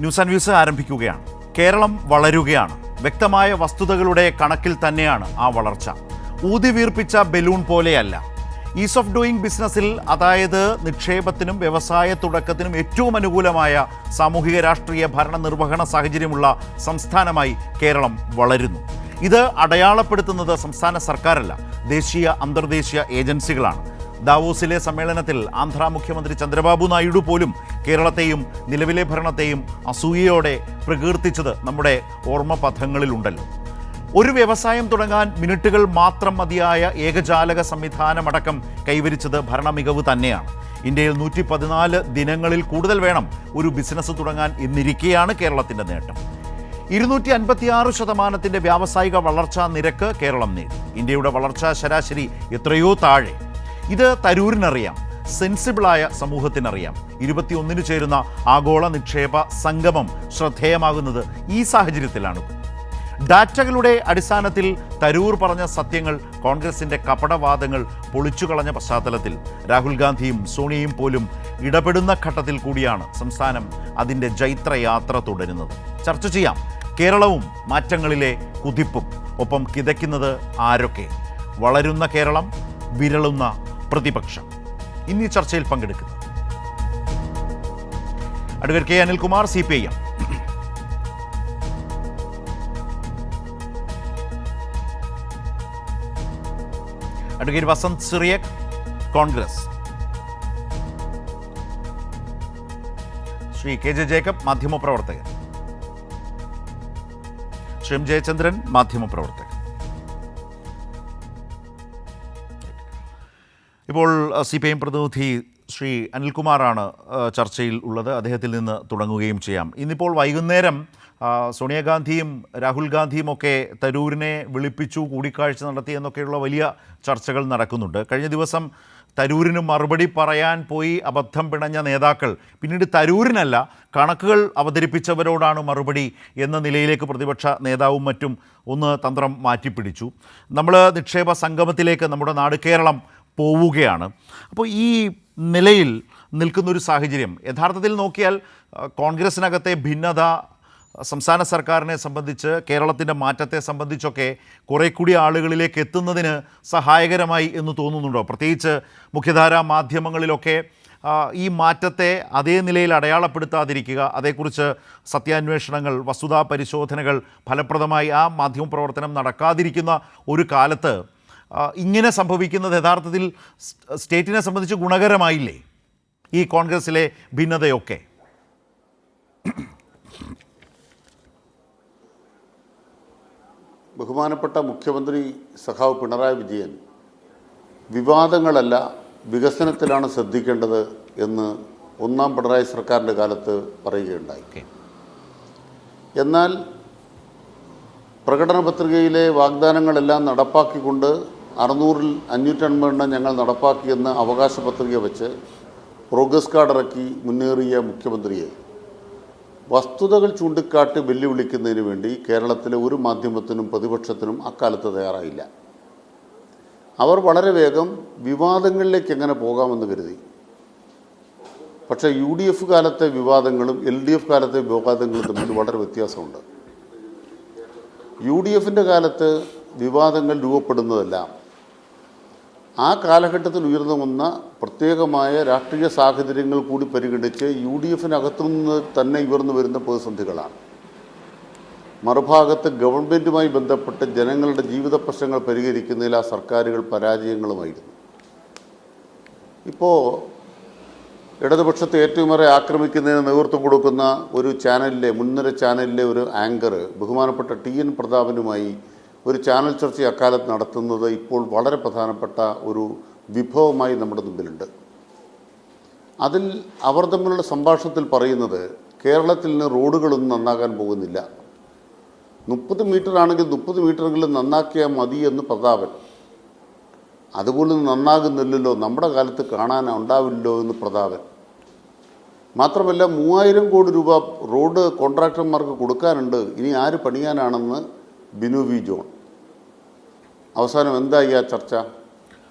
News and views ആരംഭിക്കുകയാണ്. കേരളം വളരുകയാണ്. വ്യക്തമായ വസ്തുതകളുടെ കണക്കിൽ തന്നെയാണ് ആ വളർച്ച. ഊതിവീർപ്പിച്ച ബലൂൺ പോലെയല്ല. ഈസ് ഓഫ് ഡൂയിങ് ബിസിനസ്സിൽ, അതായത് നിക്ഷേപത്തിനും വ്യവസായ തുടക്കത്തിനും ഏറ്റവും അനുകൂലമായ സാമൂഹിക രാഷ്ട്രീയ ഭരണ നിർവഹണ സാഹചര്യമുള്ള സംസ്ഥാനമായി കേരളം വളരുന്നു. ഇത് അടയാളപ്പെടുത്തുന്നത് സംസ്ഥാന സർക്കാരല്ല, ദേശീയ അന്തർദേശീയ ഏജൻസികളാണ്. ദാവോസിലെ സമ്മേളനത്തിൽ ആന്ധ്ര മുഖ്യമന്ത്രി ചന്ദ്രബാബു നായിഡു പോലും കേരളത്തെയും നിലവിലെ ഭരണത്തെയും അസൂയയോടെ പ്രകീർത്തിച്ചത് നമ്മുടെ ഓർമ്മപഥങ്ങളിലുണ്ടല്ലോ. ഒരു വ്യവസായം തുടങ്ങാൻ മിനിറ്റുകൾ മാത്രം മതിയായ ഏകജാലക സംവിധാനമടക്കം കൈവരിച്ചത് ഭരണമികവ് തന്നെയാണ്. ഇന്ത്യയിൽ 114 ദിനങ്ങളിൽ കൂടുതൽ വേണം ഒരു ബിസിനസ് തുടങ്ങാൻ എന്നിരിക്കെയാണ് കേരളത്തിൻ്റെ നേട്ടം. 256% വ്യാവസായിക വളർച്ചാ നിരക്ക് കേരളം നേടി. ഇന്ത്യയുടെ വളർച്ചാ ശരാശരി എത്രയോ താഴെ. ഇത് തരൂരിനറിയാം, സെൻസിബിളായ സമൂഹത്തിനറിയാം. 21 ചേരുന്ന ആഗോള നിക്ഷേപ സംഗമം ശ്രദ്ധേയമാകുന്നത് ഈ സാഹചര്യത്തിലാണ്. ഡാറ്റകളുടെ അടിസ്ഥാനത്തിൽ തരൂർ പറഞ്ഞ സത്യങ്ങൾ കോൺഗ്രസിൻ്റെ കപടവാദങ്ങൾ പൊളിച്ചുകളഞ്ഞ പശ്ചാത്തലത്തിൽ രാഹുൽ ഗാന്ധിയും സോണിയയും പോലും ഇടപെടുന്ന ഘട്ടത്തിൽ കൂടിയാണ് സംസ്ഥാനം അതിൻ്റെ ജൈത്രയാത്ര തുടരുന്നത്. ചർച്ച ചെയ്യാം കേരളവും മാറ്റങ്ങളിലെ കുതിപ്പും. ഒപ്പം കിതയ്ക്കുന്നത് ആരൊക്കെ? വളരുന്ന കേരളം, വിരളുന്ന പ്രതിപക്ഷം. ഇന്നീ ചർച്ചയിൽ പങ്കെടുക്കുന്നത് advocate K Anilkumar, CPIM. Advocate Vasanth Cyriac, Congress. Shri KJ Jacob, മാധ്യമപ്രവർത്തകൻ. ശ്രീ M. ജയചന്ദ്രൻ, മാധ്യമപ്രവർത്തകൻ. ഇപ്പോൾ CPIM പ്രതിനിധി ശ്രീ അനിൽകുമാറാണ് ചർച്ചയിൽ ഉള്ളത്. അദ്ദേഹത്തിൽ നിന്ന് തുടങ്ങുകയും ചെയ്യാം. ഇന്നിപ്പോൾ വൈകുന്നേരം സോണിയാഗാന്ധിയും രാഹുൽ ഗാന്ധിയും ഒക്കെ തരൂരിനെ വിളിപ്പിച്ചു, കൂടിക്കാഴ്ച നടത്തി എന്നൊക്കെയുള്ള വലിയ ചർച്ചകൾ നടക്കുന്നുണ്ട്. കഴിഞ്ഞ ദിവസം തരൂരിന് മറുപടി പറയാൻ പോയി അബദ്ധം പിണഞ്ഞ നേതാക്കൾ പിന്നീട് തരൂരിനല്ല, കണക്കുകൾ അവതരിപ്പിച്ചവരോടാണ് മറുപടി എന്ന നിലയിലേക്ക് പ്രതിപക്ഷ നേതാവും മറ്റും ഒന്ന് തന്ത്രം മാറ്റിപ്പിടിച്ചു. നമ്മൾ നിക്ഷേപ സംഗമത്തിലേക്ക് നമ്മുടെ നാട് കേരളം പോവുകയാണ്. അപ്പോൾ ഈ നിലയിൽ നിൽക്കുന്നൊരു സാഹചര്യം യഥാർത്ഥത്തിൽ നോക്കിയാൽ കോൺഗ്രസിനകത്തെ ഭിന്നത സംസ്ഥാന സർക്കാരിനെ സംബന്ധിച്ച്, കേരളത്തിൻ്റെ മാറ്റത്തെ സംബന്ധിച്ചൊക്കെ കുറേ കൂടി ആളുകളിലേക്ക് എത്തുന്നതിന് സഹായകരമായി എന്ന് തോന്നുന്നുണ്ടോ? പ്രത്യേകിച്ച് മുഖ്യധാരാ മാധ്യമങ്ങളിലൊക്കെ ഈ മാറ്റത്തെ അതേ നിലയിൽ അടയാളപ്പെടുത്താതിരിക്കുക, അതേക്കുറിച്ച് സത്യാന്വേഷണങ്ങൾ, വസ്തുതാ പരിശോധനകൾ ഫലപ്രദമായി ആ മാധ്യമപ്രവർത്തനം നടക്കാതിരിക്കുന്ന ഒരു കാലത്ത് ഇങ്ങനെ സംഭവിക്കുന്നത് യഥാർത്ഥത്തിൽ സ്റ്റേറ്റിനെ സംബന്ധിച്ച് ഗുണകരമായില്ലേ ഈ കോൺഗ്രസിലെ ഭിന്നതയൊക്കെ? ബഹുമാനപ്പെട്ട മുഖ്യമന്ത്രി സഖാവ് പിണറായി വിജയൻ വിവാദങ്ങളല്ല വികസനത്തിലാണ് ശ്രദ്ധിക്കേണ്ടത് എന്ന് ഒന്നാം പിണറായി സർക്കാരിൻ്റെ കാലത്ത് പറയുകയുണ്ടായി. എന്നാൽ പ്രകടന പത്രികയിലെ വാഗ്ദാനങ്ങളെല്ലാം നടപ്പാക്കിക്കൊണ്ട് 600-ൽ 550 ഞങ്ങൾ നടപ്പാക്കിയെന്ന് അവകാശ പത്രിക വെച്ച് പ്രോഗ്രസ് കാർഡ് ഇറക്കി മുന്നേറിയ മുഖ്യമന്ത്രിയെ വസ്തുതകൾ ചൂണ്ടിക്കാട്ടി വെല്ലുവിളിക്കുന്നതിന് വേണ്ടി കേരളത്തിലെ ഒരു മാധ്യമത്തിനും പ്രതിപക്ഷത്തിനും അക്കാലത്ത് തയ്യാറായില്ല. അവർ വളരെ വേഗം വിവാദങ്ങളിലേക്ക് എങ്ങനെ പോകാമെന്ന് കരുതി. പക്ഷേ UDF കാലത്തെ വിവാദങ്ങളും LDF കാലത്തെ വിവാദങ്ങളും തമ്മിൽ വളരെ വ്യത്യാസമുണ്ട്. UDFൻ്റെ കാലത്ത് വിവാദങ്ങൾ രൂപപ്പെടുന്നതെല്ലാം ആ കാലഘട്ടത്തിൽ ഉയർന്നു വന്ന പ്രത്യേകമായ രാഷ്ട്രീയ സാഹചര്യങ്ങൾ കൂടി പരിഗണിച്ച് UDFിനകത്തുനിന്ന് തന്നെ ഉയർന്നു വരുന്ന പ്രതിസന്ധികളാണ്. മറുഭാഗത്ത് ഗവൺമെൻറ്റുമായി ബന്ധപ്പെട്ട് ജനങ്ങളുടെ ജീവിത പ്രശ്നങ്ങൾ പരിഹരിക്കുന്നതിൽ ആ സർക്കാരുകൾ പരാജയങ്ങളുമായിരുന്നു. ഇപ്പോൾ ഇടതുപക്ഷത്തെ ഏറ്റവുമേറെ ആക്രമിക്കുന്നതിന് നേതൃത്വം കൊടുക്കുന്ന ഒരു ചാനലിലെ, മുൻനിര ചാനലിലെ ഒരു ആങ്കർ ബഹുമാനപ്പെട്ട TN പ്രതാപനുമായി ഒരു ചാനൽ ചർച്ച അക്കാലത്ത് നടത്തുന്നത് ഇപ്പോൾ വളരെ പ്രധാനപ്പെട്ട ഒരു വിഭവമായി നമ്മുടെ മുമ്പിലുണ്ട്. അതിൽ അവർ തമ്മിലുള്ള സംഭാഷണത്തിൽ പറയുന്നത് കേരളത്തിൽ നിന്ന് റോഡുകളൊന്നും നന്നാകാൻ പോകുന്നില്ല, 30 മീറ്റർ ആണെങ്കിൽ 30 മീറ്ററെങ്കിലും നന്നാക്കിയാൽ മതി എന്ന് പ്രതാപൻ. അതുപോലെ നന്നാകുന്നില്ലല്ലോ, നമ്മുടെ കാലത്ത് കാണാൻ ഉണ്ടാവില്ലല്ലോ എന്ന് പ്രതാപൻ. മാത്രമല്ല 3000 കോടി രൂപ റോഡ് കോൺട്രാക്ടർമാർക്ക് കൊടുക്കാനുണ്ട്, ഇനി ആര് പണിയാനാണെന്ന് ബിനു വി ജോൺ. അവസാനം എന്തായി ആ ചർച്ച?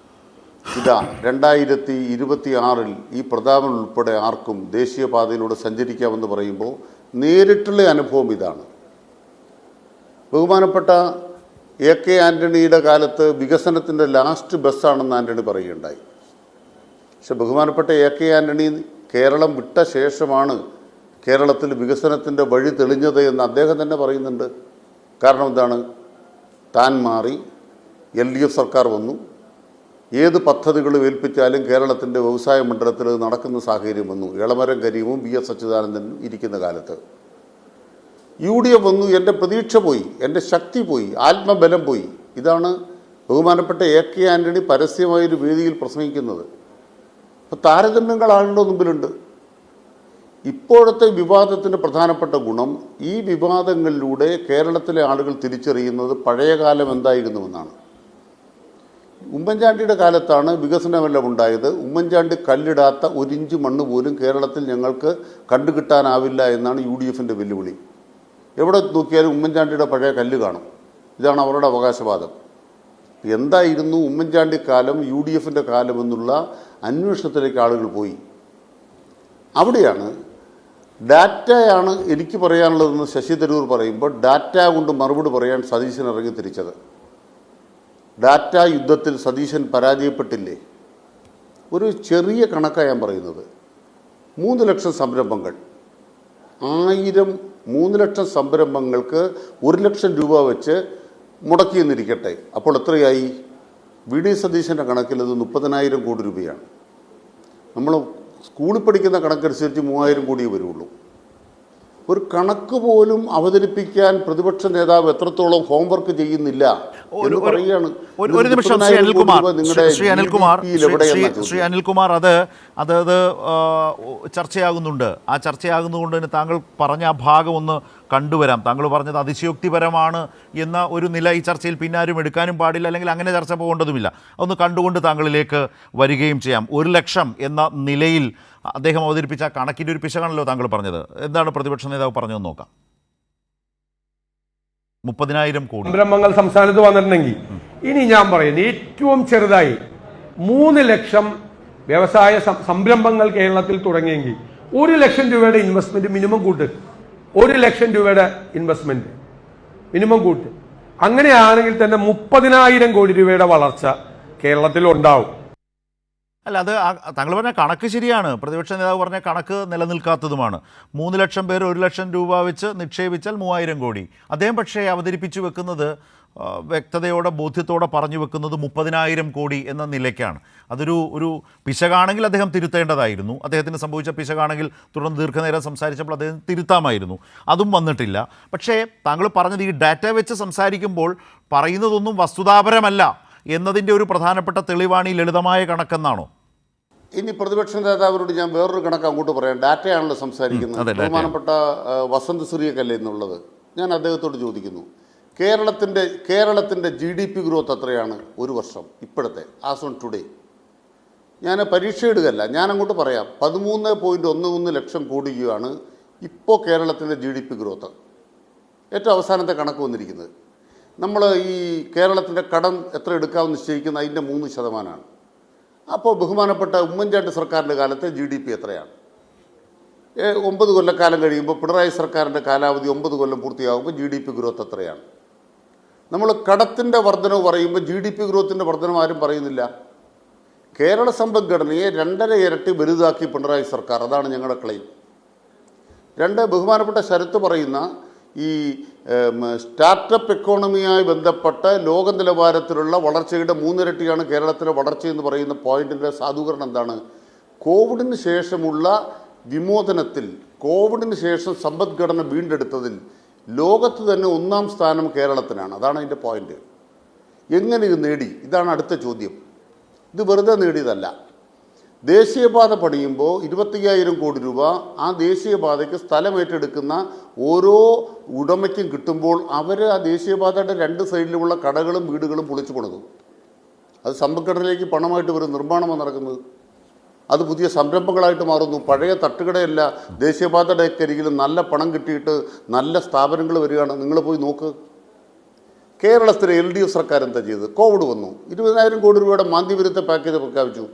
ഇതാ 2026-ൽ ഈ പ്രതാപൻ ഉൾപ്പെടെ ആർക്കും ദേശീയപാതയിലൂടെ സഞ്ചരിക്കാമെന്ന് പറയുമ്പോൾ നേരിട്ടുള്ള അനുഭവം ഇതാണ്. ബഹുമാനപ്പെട്ട AK ആൻ്റണിയുടെ കാലത്ത് വികസനത്തിൻ്റെ ലാസ്റ്റ് ബസ്സാണെന്ന് ആൻ്റണി പറയുകയുണ്ടായി. പക്ഷെ ബഹുമാനപ്പെട്ട AK ആൻ്റണി കേരളം വിട്ട ശേഷമാണ് കേരളത്തിൽ വികസനത്തിൻ്റെ വഴി തെളിഞ്ഞത് എന്ന് അദ്ദേഹം തന്നെ പറയുന്നുണ്ട്. കാരണം എന്താണ്? താൻ മാറി, LDF സർക്കാർ വന്നു, ഏത് പദ്ധതികൾ ഏൽപ്പിച്ചാലും കേരളത്തിൻ്റെ വ്യവസായ മണ്ഡലത്തിൽ നടക്കുന്ന സാഹചര്യം വന്നു. എളമരം കരീമും VS അച്യുതാനന്ദനും ഇരിക്കുന്ന കാലത്ത് UDF വന്നു. എൻ്റെ പ്രതീക്ഷ പോയി, എൻ്റെ ശക്തി പോയി, ആത്മബലം പോയി. ഇതാണ് ബഹുമാനപ്പെട്ട AK ആൻ്റണി പരസ്യമായൊരു വേദിയിൽ പ്രസംഗിക്കുന്നത്. അപ്പോൾ താരതമ്യങ്ങൾ ആളുടെ മുമ്പിലുണ്ട്. ഇപ്പോഴത്തെ വിവാദത്തിൻ്റെ പ്രധാനപ്പെട്ട ഗുണം, ഈ വിവാദങ്ങളിലൂടെ കേരളത്തിലെ ആളുകൾ തിരിച്ചറിയുന്നത് പഴയകാലം എന്തായിരുന്നുവെന്നാണ്. ഉമ്മൻചാണ്ടിയുടെ കാലത്താണ് വികസനമെല്ലാം ഉണ്ടായത്. ഉമ്മൻചാണ്ടി കല്ലിടാത്ത 1 ഇഞ്ച് മണ്ണ് പോലും കേരളത്തിൽ ഞങ്ങൾക്ക് കണ്ടുകിട്ടാനാവില്ല എന്നാണ് UDFൻ്റെ വെല്ലുവിളി. എവിടെ നോക്കിയാലും ഉമ്മൻചാണ്ടിയുടെ പഴയ കല്ല് കാണും. ഇതാണ് അവരുടെ അവകാശവാദം. എന്തായിരുന്നു ഉമ്മൻചാണ്ടി കാലം, UDFൻ്റെ കാലം എന്നുള്ള അന്വേഷണത്തിലേക്ക് ആളുകൾ പോയി. അവിടെയാണ് ഡാറ്റയാണ് എനിക്ക് പറയാനുള്ളതെന്ന് ശശി തരൂർ പറയുമ്പോൾ ഡാറ്റ കൊണ്ട് മറുപടി പറയാൻ സതീശൻ ഇറങ്ങി തിരിച്ചത്. ഡാറ്റ യുദ്ധത്തിൽ സതീശൻ പരാജയപ്പെട്ടില്ലേ? ഒരു ചെറിയ കണക്കാണ് ഞാൻ പറയുന്നത്. 3 ലക്ഷം സംരംഭങ്ങൾ, 3 ലക്ഷം സംരംഭങ്ങൾക്ക് 1 ലക്ഷം രൂപ വെച്ച് മുടക്കിയെന്നിരിക്കട്ടെ. അപ്പോൾ എത്രയായി? VD സതീശൻ്റെ കണക്കിൽ അത് 30,000 കോടി രൂപയാണ്. നമ്മൾ സ്കൂളിൽ പഠിക്കുന്ന കണക്കനുസരിച്ച് 3,000 കോടിയേ വരുള്ളൂ. ഒരു കണക്ക് പോലും അവതരിപ്പിക്കാൻ പ്രതിപക്ഷ നേതാവ് എത്രത്തോളം ഹോംവർക്ക് ചെയ്യുന്നില്ല എന്ന് പറയുകയാണ്. ഒരു നിമിഷം ശ്രീ അനിൽകുമാർ, അത് ചർച്ചയാകുന്നുണ്ട്. ആ ചർച്ചയാകുന്നതുകൊണ്ട് തന്നെ താങ്കൾ പറഞ്ഞ ആ ഭാഗം ഒന്ന് കണ്ടുവരാം. താങ്കൾ പറഞ്ഞത് അതിശയോക്തിപരമാണ് എന്ന ഒരു നില ഈ ചർച്ചയിൽ പിന്നാരും എടുക്കാനും പാടില്ല, അല്ലെങ്കിൽ അങ്ങനെ ചർച്ച പോകേണ്ടതുമില്ല. അതൊന്ന് കണ്ടുകൊണ്ട് താങ്കളിലേക്ക് വരികയും ചെയ്യാം. 1 ലക്ഷം എന്ന നിലയിൽ അദ്ദേഹം അവതരിപ്പിച്ച കണക്കിൻ്റെ ഒരു പിശകാണല്ലോ താങ്കൾ പറഞ്ഞത്. എന്താണ് പ്രതിപക്ഷ നേതാവ് പറഞ്ഞതെന്ന് നോക്കാം. 30,000 കോടി സംരംഭങ്ങൾ സംസ്ഥാനത്ത് വന്നിട്ടുണ്ടെങ്കിൽ, ഇനി ഞാൻ പറയുന്നത് ഏറ്റവും ചെറുതായി 3 ലക്ഷം വ്യവസായ സംരംഭങ്ങൾ കേരളത്തിൽ തുടങ്ങിയെങ്കിൽ 1 ലക്ഷം രൂപയുടെ ഇൻവെസ്റ്റ്മെന്റ് മിനിമം കൂട്ട്. 1 ലക്ഷം രൂപയുടെ ഇൻവെസ്റ്റ്മെന്റ് മിനിമം കൂട്ട്. അങ്ങനെയാണെങ്കിൽ തന്നെ 30,000 കോടി രൂപയുടെ വളർച്ച കേരളത്തിൽ ഉണ്ടാവും. അല്ല, അത് താങ്കൾ പറഞ്ഞ കണക്ക് ശരിയാണ്. പ്രതിപക്ഷ നേതാവ് പറഞ്ഞ കണക്ക് നിലനിൽക്കാത്തതുമാണ്. 3 ലക്ഷം പേർ 1 ലക്ഷം രൂപ വെച്ച് നിക്ഷേപിച്ചാൽ 3,000 കോടി. അദ്ദേഹം പക്ഷേ അവതരിപ്പിച്ചു വെക്കുന്നത്, വ്യക്തതയോടെ ബോധ്യത്തോടെ പറഞ്ഞു വെക്കുന്നത് 30,000 കോടി എന്ന നിലയ്ക്കാണ്. അതൊരു പിശകാണെങ്കിൽ അദ്ദേഹം തിരുത്തേണ്ടതായിരുന്നു. അദ്ദേഹത്തിന് സംഭവിച്ച പിശകാണെങ്കിൽ തുടർന്ന് ദീർഘനേരം സംസാരിച്ചപ്പോൾ അദ്ദേഹം തിരുത്താമായിരുന്നു. അതും വന്നിട്ടില്ല. പക്ഷേ താങ്കൾ പറഞ്ഞത് ഈ ഡാറ്റ വെച്ച് സംസാരിക്കുമ്പോൾ പറയുന്നതൊന്നും വസ്തുതാപരമല്ല എന്നതിൻ്റെ ഒരു പ്രധാനപ്പെട്ട തെളിവാണ് ഈ ലളിതമായ കണക്കെന്നാണോ? ഇനി പ്രതിപക്ഷ നേതാവിനോട് ഞാൻ വേറൊരു കണക്ക് അങ്ങോട്ട് പറയാം. ഡാറ്റയാണല്ലോ സംസാരിക്കുന്നത്. ബഹുമാനപ്പെട്ട വസന്ത് സിറിയക്കല്ലേ എന്നുള്ളത്. ഞാൻ അദ്ദേഹത്തോട് ചോദിക്കുന്നു, കേരളത്തിൻ്റെ GDP ഗ്രോത്ത് എത്രയാണ് ഒരു വർഷം ഇപ്പോഴത്തെ ആസ് ഓൺ ടുഡേ? ഞാൻ പരീക്ഷ ഇടുകയല്ല, ഞാൻ അങ്ങോട്ട് പറയാം. 13.11 ലക്ഷം കോടി രൂപയാണ് ഇപ്പോൾ കേരളത്തിൻ്റെ GDP ഗ്രോത്ത്. ഏറ്റവും അവസാനത്തെ കണക്ക് വന്നിരിക്കുന്നത്. നമ്മൾ ഈ കേരളത്തിൻ്റെ കടം എത്ര എടുക്കാമെന്ന് നിശ്ചയിക്കുന്ന അതിൻ്റെ 3%. അപ്പോൾ ബഹുമാനപ്പെട്ട ഉമ്മൻചാണ്ടി സർക്കാരിൻ്റെ കാലത്തെ GDP എത്രയാണ്? 9 കൊല്ലക്കാലം കഴിയുമ്പോൾ പിണറായി സർക്കാരിൻ്റെ കാലാവധി 9 കൊല്ലം പൂർത്തിയാകുമ്പോൾ GDP ഗ്രോത്ത് എത്രയാണ്? നമ്മൾ കടത്തിൻ്റെ വർധനവ് പറയുമ്പോൾ GDP ഗ്രോത്തിൻ്റെ വർധനവ് ആരും പറയുന്നില്ല. കേരള സമ്പദ്ഘടനയെ 2.5 ഇരട്ടി വലുതാക്കി പിണറായി സർക്കാർ. അതാണ് ഞങ്ങളുടെ ക്ലെയിം. 2, ബഹുമാനപ്പെട്ട ശരത്ത് പറയുന്ന ഈ സ്റ്റാർട്ടപ്പ് എക്കോണമിയുമായി ബന്ധപ്പെട്ട ലോക നിലവാരത്തിലുള്ള വളർച്ചയുടെ 3 ഇരട്ടിയാണ് കേരളത്തിലെ വളർച്ചയെന്ന് പറയുന്ന പോയിന്റിൻ്റെ സാധൂകരണം എന്താണ്? കോവിഡിന് ശേഷമുള്ള വിമോചനത്തിൽ, കോവിഡിന് ശേഷം സമ്പദ്ഘടന വീണ്ടെടുത്തതിൽ ലോകത്ത് തന്നെ 1-ാം സ്ഥാനം കേരളത്തിനാണ്. അതാണ് അതിൻ്റെ പോയിന്റ്. എങ്ങനെ ഇത് നേടി? ഇതാണ് അടുത്ത ചോദ്യം. ഇത് വെറുതെ നേടിയതല്ല. ദേശീയപാത പണിയുമ്പോൾ 25,000 കോടി രൂപ ആ ദേശീയപാതയ്ക്ക് സ്ഥലം ഏറ്റെടുക്കുന്ന ഓരോ ഉടമയ്ക്കും കിട്ടുമ്പോൾ അവർ ആ ദേശീയപാതയുടെ 2 സൈഡിലുമുള്ള കടകളും വീടുകളും പൊളിച്ചു കൊടുക്കും. അത് സമ്പദ്ഘടനയിലേക്ക് പണമായിട്ട് വരും. നിർമ്മാണമാണ് നടക്കുന്നത്. അത് പുതിയ സംരംഭങ്ങളായിട്ട് മാറുന്നു. പഴയ തട്ടുകടയല്ല. ദേശീയപാതയുടെ കരികിലും നല്ല പണം കിട്ടിയിട്ട് നല്ല സ്ഥാപനങ്ങൾ വരികയാണ്. നിങ്ങൾ പോയി നോക്ക്. കേരളത്തിലെ LDF സർക്കാർ എന്താ ചെയ്തത്? കോവിഡ് വന്നു, 20,000 കോടി രൂപയുടെ മാന്ദ്യവിരുദ്ധ പാക്കേജ് പ്രഖ്യാപിച്ചു.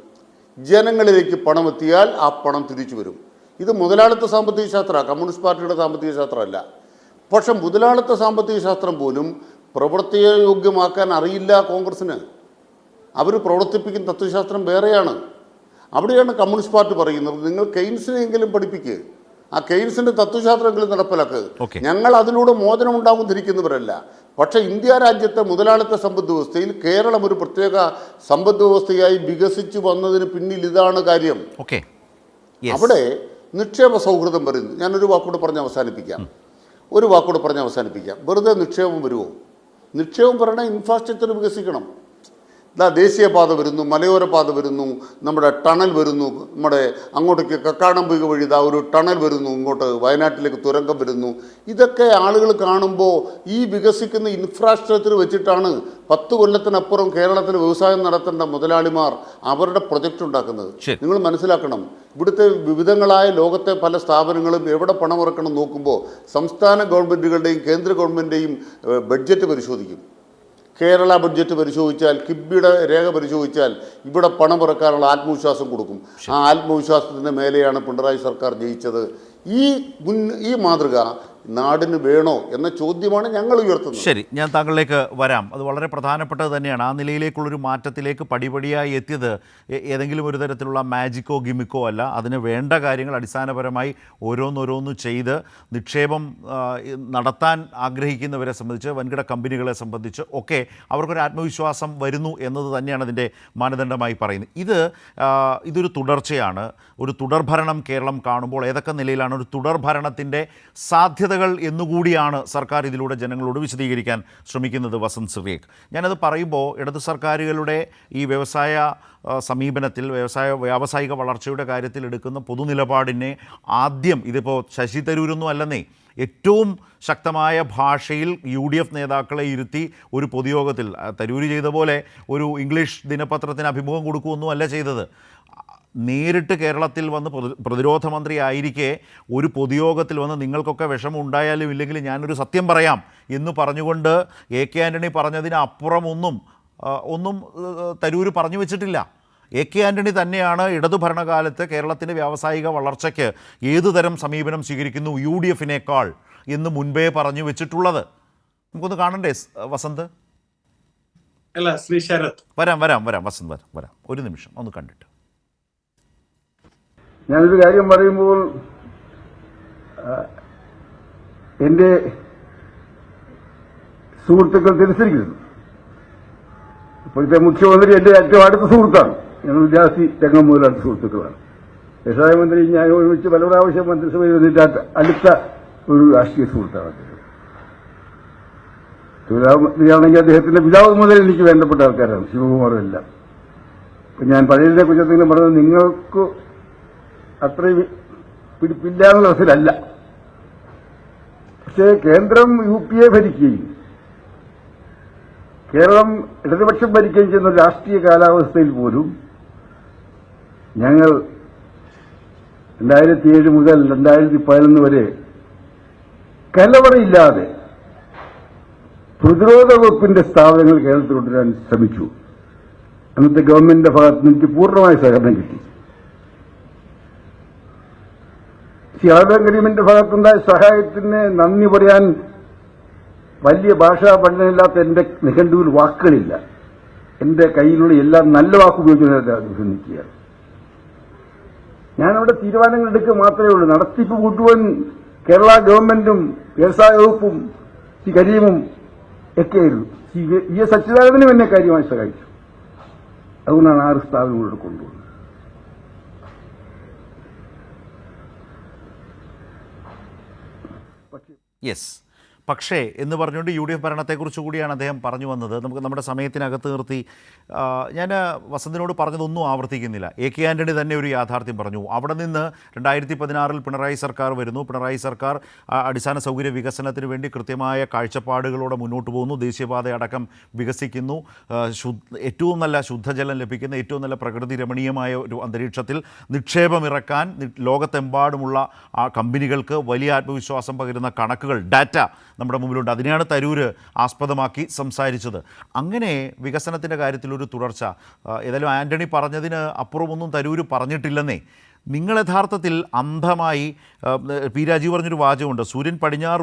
ജനങ്ങളിലേക്ക് പണം എത്തിയാൽ ആ പണം തിരിച്ചു വരും. ഇത് മുതലാളിത്ത സാമ്പത്തിക ശാസ്ത്രമാണ്, കമ്മ്യൂണിസ്റ്റ് പാർട്ടിയുടെ സാമ്പത്തിക ശാസ്ത്രമല്ല. പക്ഷെ മുതലാളിത്ത സാമ്പത്തിക ശാസ്ത്രം പോലും പ്രവർത്തനയോഗ്യമാക്കാൻ അറിയില്ല കോൺഗ്രസ്സിന്. അവർ പ്രവർത്തിപ്പിക്കുന്ന തത്വശാസ്ത്രം വേറെയാണ്. അവിടെയാണ് കമ്മ്യൂണിസ്റ്റ് പാർട്ടി പറയുന്നത്, നിങ്ങൾ കെയ്ൻസിനെങ്കിലും പഠിപ്പിക്കുക, ആ കെയ്ൻസിൻ്റെ തത്വശാസ്ത്രമെങ്കിലും നടപ്പിലാക്കുക. ഞങ്ങൾ അതിലൂടെ മോചനം ഉണ്ടാകുന്നിരിക്കുന്നവരല്ല. പക്ഷേ ഇന്ത്യ രാജ്യത്തെ മുതലാളിത്ത സമ്പദ് വ്യവസ്ഥയിൽ കേരളം ഒരു പ്രത്യേക സമ്പദ് വ്യവസ്ഥയായി വികസിച്ചു വന്നതിന് പിന്നിൽ ഇതാണ് കാര്യം. അവിടെ നിക്ഷേപ സൗഹൃദം വരുന്നു. ഞാനൊരു വാക്കുകൂടെ പറഞ്ഞ് അവസാനിപ്പിക്കാം. വെറുതെ നിക്ഷേപം വരുമോ? നിക്ഷേപം പറയണ ഇൻഫ്രാസ്ട്രക്ചർ വികസിക്കണം. ദേശീയപാത വരുന്നു, മലയോര പാത വരുന്നു, നമ്മുടെ ടണൽ വരുന്നു, നമ്മുടെ അങ്ങോട്ടേക്ക് കക്കാടംപൊയ്ക വഴി ഒരു ടണൽ വരുന്നു, ഇങ്ങോട്ട് വയനാട്ടിലേക്ക് തുരങ്കം വരുന്നു. ഇതൊക്കെ ആളുകൾ കാണുമ്പോൾ ഈ വികസിക്കുന്ന ഇൻഫ്രാസ്ട്രക്ചർ വെച്ചിട്ടാണ് 10 കൊല്ലത്തിനപ്പുറം കേരളത്തിൽ വ്യവസായം നടത്തേണ്ട മുതലാളിമാർ അവരുടെ പ്രൊജക്റ്റ് ഉണ്ടാക്കുന്നത്. നിങ്ങൾ മനസ്സിലാക്കണം, ഇവിടുത്തെ വിവിധങ്ങളായ ലോകത്തെ പല സ്ഥാപനങ്ങളും എവിടെ പണമിറക്കണം നോക്കുമ്പോൾ സംസ്ഥാന ഗവൺമെൻറ്റുകളുടെയും കേന്ദ്ര ഗവൺമെൻറ്റിൻ്റെയും ബഡ്ജറ്റ് പരിശോധിക്കും. കേരള ബഡ്ജറ്റ് പരിശോധിച്ചാൽ, കിബിയുടെ രേഖ പരിശോധിച്ചാൽ ഇവിടെ പണം ഇറക്കാനുള്ള ആത്മവിശ്വാസം കൊടുക്കും. ആ ആത്മവിശ്വാസത്തിൻ്റെ മേലെയാണ് പിണറായി സർക്കാർ ജയിച്ചത്. ഈ മാതൃക നാടിന് വേണോ എന്ന ചോദ്യമാണ് ഞങ്ങൾ ഉയർത്തുന്നത്. ശരി, ഞാൻ താങ്കളിലേക്ക് വരാം. അത് വളരെ പ്രധാനപ്പെട്ടത് തന്നെയാണ്. ആ നിലയിലേക്കുള്ളൊരു മാറ്റത്തിലേക്ക് പടിപടിയായി എത്തിയത് ഏതെങ്കിലും ഒരു തരത്തിലുള്ള മാജിക്കോ ഗിമിക്കോ അല്ല. അതിന് വേണ്ട കാര്യങ്ങൾ അടിസ്ഥാനപരമായി ഓരോന്നോരോന്ന് ചെയ്ത് നിക്ഷേപം നടത്താൻ ആഗ്രഹിക്കുന്നവരെ സംബന്ധിച്ച്, വൻകിട കമ്പനികളെ സംബന്ധിച്ച് ഒക്കെ അവർക്കൊരു ആത്മവിശ്വാസം വരുന്നു എന്നത് തന്നെയാണ് അതിൻ്റെ മാനദണ്ഡമായി പറയുന്നത്. ഇതൊരു തുടർച്ചയാണ്. ഒരു തുടർഭരണം കേരളം കാണുമ്പോൾ ഏതൊക്കെ നിലയിലാണ് ഒരു തുടർഭരണത്തിൻ്റെ സാധ്യതകൾ എന്നുകൂടിയാണ് സർക്കാർ ഇതിലൂടെ ജനങ്ങളോട് വിശദീകരിക്കാൻ ശ്രമിക്കുന്നത്. വസന്ത് സിറിയക്, ഞാനത് പറയുമ്പോൾ ഇടത് സർക്കാരുകളുടെ ഈ വ്യവസായ സമീപനത്തിൽ, വ്യാവസായിക വളർച്ചയുടെ കാര്യത്തിൽ എടുക്കുന്ന പൊതുനിലപാടിനെ ആദ്യം, ഇതിപ്പോൾ ശശി തരൂരൊന്നും അല്ലെന്നേ, ഏറ്റവും ശക്തമായ ഭാഷയിൽ UDF നേതാക്കളെ ഇരുത്തി ഒരു പൊതുയോഗത്തിൽ തരൂര് ചെയ്ത പോലെ ഒരു ഇംഗ്ലീഷ് ദിനപത്രത്തിന് അഭിമുഖം കൊടുക്കുകയൊന്നും അല്ല ചെയ്തത്. നേരിട്ട് കേരളത്തിൽ വന്ന് പ്രതിരോധ മന്ത്രി ആയിരിക്കെ ഒരു പൊതുയോഗത്തിൽ വന്ന് നിങ്ങൾക്കൊക്കെ വിഷമം ഉണ്ടായാലും ഇല്ലെങ്കിലും ഞാനൊരു സത്യം പറയാം എന്ന് പറഞ്ഞുകൊണ്ട് AK ആൻ്റണി പറഞ്ഞതിന് അപ്പുറം ഒന്നും തരൂര് പറഞ്ഞു വെച്ചിട്ടില്ല. AK ആൻ്റണി തന്നെയാണ് ഇടതു ഭരണകാലത്ത് കേരളത്തിൻ്റെ വ്യാവസായിക വളർച്ചയ്ക്ക് ഏതുതരം സമീപനം സ്വീകരിക്കുന്നു UDFിനേക്കാൾ എന്ന് മുൻപേ പറഞ്ഞു വെച്ചിട്ടുള്ളത്. നമുക്കൊന്ന് കാണണ്ടേ വസന്ത്? അല്ല ശ്രീ ശരത്, വരാം വസന്ത് വരാം, ഒരു നിമിഷം ഒന്ന് കണ്ടിട്ട്. ഞാനൊരു കാര്യം പറയുമ്പോൾ എൻ്റെ സുഹൃത്തുക്കൾ തിരിച്ചിരിക്കുന്നു. ഇപ്പോഴത്തെ മുഖ്യമന്ത്രി എൻ്റെ ഏറ്റവും അടുത്ത സുഹൃത്താണ്. ഞങ്ങൾ വിദ്യാർത്ഥി രംഗം മുതൽ അടുത്ത സുഹൃത്തുക്കളാണ്. വ്യവസായ മന്ത്രി ഞാൻ ഒരുമിച്ച് പല പ്രാവശ്യം മന്ത്രിസഭയിൽ വന്നിട്ട് അടുത്ത ഒരു രാഷ്ട്രീയ സുഹൃത്താണ് അദ്ദേഹം. തൊഴിലാളിയാണെങ്കിൽ അദ്ദേഹത്തിന്റെ പിതാവ് മുതൽ എനിക്ക് വേണ്ടപ്പെട്ട ആൾക്കാരാണ്, ശിവകുമാറും എല്ലാം. ഇപ്പം ഞാൻ പഴയതിനെ കുറിച്ച് എന്തെങ്കിലും പറഞ്ഞത് നിങ്ങൾക്ക് അത്രയും പിടിപ്പില്ല എന്നുള്ള അവസ്ഥയിലല്ല. പക്ഷേ കേന്ദ്രം UPA ഭരിക്കുകയും കേരളം ഇടതുപക്ഷം ഭരിക്കുകയും ചെയ്യുന്ന രാഷ്ട്രീയ കാലാവസ്ഥയിൽ പോലും ഞങ്ങൾ 2007 മുതൽ 2011 വരെ കലവറയില്ലാതെ പ്രതിരോധ വകുപ്പിന്റെ സ്ഥാപനങ്ങൾ കേരളത്തിൽ കൊണ്ടുവരാൻ ശ്രമിച്ചു. അന്നത്തെ ഗവൺമെന്റിന്റെ ഭാഗത്ത് നിന്ന് എനിക്ക് പൂർണ്ണമായ സഹകരണം കിട്ടി. സിയാദ് കരീമിന്റെ ഭാഗത്തുണ്ടായ സഹായത്തിന് നന്ദി പറയാൻ വലിയ ഭാഷാ പഠനമില്ലാത്ത എന്റെ നിഘണ്ടുവിൽ വാക്കുകളില്ല. എന്റെ കയ്യിലുള്ള എല്ലാ നല്ല വാക്കുപയോഗിക്കുന്നത് അഭിനന്ദിക്കുകയാണ്. ഞാനവിടെ തീരുമാനങ്ങൾ എടുക്കുക മാത്രമേ ഉള്ളൂ. നടത്തിപ്പ് മുഴുവൻ കേരള ഗവൺമെന്റും വ്യവസായ വകുപ്പും ശ്രീ കരീമും ഒക്കെയായിരുന്നു. ES അച്യുതാനന്ദനും എന്നെ കാര്യമായി സഹായിച്ചു. അതുകൊണ്ടാണ് 6 സ്ഥാപനങ്ങളോട് കൊണ്ടുവന്നത്. പക്ഷേ എന്ന് പറഞ്ഞുകൊണ്ട് UDF ഭരണത്തെക്കുറിച്ച് കൂടിയാണ് അദ്ദേഹം പറഞ്ഞു വന്നത്. നമുക്ക് നമ്മുടെ സമയത്തിനകത്ത് നിർത്തി ഞാൻ വസന്തിനോട് പറഞ്ഞതൊന്നും ആവർത്തിക്കുന്നില്ല. AK ആൻ്റണി തന്നെ ഒരു യാഥാർത്ഥ്യം പറഞ്ഞു. അവിടെ നിന്ന് 2016 പിണറായി സർക്കാർ വരുന്നു. പിണറായി സർക്കാർ അടിസ്ഥാന സൗകര്യ വികസനത്തിന് വേണ്ടി കൃത്യമായ കാഴ്ചപ്പാടുകളോടെ മുന്നോട്ട് പോകുന്നു. ദേശീയപാത അടക്കം വികസിക്കുന്നു. ഏറ്റവും നല്ല ശുദ്ധജലം ലഭിക്കുന്ന, ഏറ്റവും നല്ല പ്രകൃതി രമണീയമായ ഒരു അന്തരീക്ഷത്തിൽ നിക്ഷേപം ഇറക്കാൻ ലോകത്തെമ്പാടുമുള്ള ആ കമ്പനികൾക്ക് വലിയ ആത്മവിശ്വാസം പകരുന്ന കണക്കുകൾ, ഡാറ്റ നമ്മുടെ മുമ്പിലുണ്ട്. അതിനെയാണ് തരൂർ ആസ്പദമാക്കി സംസാരിച്ചത്. അങ്ങനെ വികസനത്തിൻ്റെ കാര്യത്തിലൊരു തുടർച്ച ഏതായാലും ആൻ്റണി പറഞ്ഞതിന് അപ്പുറമൊന്നും തരൂർ പറഞ്ഞിട്ടില്ലെന്നേ. നിങ്ങൾ യഥാർത്ഥത്തിൽ അന്ധമായി പി രാജീവ് പറഞ്ഞൊരു വാചകമുണ്ട്, സൂര്യൻ പടിഞ്ഞാറ്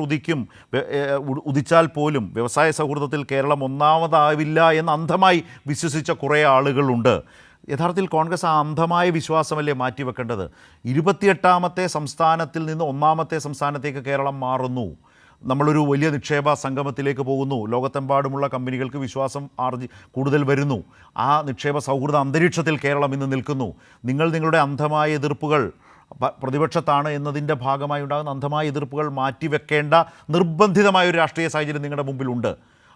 ഉദിച്ചാൽ പോലും വ്യവസായ സൗഹൃദത്തിൽ കേരളം ഒന്നാമതാവില്ല എന്ന് അന്ധമായി വിശ്വസിച്ച കുറേ ആളുകളുണ്ട്. യഥാർത്ഥത്തിൽ കോൺഗ്രസ് ആ അന്ധമായ വിശ്വാസമല്ലേ മാറ്റിവെക്കേണ്ടത്? 28ാമത്തെ സംസ്ഥാനത്തിൽ നിന്ന് 1ാമത്തെ സംസ്ഥാനത്തേക്ക് കേരളം മാറുന്നു. നമ്മളൊരു വലിയ നിക്ഷേപ സംഗമത്തിലേക്ക് പോകുന്നു. ലോകത്തെമ്പാടുമുള്ള കമ്പനികൾക്ക് വിശ്വാസം കൂടുതൽ വരുന്നു. ആ നിക്ഷേപ സൗഹൃദ അന്തരീക്ഷത്തിൽ കേരളം ഇന്ന് നിൽക്കുന്നു. നിങ്ങളുടെ അന്ധമായ എതിർപ്പുകൾ പ്രതിപക്ഷത്താണ് എന്നതിൻ്റെ ഭാഗമായി ഉണ്ടാകുന്ന അന്ധമായ എതിർപ്പുകൾ മാറ്റിവെക്കേണ്ട നിർബന്ധിതമായ ഒരു രാഷ്ട്രീയ സാഹചര്യം നിങ്ങളുടെ മുമ്പിലുണ്ട്.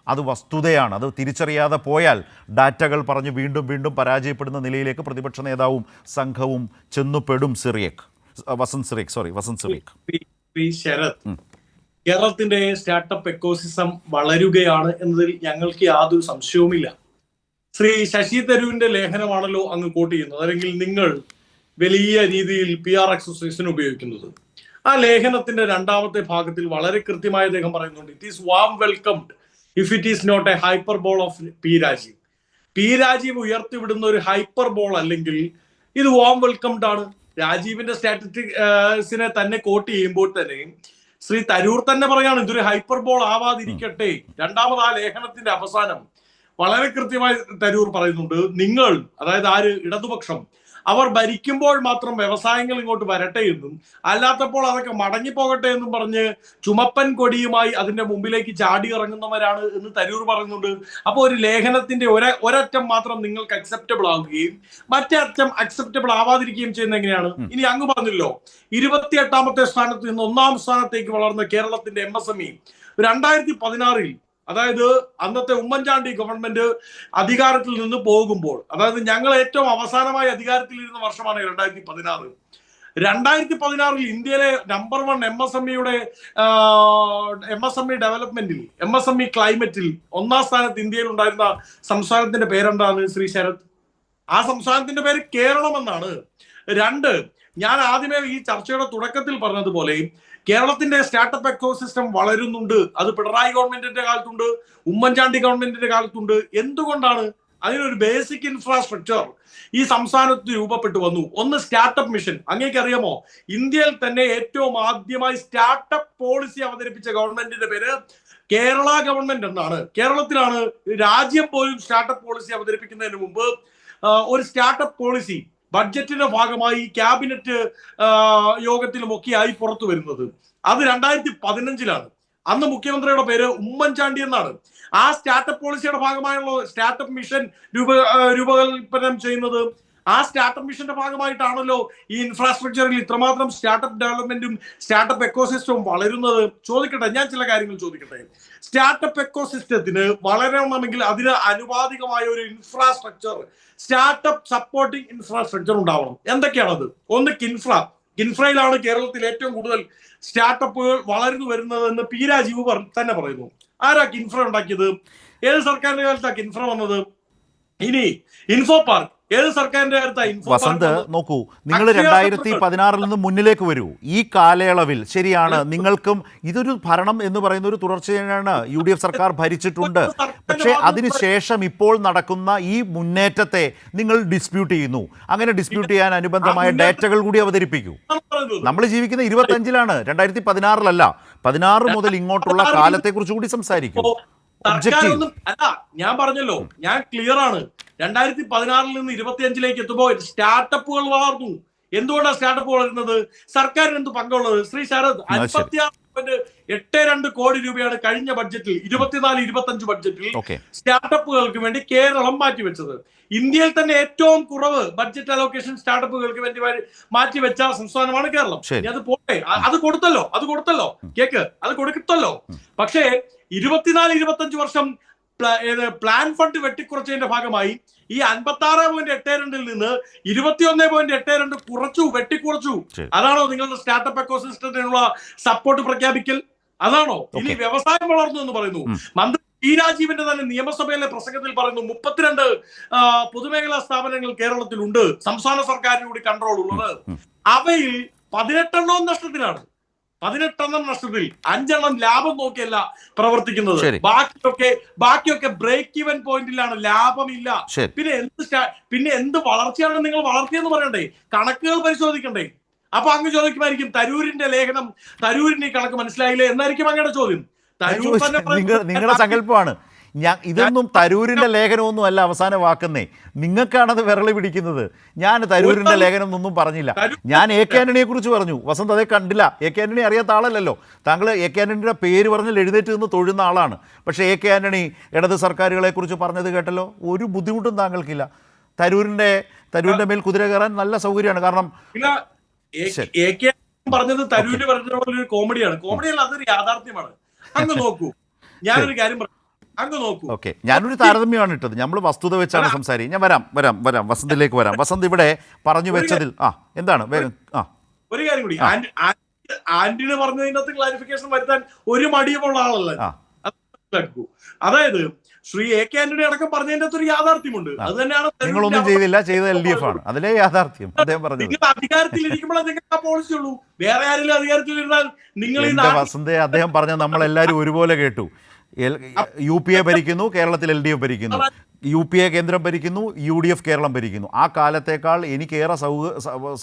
അത് വസ്തുതയാണ്. അത് തിരിച്ചറിയാതെ പോയാൽ ഡാറ്റകൾ പറഞ്ഞ് വീണ്ടും വീണ്ടും പരാജയപ്പെടുന്ന നിലയിലേക്ക് പ്രതിപക്ഷ നേതാവും സംഘവും ചെന്നുപെടും. വസന്ത് സിറിയക്. ശരത്, കേരളത്തിന്റെ സ്റ്റാർട്ടപ്പ് എക്കോസിസ്റ്റം വളരുകയാണ് എന്നതിൽ ഞങ്ങൾക്ക് യാതൊരു സംശയവുമില്ല. ശ്രീ ശശി തരൂരിന്റെ ലേഖനമാണല്ലോ അങ്ങ് കോട്ട് ചെയ്യുന്നത്, അല്ലെങ്കിൽ നിങ്ങൾ വലിയ രീതിയിൽ PR എക്സസൈസിന് ഉപയോഗിക്കുന്നത്. ആ ലേഖനത്തിന്റെ 2ാമത്തെ ഭാഗത്തിൽ വളരെ കൃത്യമായി അദ്ദേഹം പറയുന്നുണ്ട്, it is warm welcomed if it is not a hyperbole of P Rajeev. P Rajeev ഉയർത്തിവിടുന്ന ഒരു ഹൈപ്പർബോൾ അല്ലെങ്കിൽ ഇത് വാം വെൽക്കംഡ് ആണ്. രാജീവിന്റെ സ്റ്റാറ്റിസ്റ്റിക്സിനെ തന്നെ കോട്ട് ചെയ്യുമ്പോൾ തന്നെ ശ്രീ തരൂർ തന്നെ പറയാണ് ഇതൊരു ഹൈപ്പർബോൾ ആവാതിരിക്കട്ടെ. 2ാമത് ആ ലേഖനത്തിന്റെ അവസാനം വളരെ കൃത്യമായി തരൂർ പറയുന്നുണ്ട്, നിങ്ങൾ, അതായത് ആര്, ഇടതുപക്ഷം, അവർ ഭരിക്കുമ്പോൾ മാത്രം വ്യവസായങ്ങൾ ഇങ്ങോട്ട് വരട്ടെ എന്നും അല്ലാത്തപ്പോൾ അതൊക്കെ മടങ്ങിപ്പോകട്ടെ എന്നും പറഞ്ഞ് ചുമപ്പൻ കൊടിയുമായി അതിന്റെ മുമ്പിലേക്ക് ചാടി ഇറങ്ങുന്നവരാണ് എന്ന് തരൂർ പറയുന്നുണ്ട്. അപ്പോൾ ഒരു ലേഖനത്തിന്റെ ഒരറ്റം മാത്രം നിങ്ങൾക്ക് അക്സെപ്റ്റബിൾ ആവുകയും മറ്റേ അറ്റം അക്സെപ്റ്റബിൾ ആവാതിരിക്കുകയും ചെയ്യുന്ന എങ്ങനെയാണ്? ഇനി അങ്ങ് പറഞ്ഞല്ലോ 28ാമത്തെ സ്ഥാനത്ത് നിന്ന് 1ാം സ്ഥാനത്തേക്ക് വളർന്ന കേരളത്തിന്റെ MSME 2016-ൽ, അതായത് അന്നത്തെ ഉമ്മൻചാണ്ടി ഗവൺമെന്റ് അധികാരത്തിൽ നിന്ന് പോകുമ്പോൾ, അതായത് ഞങ്ങൾ ഏറ്റവും അവസാനമായി അധികാരത്തിലിരുന്ന വർഷമാണ് 2016. 2016-ൽ ഇന്ത്യയിലെ നമ്പർ 1 MSME ഡെവലപ്മെന്റിൽ, MSME ക്ലൈമറ്റിൽ 1ാം സ്ഥാനത്ത് ഇന്ത്യയിൽ ഉണ്ടായിരുന്ന സംസ്ഥാനത്തിന്റെ പേരെന്താണ് ശ്രീ ശരത്? ആ സംസ്ഥാനത്തിന്റെ പേര് കേരളം എന്നാണ്. 2, ഞാൻ ആദ്യമേ ഈ ചർച്ചയുടെ തുടക്കത്തിൽ പറഞ്ഞതുപോലെ കേരളത്തിന്റെ സ്റ്റാർട്ടപ്പ് എക്കോസിസ്റ്റം വളരുന്നുണ്ട്. അത് പിണറായി ഗവൺമെന്റിന്റെ കാലത്തുണ്ട്, ഉമ്മൻചാണ്ടി ഗവൺമെന്റിന്റെ കാലത്തുണ്ട്. എന്തുകൊണ്ടാണ്? അതിനൊരു ബേസിക് ഇൻഫ്രാസ്ട്രക്ചർ ഈ സംസ്ഥാനത്ത് രൂപപ്പെട്ടു വന്നു. ഒന്ന് സ്റ്റാർട്ടപ്പ് മിഷൻ. അങ്ങേക്ക് അറിയാമോ, ഇന്ത്യയിൽ തന്നെ ഏറ്റവും ആദ്യമായി സ്റ്റാർട്ടപ്പ് പോളിസി അവതരിപ്പിച്ച ഗവൺമെന്റിന്റെ പേര് കേരള ഗവൺമെന്റ് എന്നാണ്. കേരളത്തിലാണ് രാജ്യം പോലും സ്റ്റാർട്ടപ്പ് പോളിസി അവതരിപ്പിക്കുന്നതിന് മുമ്പ് ഒരു സ്റ്റാർട്ടപ്പ് പോളിസി ബഡ്ജറ്റിന്റെ ഭാഗമായി ക്യാബിനറ്റ് യോഗത്തിലുമൊക്കെയായി പുറത്തു വരുന്നത്. അത് 2015-ലാണ്. അന്ന് മുഖ്യമന്ത്രിയുടെ പേര് ഉമ്മൻചാണ്ടി എന്നാണ്. ആ സ്റ്റാർട്ടപ്പ് പോളിസിയുടെ ഭാഗമായുള്ള സ്റ്റാർട്ടപ്പ് മിഷൻ രൂപകൽപ്പന ചെയ്യുന്നത്. ആ സ്റ്റാർട്ടപ്പ് മിഷന്റെ ഭാഗമായിട്ടാണല്ലോ ഈ ഇൻഫ്രാസ്ട്രക്ചറിൽ ഇത്രമാത്രം സ്റ്റാർട്ടപ്പ് ഡെവലപ്മെന്റും സ്റ്റാർട്ടപ്പ് എക്കോസിസ്റ്റവും വളരുന്നത്. ചോദിക്കട്ടെ, ഞാൻ ചില കാര്യങ്ങൾ ചോദിക്കട്ടെ. സ്റ്റാർട്ടപ്പ് എക്കോസിസ്റ്റത്തിന് വളരണമെങ്കിൽ അതിന് അനുപാതികമായ ഒരു ഇൻഫ്രാസ്ട്രക്ചർ, സ്റ്റാർട്ടപ്പ് സപ്പോർട്ടിംഗ് ഇൻഫ്രാസ്ട്രക്ചർ ഉണ്ടാവണം. എന്തൊക്കെയാണത്? ഒന്ന് കിൻഫ്രയിലാണ് കേരളത്തിൽ ഏറ്റവും കൂടുതൽ സ്റ്റാർട്ടപ്പുകൾ വളർന്നു വരുന്നതെന്ന് പി രാജീവ് തന്നെ പറയുന്നു. ആരാ കിൻഫ്ര ഉണ്ടാക്കിയത്? ഏത് സർക്കാരിന്റെ കാലത്താണ് കിൻഫ്ര വന്നത്? ഇനി ഇൻഫോ പാർക്ക് ഏത് സർക്കാരിന്റെ കാലത്താണ്? വസന്ത്, നോക്കൂ, നിങ്ങൾ 2016-ൽ നിന്ന് മുന്നിലേക്ക് വരൂ. ഈ കാലയളവിൽ ശരിയാണ്, നിങ്ങൾക്കും ഇതൊരു ഭരണം എന്ന് പറയുന്ന ഒരു തുടർച്ചയാണ്. UDF സർക്കാർ ഭരിച്ചിട്ടുണ്ട്. പക്ഷേ അതിനുശേഷം ഇപ്പോൾ നടക്കുന്ന ഈ മുന്നേറ്റത്തെ നിങ്ങൾ ഡിസ്പ്യൂട്ട് ചെയ്യുന്നു. അങ്ങനെ ഡിസ്പ്യൂട്ട് ചെയ്യാൻ അനുബന്ധമായ ഡേറ്റകൾ കൂടി അവതരിപ്പിക്കൂ. നമ്മൾ ജീവിക്കുന്ന 25-ലാണ്, 2016-ലല്ല. 16 മുതൽ ഇങ്ങോട്ടുള്ള കാലത്തെക്കുറിച്ച് കൂടി സംസാരിക്കൂ. സർക്കാരൊന്നും അല്ല, ഞാൻ പറഞ്ഞല്ലോ, ഞാൻ ക്ലിയർ ആണ്. 2016-ൽ നിന്ന് 25-ലേക്ക് എത്തുമ്പോൾ സ്റ്റാർട്ടപ്പുകൾ വളർന്നു. എന്തുകൊണ്ടാണ് സ്റ്റാർട്ടപ്പ് വളരുന്നത്? സർക്കാരിന് എന്ത് പങ്കുള്ളത്? ശ്രീ ശരത്, 56.82 കോടി രൂപയാണ് കഴിഞ്ഞ ബഡ്ജറ്റിൽ, 24-25 ബഡ്ജറ്റിൽ സ്റ്റാർട്ടപ്പുകൾക്ക് വേണ്ടി കേരളം മാറ്റിവെച്ചത്. ഇന്ത്യയിൽ തന്നെ ഏറ്റവും കുറവ് ബഡ്ജറ്റ് അലോക്കേഷൻ സ്റ്റാർട്ടപ്പുകൾക്ക് വേണ്ടി മാറ്റിവെച്ച സംസ്ഥാനമാണ് കേരളം. അത് പോട്ടെ, അത് കൊടുത്തല്ലോ കേക്ക്, അത് കൊടുത്തല്ലോ. പക്ഷേ 24-25 വർഷം പ്ലാൻ ഫണ്ട് വെട്ടിക്കുറച്ചതിന്റെ ഭാഗമായി ഈ 56.82-ൽ നിന്ന് 21.82 വെട്ടിക്കുറച്ചു. അതാണോ നിങ്ങളുടെ സ്റ്റാർട്ടപ്പ് എക്കോസിസ്റ്റത്തിനുള്ള സപ്പോർട്ട് പ്രഖ്യാപിക്കൽ? അതാണോ? ഇനി വ്യവസായം വളർന്നു എന്ന് പറയുന്നു. മന്ത്രി പി രാജീവിന്റെ തന്നെ നിയമസഭയിലെ പ്രസംഗത്തിൽ പറയുന്നു 32 പൊതുമേഖലാ സ്ഥാപനങ്ങൾ കേരളത്തിലുണ്ട്, സംസ്ഥാന സർക്കാരിന് കൂടി കൺട്രോൾ ഉള്ളത്. അവയിൽ 18 നഷ്ടത്തിലാണ്. 18 നഷ്ടത്തിൽ 5 ലാഭം നോക്കിയല്ല പ്രവർത്തിക്കുന്നത്. ശരി. ബാക്കിയൊക്കെ ബ്രേക്ക് ഈവൻ പോയിന്റിലാണ്, ലാഭമില്ല. ശരി. പിന്നെ എന്ത് വളർച്ചയാണ് നിങ്ങൾ വളർത്തിയെന്ന് പറയണ്ടേ? കണക്കുകൾ പരിശോധിക്കണ്ടേ? അപ്പൊ അങ്ങ് ചോദിക്കുമായിരിക്കും തരൂരിന്റെ ലേഖനം, തരൂരിന് ഈ കണക്ക് മനസ്സിലായില്ലേ എന്നായിരിക്കും അങ്ങയുടെ ചോദ്യം. തരൂർ തന്നെ നിങ്ങളുടെ സങ്കല്പമാണ്. ഇതൊന്നും തരൂരിന്റെ ലേഖനമൊന്നും അല്ല അവസാന വാക്കുന്നേ, നിങ്ങൾക്കാണത് വിരളി പിടിക്കുന്നത്. ഞാൻ തരൂരിന്റെ ലേഖനം ഒന്നും പറഞ്ഞില്ല. ഞാൻ എ കെ ആന്റണിയെ കുറിച്ച് പറഞ്ഞു. വസന്ത് അതേ കണ്ടില്ല. എ കെ ആന്റണി അറിയാത്ത ആളല്ലല്ലോ. താങ്കൾ എ കെ ആന്റണിയുടെ പേര് പറഞ്ഞാൽ എഴുന്നേറ്റ് നിന്ന് തൊഴുന്ന ആളാണ്. പക്ഷേ എ കെ ആന്റണി ഇടത് സർക്കാരുകളെ കുറിച്ച് പറഞ്ഞത് കേട്ടല്ലോ. ഒരു ബുദ്ധിമുട്ടും താങ്കൾക്കില്ല. തരൂരിന്റെ മേൽ കുതിര കയറാൻ നല്ല സൗകര്യമാണ്. കാരണം പറഞ്ഞത് തരൂര് പറഞ്ഞ കോമഡിയാണ്. കോമഡിയല്ല, അതൊരു യാഥാർത്ഥ്യമാണ്. അങ്ങ് നോക്കൂ, ഞാനൊരു കാര്യം പറഞ്ഞു, അങ്ങ് നോക്കൂ. ഓക്കെ, ഞാനൊരു താരതമ്യമാണ് ഇട്ടത്. നമ്മൾ വസ്തുത വെച്ചാണ് സംസാരിക്കുന്നത്. ഞാൻ വരാം വസന്തിലേക്ക് വരാം. വസന്ത് ഇവിടെ പറഞ്ഞു വെച്ചതിൽ എന്താണ് വേഗം? ഒരു കാര്യം കൂടി, ആന്റണി പറഞ്ഞതിന്റെ അകത്ത് ക്ലാരിഫിക്കേഷൻ വരുത്താൻ ഒരു മടിയുമുള്ള ആളല്ല. അതായത് ശ്രീ എ കെ ആന്റണി അടക്കം പറഞ്ഞതിന്റെ അകത്ത് ഒരു യാഥാർത്ഥ്യമുണ്ട്. അത് തന്നെയാണ് നിങ്ങളൊന്നും ചെയ്തില്ല, ചെയ്തത് LDF ആണ്. അതിലെ യാഥാർത്ഥ്യം അദ്ദേഹം പറഞ്ഞു. നിങ്ങൾ അധികാരത്തിലിരിക്കുമ്പോൾ നിങ്ങൾക്ക് ആ പോളിസി ഉള്ളൂ. വേറെ ആരെങ്കിലും അധികാരത്തിലിരുന്നാൽ നിങ്ങൾ വസന്ത് അദ്ദേഹം പറഞ്ഞ നമ്മളെല്ലാവരും ഒരുപോലെ കേട്ടു. UPA ഭരിക്കുന്നു, കേരളത്തിൽ LDF ഭരിക്കുന്നു. UPA കേന്ദ്രം ഭരിക്കുന്നു, UDF കേരളം ഭരിക്കുന്നു. ആ കാലത്തേക്കാൾ എനിക്കേറെ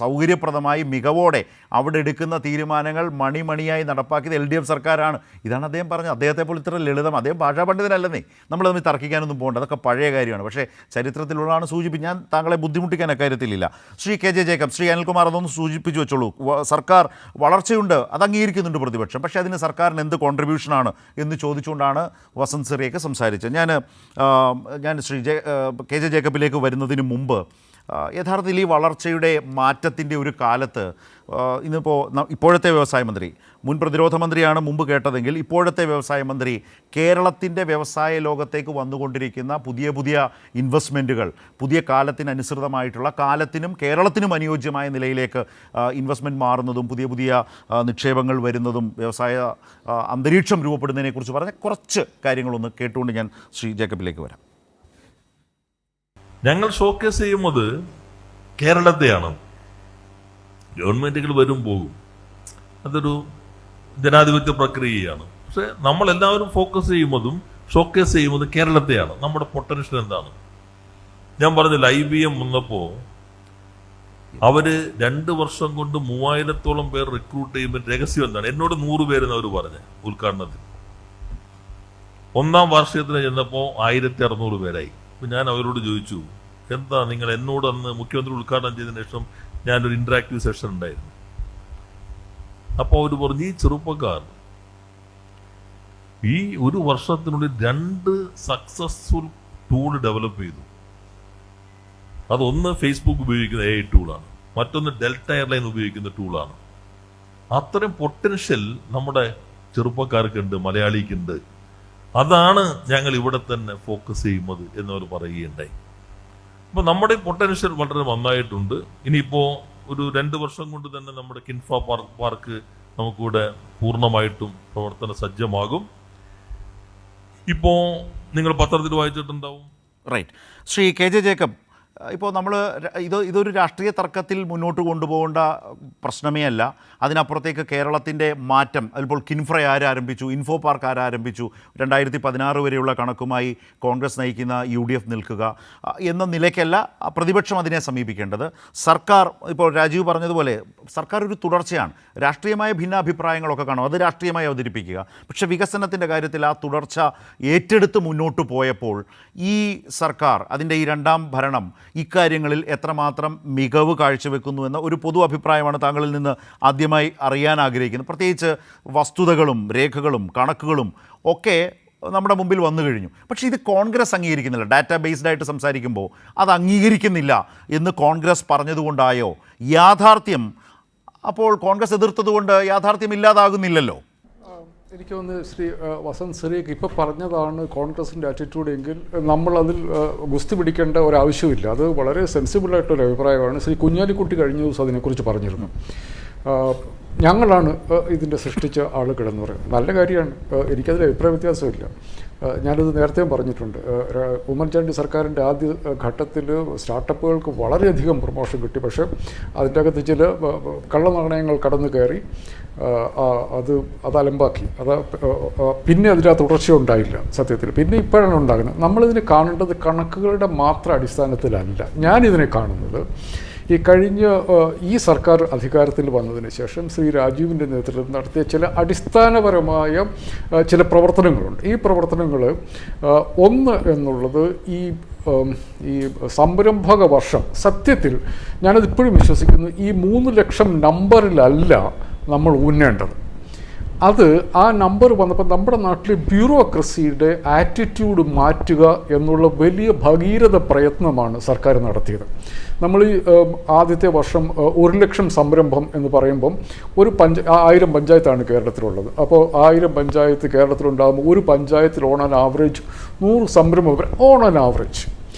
സൗകര്യപ്രദമായി മികവോടെ അവിടെ എടുക്കുന്ന തീരുമാനങ്ങൾ മണിമണിയായി നടപ്പാക്കിയത് LDF സർക്കാരാണ്. ഇതാണ് അദ്ദേഹം പറഞ്ഞത്. അദ്ദേഹത്തെ പോലെ ഇത്ര ലളിതം, അദ്ദേഹം ഭാഷാ പണ്ഡിതനല്ലെന്നേ. നമ്മൾ തമ്മിൽ തർക്കിക്കാനൊന്നും പോകണ്ട, അതൊക്കെ പഴയ കാര്യമാണ്. പക്ഷേ ചരിത്രത്തിലുള്ളതാണ് സൂചിപ്പിച്ച് ഞാൻ താങ്കളെ ബുദ്ധിമുട്ടിക്കാൻ അക്കാര്യത്തിലില്ല. ശ്രീ KJ ജേക്കബ്, ശ്രീ അനിൽകുമാർ അതൊന്ന് സൂചിപ്പിച്ചു വെച്ചോളൂ. സർക്കാർ വളർച്ചയുണ്ട്, അത് അംഗീകരിക്കുന്നുണ്ട് പ്രതിപക്ഷം. പക്ഷേ അതിന് സർക്കാരിന് എന്ത് കോൺട്രിബ്യൂഷനാണ് എന്ന് ചോദിച്ചുകൊണ്ടാണ് വസന്ത് സിറിയൊക്കെ സംസാരിച്ചത്. ഞാൻ ശ്രീ KJ ജേക്കബിലേക്ക് വരുന്നതിന് മുമ്പ് യഥാർത്ഥത്തിൽ ഈ വളർച്ചയുടെ മാറ്റത്തിൻ്റെ ഒരു കാലത്ത് ഇന്നിപ്പോൾ ഇപ്പോഴത്തെ വ്യവസായ മന്ത്രി, മുൻ പ്രതിരോധ മന്ത്രിയാണ് മുമ്പ് കേട്ടതെങ്കിൽ ഇപ്പോഴത്തെ വ്യവസായ മന്ത്രി കേരളത്തിൻ്റെ വ്യവസായ ലോകത്തേക്ക് വന്നുകൊണ്ടിരിക്കുന്ന പുതിയ ഇൻവെസ്റ്റ്മെൻറ്റുകൾ, പുതിയ കാലത്തിനനുസൃതമായിട്ടുള്ള, കാലത്തിനും കേരളത്തിനും അനുയോജ്യമായ നിലയിലേക്ക് ഇൻവെസ്റ്റ്മെൻറ്റ് മാറുന്നതും പുതിയ നിക്ഷേപങ്ങൾ വരുന്നതും വ്യവസായ അന്തരീക്ഷം രൂപപ്പെടുന്നതിനെക്കുറിച്ച് പറഞ്ഞ കുറച്ച് കാര്യങ്ങളൊന്ന് കേട്ടുകൊണ്ട് ഞാൻ ശ്രീ ജേക്കബിലേക്ക് വരാം. ഞങ്ങൾ ഷോക്കേസ് ചെയ്യുന്നത് കേരളത്തെയാണ്. ഗവൺമെന്റുകൾ വരും പോകും, അതൊരു ജനാധിപത്യ പ്രക്രിയയാണ്. പക്ഷെ നമ്മളെല്ലാവരും ഫോക്കസ് ചെയ്യുന്നതും ഷോക്കേസ് ചെയ്യുന്നതും കേരളത്തെയാണ്. നമ്മുടെ പൊട്ടൻഷ്യൽ എന്താണ്? ഞാൻ പറഞ്ഞില്ല, IBM വന്നപ്പോൾ അവര് 2 വർഷം കൊണ്ട് 3000-ഓളം പേർ റിക്രൂട്ട് ചെയ്യുമ്പോൾ രഹസ്യം എന്താണ്? എന്നോട് 100 പേരെന്ന് അവർ പറഞ്ഞ ഉദ്ഘാടനത്തിൽ. 1ാം വാർഷികത്തിന് ചെന്നപ്പോൾ 1600 പേരായി. അപ്പം ഞാൻ അവരോട് ചോദിച്ചു, എന്താ നിങ്ങൾ എന്നോട് അന്ന് മുഖ്യമന്ത്രി ഉദ്ഘാടനം ചെയ്തതിനു ശേഷം ഞാനൊരു ഇന്ററാക്റ്റീവ് സെഷൻ ഉണ്ടായിരുന്നു. അപ്പോൾ അവർ പറഞ്ഞു, ഈ ചെറുപ്പക്കാർ ഈ 1 വർഷത്തിനുള്ളിൽ 2 സക്സസ്ഫുൾ ടൂൾ ഡെവലപ്പ് ചെയ്തു. അതൊന്ന് ഫേസ്ബുക്ക് ഉപയോഗിക്കുന്ന AI ടൂളാണ്, മറ്റൊന്ന് ഡെൽറ്റ എയർലൈൻ ഉപയോഗിക്കുന്ന ടൂളാണ്. അത്രയും പൊട്ടൻഷ്യൽ നമ്മുടെ ചെറുപ്പക്കാർക്കുണ്ട്, മലയാളിക്കുണ്ട്. അതാണ് ഞങ്ങൾ ഇവിടെ തന്നെ ഫോക്കസ് ചെയ്യുന്നത് എന്നവർ പറയുകയുണ്ടായി. അപ്പോൾ നമ്മുടെ പൊട്ടൻഷ്യൽ വളരെ നന്നായിട്ടുണ്ട്. ഇനിയിപ്പോൾ ഒരു 2 വർഷം കൊണ്ട് തന്നെ നമ്മുടെ കിൻഫ പാർക്ക് നമുക്കിവിടെ പൂർണ്ണമായിട്ടും പ്രവർത്തന സജ്ജമാകും. ഇപ്പോൾ നിങ്ങൾ പത്രത്തിൽ വായിച്ചിട്ടുണ്ടാവും. റൈറ്റ്. ശ്രീ KJ ജേക്കബ്, ഇപ്പോൾ നമ്മൾ ഇതൊരു രാഷ്ട്രീയ തർക്കത്തിൽ മുന്നോട്ട് കൊണ്ടുപോകേണ്ട പ്രശ്നമേ അല്ല. അതിനപ്പുറത്തേക്ക് കേരളത്തിൻ്റെ മാറ്റം, അതിപ്പോൾ കിൻഫ്ര ആരാരംഭിച്ചു, ഇൻഫോ പാർക്ക് ആരാരംഭിച്ചു, 2016 വരെയുള്ള കണക്കുമായി കോൺഗ്രസ് നയിക്കുന്ന UDF നിൽക്കുക എന്ന നിലയ്ക്കല്ല പ്രതിപക്ഷം അതിനെ സമീപിക്കേണ്ടത്. സർക്കാർ, ഇപ്പോൾ രാജീവ് പറഞ്ഞതുപോലെ സർക്കാർ ഒരു തുടർച്ചയാണ്. രാഷ്ട്രീയമായ ഭിന്നാഭിപ്രായങ്ങളൊക്കെ കാണും, അത് രാഷ്ട്രീയമായി അവതരിപ്പിക്കുക. പക്ഷേ വികസനത്തിൻ്റെ കാര്യത്തിൽ ആ തുടർച്ച ഏറ്റെടുത്ത് മുന്നോട്ട് പോയപ്പോൾ ഈ സർക്കാർ, അതിൻ്റെ ഈ 2ാം ഭരണം ഇക്കാര്യങ്ങളിൽ എത്രമാത്രം മികവ് കാഴ്ചവെക്കുന്നു എന്ന ഒരു പൊതു അഭിപ്രായമാണ് താങ്കളിൽ നിന്ന് ആദ്യമായി അറിയാൻ ആഗ്രഹിക്കുന്നത്. പ്രത്യേകിച്ച് വസ്തുതകളും രേഖകളും കണക്കുകളും ഒക്കെ നമ്മുടെ മുമ്പിൽ വന്നു കഴിഞ്ഞു. പക്ഷേ ഇത് കോൺഗ്രസ് അംഗീകരിക്കുന്നില്ല. ഡാറ്റാ ബേസ്ഡ് ആയിട്ട് സംസാരിക്കുമ്പോൾ അത് അംഗീകരിക്കുന്നില്ല എന്ന് കോൺഗ്രസ് പറഞ്ഞതുകൊണ്ടായോ യാഥാർത്ഥ്യം അപ്പോൾ കോൺഗ്രസ് എതിർത്തതുകൊണ്ട് യാഥാർത്ഥ്യം ഇല്ലാതാകുന്നില്ലല്ലോ? എനിക്ക് തോന്നുന്നു ശ്രീ വസന്ത് സിറിയക്ക് ഇപ്പോൾ പറഞ്ഞതാണ് കോൺഗ്രസിൻ്റെ ആറ്റിറ്റ്യൂഡ് എങ്കിൽ നമ്മളതിൽ ഗുസ്തി പിടിക്കേണ്ട ഒരാവശ്യമില്ല. അത് വളരെ സെൻസിബിളായിട്ടൊരു അഭിപ്രായമാണ്. ശ്രീ കുഞ്ഞാലിക്കുട്ടി കഴിഞ്ഞ ദിവസം അതിനെക്കുറിച്ച് പറഞ്ഞിരുന്നു. ഞങ്ങളാണ് ഇതിൻ്റെ സൃഷ്ടിച്ച ആളുകളെന്ന് പറയുന്നത്. നല്ല കാര്യമാണ്, എനിക്കതിൽ അഭിപ്രായ വ്യത്യാസമില്ല. ഞാനിത് നേരത്തെയും പറഞ്ഞിട്ടുണ്ട്. ഉമ്മൻചാണ്ടി സർക്കാരിൻ്റെ ആദ്യ ഘട്ടത്തിൽ സ്റ്റാർട്ടപ്പുകൾക്ക് വളരെയധികം പ്രൊമോഷൻ കിട്ടി. പക്ഷേ അതിൻ്റെ അകത്ത് ചില കള്ളനാണയങ്ങൾ കടന്നു കയറി അത് അലമ്പാക്കി. പിന്നെ അതിനകത്ത് തുടർച്ചയുണ്ടായില്ല സത്യത്തിൽ. പിന്നെ ഇപ്പോഴാണ് ഉണ്ടാകുന്നത്. നമ്മളിതിനെ കാണേണ്ടത് കണക്കുകളുടെ മാത്രം അടിസ്ഥാനത്തിലല്ല. ഞാനിതിനെ കാണുന്നത് ഈ കഴിഞ്ഞ ഈ സർക്കാർ അധികാരത്തിൽ വന്നതിന് ശേഷം ശ്രീ രാജീവിൻ്റെ നേതൃത്വത്തിൽ നടത്തിയ ചില അടിസ്ഥാനപരമായ ചില പ്രവർത്തനങ്ങളുണ്ട്. ഈ പ്രവർത്തനങ്ങൾ ഒന്ന് എന്നുള്ളത് ഈ സംരംഭക വർഷം, സത്യത്തിൽ ഞാനതിപ്പോഴും വിശ്വസിക്കുന്നു, ഈ 3 ലക്ഷം നമ്പറിലല്ല നമ്മൾ ഊന്നേണ്ടത്. അത് ആ നമ്പർ വന്നപ്പോൾ നമ്മുടെ നാട്ടിലെ ബ്യൂറോക്രസിയുടെ ആറ്റിറ്റ്യൂഡ് മാറ്റുക എന്നുള്ള വലിയ ഭഗീരഥ പ്രയത്നമാണ് സർക്കാർ നടത്തിയത്. നമ്മൾ ഈ ആദ്യത്തെ വർഷം 1 ലക്ഷം സംരംഭം എന്ന് പറയുമ്പം 1000 പഞ്ചായത്താണ് കേരളത്തിലുള്ളത്. അപ്പോൾ 1000 പഞ്ചായത്ത് കേരളത്തിലുണ്ടാകുമ്പോൾ ഒരു പഞ്ചായത്തിൽ ഓൺ ആൻ ആവറേജ് 100 സംരംഭകർ ഓൺ ആൻ ആവറേജ്.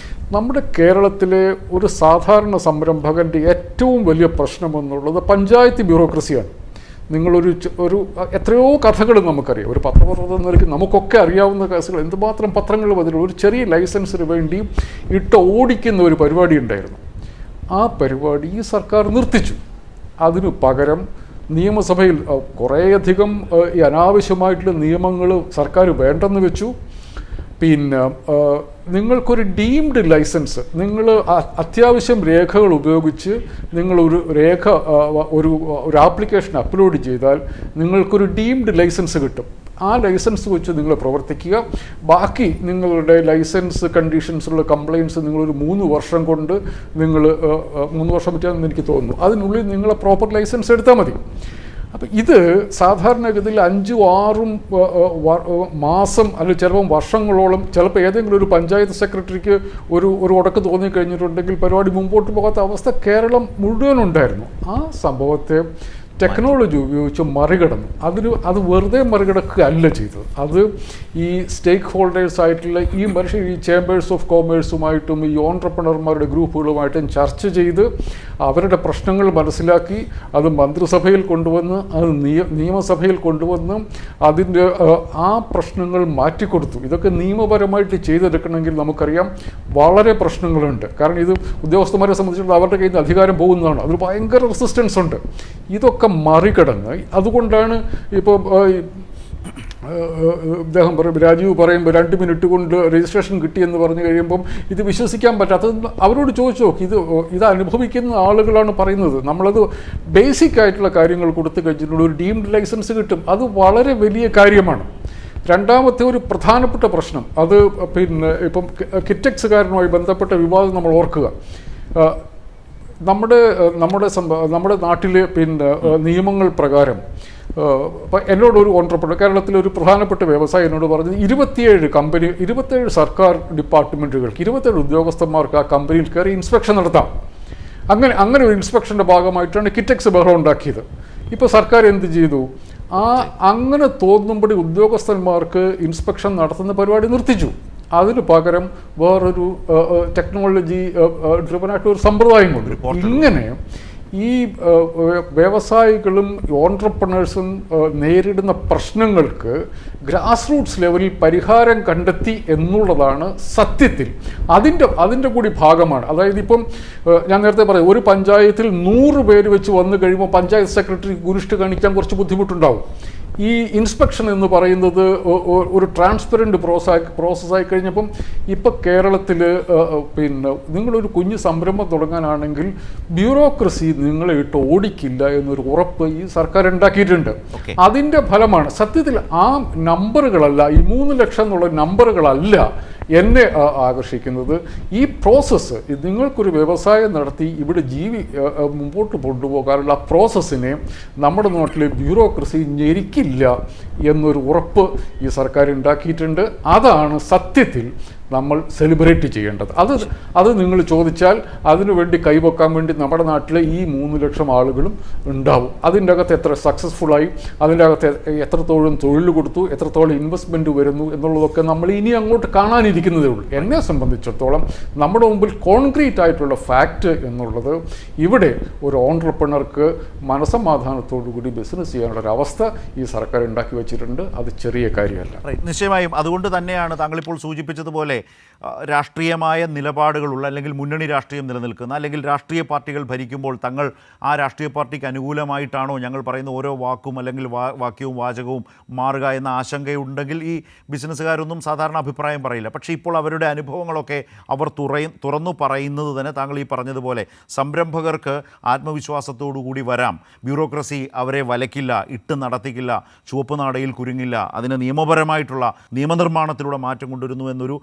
നമ്മുടെ കേരളത്തിലെ ഒരു സാധാരണ സംരംഭകൻ്റെ ഏറ്റവും വലിയ പ്രശ്നമെന്നുള്ളത് പഞ്ചായത്ത് ബ്യൂറോക്രസിയാണ്. നിങ്ങളൊരു എത്രയോ കഥകൾ നമുക്കറിയാം. ഒരു പത്രപ്രവർത്തനം നിലയ്ക്ക് നമുക്കൊക്കെ അറിയാവുന്ന കേസുകൾ എന്തുമാത്രം പത്രങ്ങൾ വന്നിട്ടുണ്ട്. ഒരു ചെറിയ ലൈസൻസിന് വേണ്ടി ഓടിക്കുന്ന ഒരു പരിപാടി ഉണ്ടായിരുന്നു. ആ പരിപാടി ഈ സർക്കാർ നിർത്തിച്ചു. അതിനു പകരം നിയമസഭയിൽ കുറേയധികം ഈ അനാവശ്യമായിട്ടുള്ള നിയമങ്ങൾ സർക്കാർ വേണ്ടെന്ന് വെച്ചു. പിന്നെ നിങ്ങൾക്കൊരു ഡീംഡ് ലൈസൻസ്, നിങ്ങൾ അത്യാവശ്യം രേഖകൾ ഉപയോഗിച്ച് നിങ്ങളൊരു ഒരു ആപ്ലിക്കേഷൻ അപ്ലോഡ് ചെയ്താൽ നിങ്ങൾക്കൊരു ഡീംഡ് ലൈസൻസ് കിട്ടും. ആ ലൈസൻസ് വെച്ച് നിങ്ങൾ പ്രവർത്തിക്കുക. ബാക്കി നിങ്ങളുടെ ലൈസൻസ് കണ്ടീഷൻസുള്ള കംപ്ലയിൻസ് നിങ്ങളൊരു 3 വർഷം കൊണ്ട് 3 വർഷം പറ്റിയാണെന്ന് എനിക്ക് തോന്നുന്നു, അതിനുള്ളിൽ നിങ്ങളെ പ്രോപ്പർ ലൈസൻസ് എടുത്താൽ മതി. അപ്പം ഇത് സാധാരണഗതിയിൽ 5-6 മാസം അല്ലെങ്കിൽ ചിലപ്പം വർഷങ്ങളോളം, ചിലപ്പോൾ ഏതെങ്കിലും ഒരു പഞ്ചായത്ത് സെക്രട്ടറിക്ക് ഒരു ഉടക്ക് തോന്നിക്കഴിഞ്ഞിട്ടുണ്ടെങ്കിൽ പരിപാടി മുമ്പോട്ട് പോകാത്ത അവസ്ഥ കേരളം മുഴുവനുണ്ടായിരുന്നു. ആ സംഭവത്തെ ടെക്നോളജി ഉപയോഗിച്ച് മറികടന്നു. അത് വെറുതെ മറികടക്കുകയല്ല ചെയ്തത്. അത് ഈ സ്റ്റേക്ക് ഹോൾഡേഴ്സ് ആയിട്ടുള്ള ഈ മനുഷ്യർ, ഈ ചേംബേഴ്സ് ഓഫ് കോമേഴ്സുമായിട്ടും ഈ ഓൺട്രപ്രണർമാരുടെ ഗ്രൂപ്പുകളുമായിട്ടും ചർച്ച ചെയ്ത് അവരുടെ പ്രശ്നങ്ങൾ മനസ്സിലാക്കി അത് മന്ത്രിസഭയിൽ കൊണ്ടുവന്ന് അത് നിയമസഭയിൽ കൊണ്ടുവന്ന് അതിൻ്റെ ആ പ്രശ്നങ്ങൾ മാറ്റിക്കൊടുത്തു. ഇതൊക്കെ നിയമപരമായിട്ട് ചെയ്തെടുക്കണമെങ്കിൽ നമുക്കറിയാം വളരെ പ്രശ്നങ്ങളുണ്ട്. കാരണം ഇത് ഉദ്യോഗസ്ഥന്മാരെ സംബന്ധിച്ചിടത്തോളം അവരുടെ കയ്യിൽ നിന്ന് അധികാരം പോകുന്നതാണ്. അതിൽ ഭയങ്കര റെസിസ്റ്റൻസ് ഉണ്ട്. ഇതൊക്കെ മറികടന്ന്, അതുകൊണ്ടാണ് ഇപ്പോൾ അദ്ദേഹം രാജീവ് പറയുമ്പോൾ 2 മിനിറ്റ് കൊണ്ട് രജിസ്ട്രേഷൻ കിട്ടിയെന്ന് പറഞ്ഞു കഴിയുമ്പം ഇത് വിശ്വസിക്കാൻ പറ്റാത്തത്. അവരോട് ചോദിച്ചു നോക്കി, ഇത് അനുഭവിക്കുന്ന ആളുകളാണ് പറയുന്നത്. നമ്മളത് ബേസിക് ആയിട്ടുള്ള കാര്യങ്ങൾ കൊടുത്തു കഴിഞ്ഞിട്ടുള്ള ഒരു ഡീംഡ് ലൈസൻസ് കിട്ടും. അത് വളരെ വലിയ കാര്യമാണ്. രണ്ടാമത്തെ ഒരു പ്രധാനപ്പെട്ട പ്രശ്നം, അത് പിന്നെ ഇപ്പം കിറ്റക്സുകാരനുമായി ബന്ധപ്പെട്ട വിവാദം നമ്മൾ ഓർക്കുക. നമ്മുടെ നാട്ടിലെ പിന്നെ നിയമങ്ങൾ പ്രകാരം ഇപ്പം എന്നോടൊരു ഓൺട്രപ്രണർ, കേരളത്തിലെ ഒരു പ്രധാനപ്പെട്ട വ്യവസായി എന്നോട് പറഞ്ഞത് 27 സർക്കാർ ഡിപ്പാർട്ട്മെൻറ്റുകൾക്ക് 27 ഉദ്യോഗസ്ഥന്മാർക്ക് ആ കമ്പനിയിൽ കയറി ഇൻസ്പെക്ഷൻ നടത്താം. അങ്ങനെ ഒരു ഇൻസ്പെക്ഷൻ്റെ ഭാഗമായിട്ടാണ് കിറ്റക്സ് ബഹളം ഉണ്ടാക്കിയത്. ഇപ്പോൾ സർക്കാർ എന്ത് ചെയ്തു? അങ്ങനെ തോന്നുമ്പോൾ ഉദ്യോഗസ്ഥന്മാർക്ക് ഇൻസ്പെക്ഷൻ നടത്തുന്ന പരിപാടി നിർത്തിച്ചു. അതിന് പകരം വേറൊരു ടെക്നോളജി ഡ്രിവനായിട്ടൊരു സമ്പ്രദായം കൊണ്ട് ഇങ്ങനെ ഈ വ്യവസായികളും ഓൺട്രപ്രണേഴ്സും നേരിടുന്ന പ്രശ്നങ്ങൾക്ക് ഗ്രാസ് റൂട്ട്സ് ലെവലിൽ പരിഹാരം കണ്ടെത്തി എന്നുള്ളതാണ് സത്യത്തിൽ അതിൻ്റെ കൂടി ഭാഗമാണ്. അതായത് ഇപ്പം ഞാൻ നേരത്തെ പറയാം, ഒരു പഞ്ചായത്തിൽ 100 പേര് വെച്ച് വന്നു കഴിയുമ്പോൾ പഞ്ചായത്ത് സെക്രട്ടറി ഗുരുഷ്ട് കാണിക്കാൻ കുറച്ച് ബുദ്ധിമുട്ടുണ്ടാവും. ഈ ഇൻസ്പെക്ഷൻ എന്ന് പറയുന്നത് ഒരു ട്രാൻസ്പെറൻറ്റ് പ്രോസസ്സായി കഴിഞ്ഞപ്പം ഇപ്പം കേരളത്തിൽ പിന്നെ നിങ്ങളൊരു കുഞ്ഞു സംരംഭം തുടങ്ങാനാണെങ്കിൽ ബ്യൂറോക്രസി നിങ്ങളെ ഓടിക്കില്ല എന്നൊരു ഉറപ്പ് ഈ സർക്കാർ ഉണ്ടാക്കിയിട്ടുണ്ട്. അതിൻ്റെ ഫലമാണ് സത്യത്തിൽ ആ നമ്പറുകളല്ല, ഈ 3 ലക്ഷം എന്നുള്ള നമ്പറുകളല്ല എന്നെ ആകർഷിക്കുന്നത്. ഈ പ്രോസസ്സ്, നിങ്ങൾക്കൊരു വ്യവസായം നടത്തി ഇവിടെ മുമ്പോട്ട് കൊണ്ടുപോകാനുള്ള ആ പ്രോസസ്സിനെ നമ്മുടെ നാട്ടിലെ ബ്യൂറോക്രസി ഞെരിക്കില്ല എന്നൊരു ഉറപ്പ് ഈ സർക്കാർ ഉണ്ടാക്കിയിട്ടുണ്ട്. അതാണ് സത്യത്തിൽ നമ്മൾ സെലിബ്രേറ്റ് ചെയ്യേണ്ടത്. അത് നിങ്ങൾ ചോദിച്ചാൽ അതിനുവേണ്ടി കൈവക്കാൻ വേണ്ടി നമ്മുടെ നാട്ടിലെ ഈ 3 ലക്ഷം ആളുകളും ഉണ്ടാവും. അതിൻ്റെ അകത്ത് എത്ര സക്സസ്ഫുള്ളായി, അതിൻ്റെ അകത്ത് എത്രത്തോളം തൊഴിൽ കൊടുത്തു, എത്രത്തോളം ഇൻവെസ്റ്റ്മെൻറ്റ് വരുന്നു എന്നുള്ളതൊക്കെ നമ്മൾ ഇനി അങ്ങോട്ട് കാണാനിരിക്കുന്നതേ ഉള്ളൂ. എന്നെ സംബന്ധിച്ചിടത്തോളം നമ്മുടെ മുമ്പിൽ കോൺക്രീറ്റ് ആയിട്ടുള്ള ഫാക്റ്റ് എന്നുള്ളത് ഇവിടെ ഒരു ഓൺട്രപ്രണർക്ക് മനസമാധാനത്തോടു കൂടി ബിസിനസ് ചെയ്യാനുള്ള ഒരു അവസ്ഥ ഈ സർക്കാർ ഉണ്ടാക്കി വെച്ചിട്ടുണ്ട്. അത് ചെറിയ കാര്യമല്ല. നിശ്ചയമായും അതുകൊണ്ട് തന്നെയാണ് താങ്കളിപ്പോൾ സൂചിപ്പിച്ചതുപോലെ രാഷ്ട്രീയമായ നിലപാടുകളുള്ള അല്ലെങ്കിൽ മുന്നണി രാഷ്ട്രീയം നിലനിൽക്കുന്ന അല്ലെങ്കിൽ രാഷ്ട്രീയ പാർട്ടികൾ ഭരിക്കുമ്പോൾ തങ്ങൾ ആ രാഷ്ട്രീയ പാർട്ടിക്ക് അനുകൂലമായിട്ടാണോ ഞങ്ങൾ പറയുന്ന ഓരോ വാക്കും അല്ലെങ്കിൽ വാക്യവും വാചകവും മാറുക എന്ന ആശങ്കയുണ്ടെങ്കിൽ ഈ ബിസിനസ്സുകാരൊന്നും സാധാരണ അഭിപ്രായം പറയില്ല. പക്ഷേ ഇപ്പോൾ അവരുടെ അനുഭവങ്ങളൊക്കെ അവർ തുറന്നു പറയുന്നത് തന്നെ താങ്കൾ ഈ പറഞ്ഞതുപോലെ സംരംഭകർക്ക് ആത്മവിശ്വാസത്തോടു കൂടി വരാം, ബ്യൂറോക്രസി അവരെ വലയ്ക്കില്ല, ഇട്ട് നടത്തിക്കില്ല, ചുവപ്പ് നാടയിൽ കുരുങ്ങില്ല, അതിന് നിയമപരമായിട്ടുള്ള നിയമനിർമ്മാണത്തിലൂടെ മാറ്റം കൊണ്ടുവരുന്നു എന്നൊരു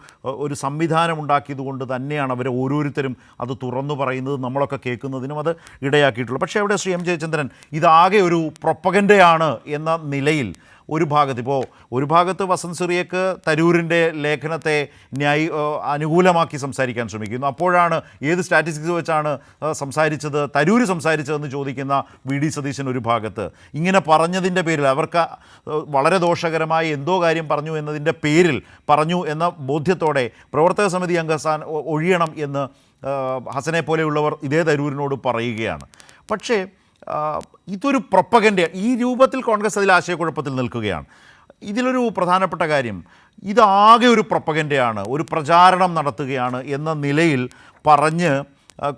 സംവിധാനം ഉണ്ടാക്കിയതുകൊണ്ട് തന്നെയാണ് അവർ ഓരോരുത്തരും അത് തുറന്നു പറയുന്നത്, നമ്മളൊക്കെ കേൾക്കുന്നതിനും അത് ഇടയാക്കിയിട്ടുള്ളത്. പക്ഷേ അവിടെ ശ്രീ എം ജയചന്ദ്രൻ, ഇതാകെ ഒരു പ്രൊപ്പഗൻഡയാണ് എന്ന നിലയിൽ ഒരു ഭാഗത്ത് വസന്ത് സിറിയക്ക് തരൂരിൻ്റെ ലേഖനത്തെ അനുകൂലമാക്കി സംസാരിക്കാൻ ശ്രമിക്കുന്നു. അപ്പോഴാണ് ഏത് സ്റ്റാറ്റിസ്റ്റിക്സ് വെച്ചാണ് സംസാരിച്ചത്, തരൂർ സംസാരിച്ചതെന്ന് ചോദിക്കുന്ന വി ഡി സതീശൻ ഒരു ഭാഗത്ത്. ഇങ്ങനെ പറഞ്ഞതിൻ്റെ പേരിൽ അവർക്ക് വളരെ ദോഷകരമായ എന്തോ കാര്യം പറഞ്ഞു എന്നതിൻ്റെ പേരിൽ പറഞ്ഞു എന്ന ബോധ്യത്തോടെ പ്രവർത്തക സമിതി അംഗസ്ഥാൻ ഒഴിയണം എന്ന് ഹസനെ പോലെയുള്ളവർ ഇതേ തരൂരിനോട് പറയുകയാണ്. പക്ഷേ ഇതൊരു പ്രൊപ്പഗൻഡ, ഈ രൂപത്തിൽ കോൺഗ്രസ് അതിൽ ആശയക്കുഴപ്പത്തിൽ നിൽക്കുകയാണ്. ഇതിലൊരു പ്രധാനപ്പെട്ട കാര്യം, ഇതാകെ ഒരു പ്രൊപ്പഗൻഡയാണ്, ഒരു പ്രചാരണം നടത്തുകയാണ് എന്ന നിലയിൽ പറഞ്ഞ്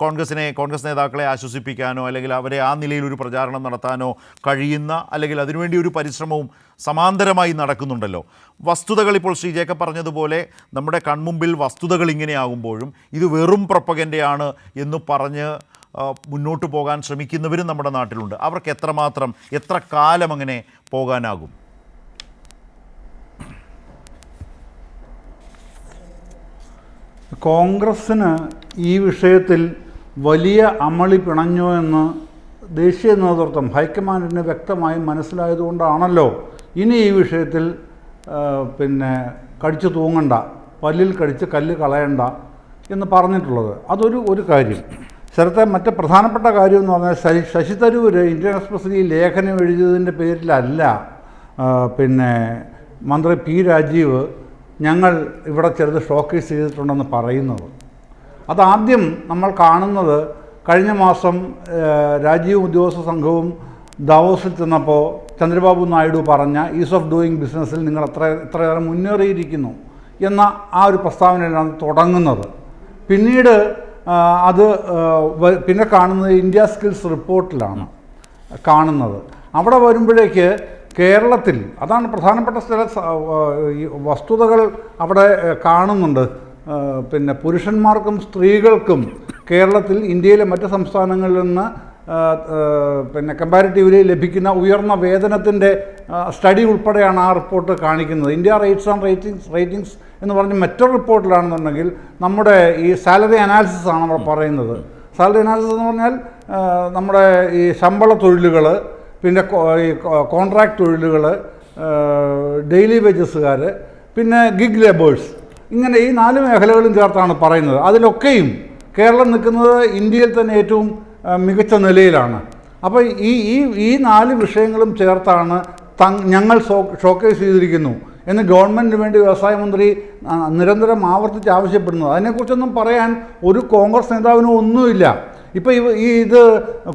കോൺഗ്രസ് നേതാക്കളെ ആശ്വസിപ്പിക്കാനോ അല്ലെങ്കിൽ അവരെ ആ നിലയിൽ ഒരു പ്രചാരണം നടത്താനോ കഴിയുന്ന അല്ലെങ്കിൽ അതിനുവേണ്ടി ഒരു പരിശ്രമവും സമാന്തരമായി നടക്കുന്നുണ്ടല്ലോ. വസ്തുതകൾ ഇപ്പോൾ ശ്രീ ജേക്കബ് പറഞ്ഞതുപോലെ നമ്മുടെ കൺമുമ്പിൽ വസ്തുതകൾ ഇങ്ങനെയാകുമ്പോഴും ഇത് വെറും പ്രൊപ്പഗൻഡയാണ് എന്ന് പറഞ്ഞ് മുന്നോട്ട് പോകാൻ ശ്രമിക്കുന്നവരും നമ്മുടെ നാട്ടിലുണ്ട്. അവർക്ക് എത്ര കാലം അങ്ങനെ പോകാനാകും? കോൺഗ്രസ്സിന് ഈ വിഷയത്തിൽ വലിയ അമളി പിണഞ്ഞോ എന്ന് ദേശീയ നേതൃത്വം ഹൈക്കമാൻഡിന് വ്യക്തമായി മനസ്സിലായതുകൊണ്ടാണല്ലോ ഇനി ഈ വിഷയത്തിൽ കടിച്ചു തൂങ്ങണ്ട, പല്ലിൽ കടിച്ച് കല്ല് കളയണ്ട എന്ന് പറഞ്ഞിട്ടുള്ളത്. അതൊരു കാര്യം. സ്ഥലത്തെ മറ്റ് പ്രധാനപ്പെട്ട കാര്യം എന്ന് പറഞ്ഞാൽ ശശി തരൂർ ഇന്ത്യൻ എക്സ്പ്രസ്സിൽ ലേഖനം എഴുതിയതിൻ്റെ പേരിലല്ല മന്ത്രി പി രാജീവ് ഞങ്ങൾ ഇവിടെ ചെറുത് ഷോക്കേസ് ചെയ്തിട്ടുണ്ടെന്ന് പറയുന്നത്. അതാദ്യം നമ്മൾ കാണുന്നത് കഴിഞ്ഞ മാസം രാജീവ് ഉദ്യോഗസ്ഥ സംഘവും ദാവോസിൽ ചെന്നപ്പോൾ ചന്ദ്രബാബു നായിഡു പറഞ്ഞ ഈസ് ഓഫ് ഡൂയിങ് ബിസിനസ്സിൽ നിങ്ങൾ ഇത്രയേറെ മുന്നേറിയിരിക്കുന്നു എന്ന ആ ഒരു പ്രസ്താവനയിലാണ് തുടങ്ങുന്നത്. പിന്നീട് പിന്നെ കാണുന്നത് ഇന്ത്യ സ്കിൽസ് റിപ്പോർട്ടിലാണ് കാണുന്നത്. അവിടെ വരുമ്പോഴേക്ക് കേരളത്തിൽ അതാണ് പ്രധാനപ്പെട്ട ചില വസ്തുതകൾ അവിടെ കാണുന്നുണ്ട്. പുരുഷന്മാർക്കും സ്ത്രീകൾക്കും കേരളത്തിൽ ഇന്ത്യയിലെ മറ്റ് സംസ്ഥാനങ്ങളിൽ നിന്ന് കമ്പാരിറ്റീവ്ലി ലഭിക്കുന്ന ഉയർന്ന വേതനത്തിൻ്റെ സ്റ്റഡി ഉൾപ്പെടെയാണ് ആ റിപ്പോർട്ട് കാണിക്കുന്നത്. ഇന്ത്യ റേറ്റ്സ് ആൻഡ് റേറ്റിംഗ്സ് എന്ന് പറഞ്ഞ് മറ്റൊരു റിപ്പോർട്ടിലാണെന്നുണ്ടെങ്കിൽ നമ്മുടെ ഈ സാലറി അനാലിസിസ് ആണ് അവിടെ പറയുന്നത്. സാലറി അനാലിസിസ് എന്ന് പറഞ്ഞാൽ നമ്മുടെ ഈ ശമ്പള തൊഴിലുകൾ, പിന്നെ ഈ കോൺട്രാക്ട് തൊഴിലുകൾ, ഡെയിലി വേജസുകാർ, പിന്നെ ഗിഗ് ലേബേഴ്സ്, ഇങ്ങനെ ഈ 4 മേഖലകളും ചേർത്താണ് പറയുന്നത്. അതിലൊക്കെയും കേരളം നിൽക്കുന്നത് ഇന്ത്യയിൽ തന്നെ ഏറ്റവും മികച്ച നിലയിലാണ്. അപ്പോൾ ഈ 4 വിഷയങ്ങളും ചേർത്താണ് ഞങ്ങൾ ഷോക്കേസ് ചെയ്തിരിക്കുന്നു എന്ന് ഗവൺമെൻറ്റിന് വേണ്ടി വ്യവസായ മന്ത്രി നിരന്തരം ആവർത്തിച്ച് ആവശ്യപ്പെടുന്നത്. അതിനെക്കുറിച്ചൊന്നും പറയാൻ ഒരു കോൺഗ്രസ് നേതാവിനും ഒന്നുമില്ല. ഇപ്പോൾ ഇത്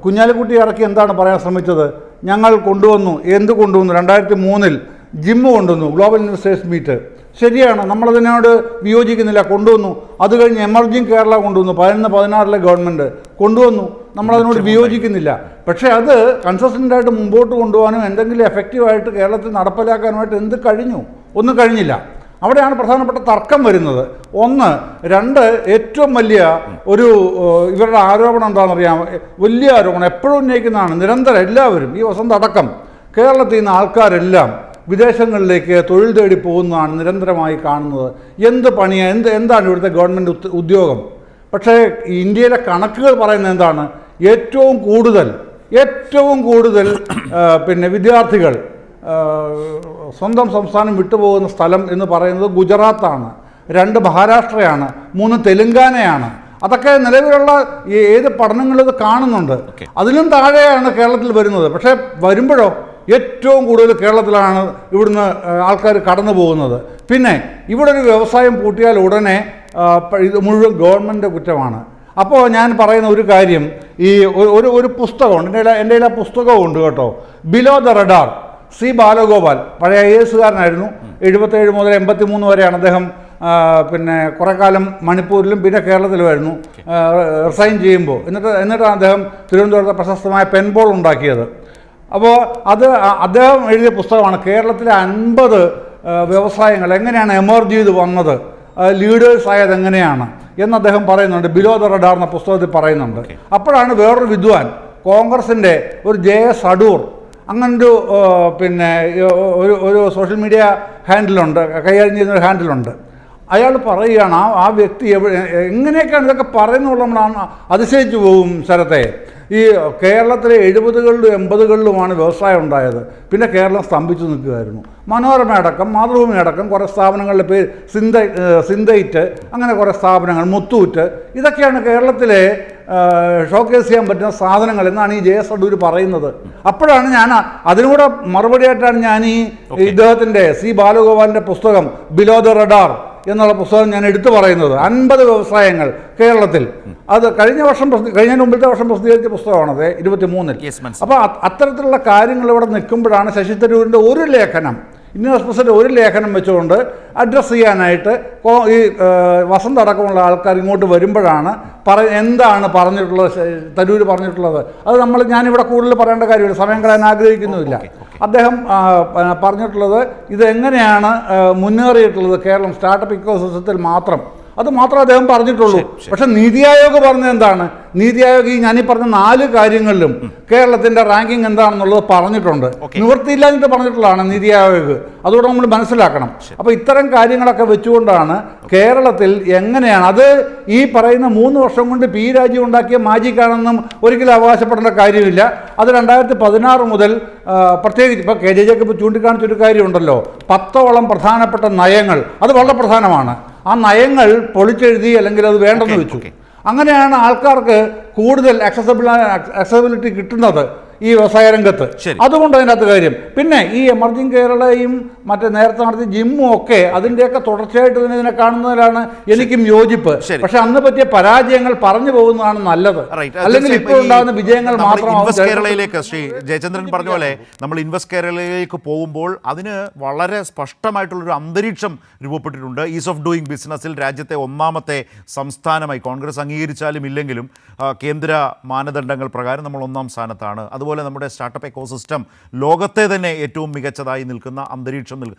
കുഞ്ഞാലിക്കുട്ടി ഇറക്കി എന്താണ് പറയാൻ ശ്രമിച്ചത്? ഞങ്ങൾ കൊണ്ടുവന്നു. എന്ത് കൊണ്ടുവന്നു? 2003 ജിമ്മ് കൊണ്ടുവന്നു, ഗ്ലോബൽ ഇൻവെസ്റ്റേഴ്സ് മീറ്റ്. ശരിയാണ്, നമ്മളതിനോട് വിയോജിക്കുന്നില്ല, കൊണ്ടുവന്നു. അത് കഴിഞ്ഞ് എമർജിങ് കേരള കൊണ്ടുവന്നു, 2016 ഗവൺമെൻറ് കൊണ്ടുവന്നു, നമ്മളതിനോട് വിയോജിക്കുന്നില്ല. പക്ഷേ അത് കൺസിസ്റ്റൻ്റായിട്ട് മുമ്പോട്ട് കൊണ്ടുപോകാനും എന്തെങ്കിലും എഫക്റ്റീവായിട്ട് കേരളത്തിൽ നടപ്പിലാക്കാനുമായിട്ട് എന്ത് കഴിഞ്ഞു? ഒന്നും കഴിഞ്ഞില്ല. അവിടെയാണ് പ്രധാനപ്പെട്ട തർക്കം വരുന്നത്. 1. 2, ഏറ്റവും വലിയ ഒരു ഇവരുടെ ആരോപണം എന്താണെന്നറിയാം, വലിയ ആരോപണം എപ്പോഴും ഉന്നയിക്കുന്നതാണ് നിരന്തരം എല്ലാവരും, ഈ വസന്ത് അടക്കം. കേരളത്തിൽ നിന്ന് ആൾക്കാരെല്ലാം വിദേശങ്ങളിലേക്ക് തൊഴിൽ തേടി പോകുന്നതാണ് നിരന്തരമായി കാണുന്നത്. എന്ത് പണിയാണ്, എന്താണ് ഇവിടുത്തെ ഗവൺമെൻറ് ഉദ്യോഗം? പക്ഷേ ഇന്ത്യയിലെ കണക്കുകൾ പറയുന്നത് എന്താണ്? ഏറ്റവും കൂടുതൽ വിദ്യാർത്ഥികൾ സ്വന്തം സംസ്ഥാനം വിട്ടുപോകുന്ന സ്ഥലം എന്ന് പറയുന്നത് ഗുജറാത്താണ്. 2 മഹാരാഷ്ട്രയാണ്, 3 തെലുങ്കാനയാണ്. അതൊക്കെ നിലവിലുള്ള ഏത് പഠനങ്ങളും ഇത് കാണുന്നുണ്ട്. അതിലും താഴെയാണ് കേരളത്തിൽ വരുന്നത്. പക്ഷേ വരുമ്പോഴോ ഏറ്റവും കൂടുതൽ കേരളത്തിലാണ് ഇവിടുന്ന് ആൾക്കാർ കടന്നു പോകുന്നത്. പിന്നെ ഇവിടെ ഒരു വ്യവസായം പൂട്ടിയാൽ ഉടനെ ഇത് മുഴുവൻ ഗവൺമെൻറ് കുറ്റമാണ്. അപ്പോൾ ഞാൻ പറയുന്ന ഒരു കാര്യം, ഈ ഒരു പുസ്തകമുണ്ട്, എൻ്റെ കയ്യിൽ ആ പുസ്തകമുണ്ട് കേട്ടോ, below the radar. C Balagopal പഴയ IAS-കാരനായിരുന്നു. 77 മുതൽ 83 വരെയാണ് അദ്ദേഹം. പിന്നെ കുറേ കാലം മണിപ്പൂരിലും പിന്നെ കേരളത്തിലുമായിരുന്നു റിസൈൻ ചെയ്യുമ്പോൾ. എന്നിട്ടാണ് അദ്ദേഹം തിരുവനന്തപുരത്തെ പ്രശസ്തമായ പെൻബോൾ ഉണ്ടാക്കിയത്. അപ്പോൾ അദ്ദേഹം എഴുതിയ പുസ്തകമാണ് കേരളത്തിലെ 50 വ്യവസായങ്ങൾ എങ്ങനെയാണ് എമർജ് ചെയ്ത് വന്നത്, ലീഡേഴ്സ് ആയത് എങ്ങനെയാണ് എന്ന് അദ്ദേഹം പറയുന്നുണ്ട്. ബിലോ ദ റഡാർ എന്ന പുസ്തകത്തിൽ പറയുന്നുണ്ട്. അപ്പോഴാണ് വേറൊരു വിദ്വാൻ, കോൺഗ്രസിൻ്റെ ഒരു JS അടൂർ, അങ്ങനൊരു പിന്നെ ഒരു സോഷ്യൽ മീഡിയ ഹാൻഡിലുണ്ട്, കൈകാര്യം ചെയ്യുന്നൊരു ഹാൻഡിലുണ്ട്. അയാൾ പറയുകയാണ് ആ വ്യക്തി എങ്ങനെയൊക്കെയാണ് ഇതൊക്കെ പറയുന്നത് നമ്മളാണ് അതിശയിച്ചു പോകും ശരത്തെ. ഈ കേരളത്തിലെ 70കളിലും 80കളിലുമാണ് വ്യവസായം ഉണ്ടായത്. പിന്നെ കേരളം സ്തംഭിച്ചു നിൽക്കുകയായിരുന്നു. മനോരമ അടക്കം, മാതൃഭൂമി അടക്കം കുറേ സ്ഥാപനങ്ങളുടെ പേര്, സിന്തൈറ്റ്, അങ്ങനെ കുറേ സ്ഥാപനങ്ങൾ, മുത്തൂറ്റ്, ഇതൊക്കെയാണ് കേരളത്തിലെ ഷോക്കേസ് ചെയ്യാൻ പറ്റുന്ന സാധനങ്ങൾ എന്നാണ് ഈ JS അടൂർ പറയുന്നത്. അപ്പോഴാണ് ഞാൻ അതിനൂടെ മറുപടിയായിട്ടാണ് ഞാൻ ഇദ്ദേഹത്തിൻ്റെ സി ബാലഗോപാലിൻ്റെ പുസ്തകം ബിലോ ദ റഡാർ എന്നുള്ള പുസ്തകം ഞാൻ എടുത്തു പറയുന്നത്. 50 വ്യവസായങ്ങൾ കേരളത്തിൽ. അത് കഴിഞ്ഞ മുമ്പത്തെ വർഷം പ്രസിദ്ധീകരിച്ച പുസ്തകമാണത് 23-ൽ. അപ്പോൾ അത്തരത്തിലുള്ള കാര്യങ്ങൾ ഇവിടെ നിൽക്കുമ്പോഴാണ് ശശി തരൂരിൻ്റെ ഒരു ലേഖനം, ഇന്ത്യൻ എക്സ്പ്രസിൻ്റെ ഒരു ലേഖനം വെച്ചുകൊണ്ട് അഡ്രസ്സ് ചെയ്യാനായിട്ട് ഈ വസന്ത് അടക്കമുള്ള ആൾക്കാർ ഇങ്ങോട്ട് വരുമ്പോഴാണ് എന്താണ് പറഞ്ഞിട്ടുള്ളത്, തരൂർ പറഞ്ഞിട്ടുള്ളത്. അത് ഞാനിവിടെ കൂടുതൽ പറയേണ്ട കാര്യമില്ല, സമയം കളയാൻ ആഗ്രഹിക്കുന്നുമില്ല. അദ്ദേഹം പറഞ്ഞിട്ടുള്ളത് ഇതെങ്ങനെയാണ് മുന്നേറിയിട്ടുള്ളത് കേരളം സ്റ്റാർട്ടപ്പ് ഇക്കോസിസ്റ്റത്തിൽ മാത്രം, അത് മാത്രമേ അദ്ദേഹം പറഞ്ഞിട്ടുള്ളൂ. പക്ഷെ നീതി ആയോഗ് പറഞ്ഞത് എന്താണ്? നീതി ആയോഗ് ഞാനീ പറഞ്ഞ 4 കാര്യങ്ങളിലും കേരളത്തിൻ്റെ റാങ്കിങ് എന്താണെന്നുള്ളത് പറഞ്ഞിട്ടുണ്ട്. നിവൃത്തിയില്ലാഞ്ഞിട്ട് പറഞ്ഞിട്ടുള്ളതാണ് നീതി ആയോഗ്. അതുകൊണ്ട് നമ്മൾ മനസ്സിലാക്കണം. അപ്പോൾ ഇത്തരം കാര്യങ്ങളൊക്കെ വെച്ചുകൊണ്ടാണ് കേരളത്തിൽ എങ്ങനെയാണ് അത് ഈ പറയുന്ന 3 വർഷം കൊണ്ട് P രാജീവ് ഉണ്ടാക്കിയ മാജിക്കാണെന്നും ഒരിക്കലും അവകാശപ്പെടേണ്ട കാര്യമില്ല. അത് 2016 മുതൽ പ്രത്യേകിച്ച് ഇപ്പോൾ KJJ ഇപ്പോൾ ചൂണ്ടിക്കാണിച്ചൊരു കാര്യമുണ്ടല്ലോ, 10ഓളം പ്രധാനപ്പെട്ട നയങ്ങൾ, അത് വളരെ പ്രധാനമാണ്. ആ നയങ്ങൾ പൊളിച്ചെഴുതി അല്ലെങ്കിൽ അത് വേണ്ടെന്ന് വെച്ചു. അങ്ങനെയാണ് ആൾക്കാർക്ക് കൂടുതൽ അക്സസിബിലിറ്റി കിട്ടുന്നത് ഈ വ്യവസായ രംഗത്ത്. അതുകൊണ്ട് അതിനകത്ത് കാര്യം. പിന്നെ ഈ എമർജിംഗ് കേരളയും മറ്റേ നേരത്തെ നടത്തിയ ജിമ്മും ഒക്കെ അതിൻ്റെയൊക്കെ തുടർച്ചയായിട്ട് ഇതിനെ കാണുന്നതിലാണ് എനിക്കും യോജിപ്പ്. പക്ഷെ അന്ന് പറ്റിയ പരാജയങ്ങൾ പറഞ്ഞു പോകുന്നതാണ് നല്ലത്. അല്ലെങ്കിൽ ഇപ്പോൾ ഉണ്ടാകുന്ന വിജയങ്ങൾ മാത്രം. ഇൻവെസ്റ്റ് കേരളയിലേക്ക് ശ്രീ ജയചന്ദ്രൻ പറഞ്ഞ പോലെ നമ്മൾ ഇൻവെസ്റ്റ് കേരളയിലേക്ക് പോകുമ്പോൾ അതിന് വളരെ സ്പഷ്ടമായിട്ടുള്ളൊരു അന്തരീക്ഷം രൂപപ്പെട്ടിട്ടുണ്ട്. ഈസ് ഓഫ് ഡൂയിങ് ബിസിനസ്സിൽ രാജ്യത്തെ 1ാമത്തെ സംസ്ഥാനമായി കോൺഗ്രസ് അംഗീകരിച്ചാലും ഇല്ലെങ്കിലും കേന്ദ്ര മാനദണ്ഡങ്ങൾ പ്രകാരം നമ്മൾ 1ാം സ്ഥാനത്താണ്. അതുപോലെ നമ്മുടെ സ്റ്റാർട്ടപ്പ് എക്കോസിസ്റ്റം ലോകത്തെ തന്നെ ഏറ്റവും മികച്ചതായി നിൽക്കുന്ന അന്തരീക്ഷം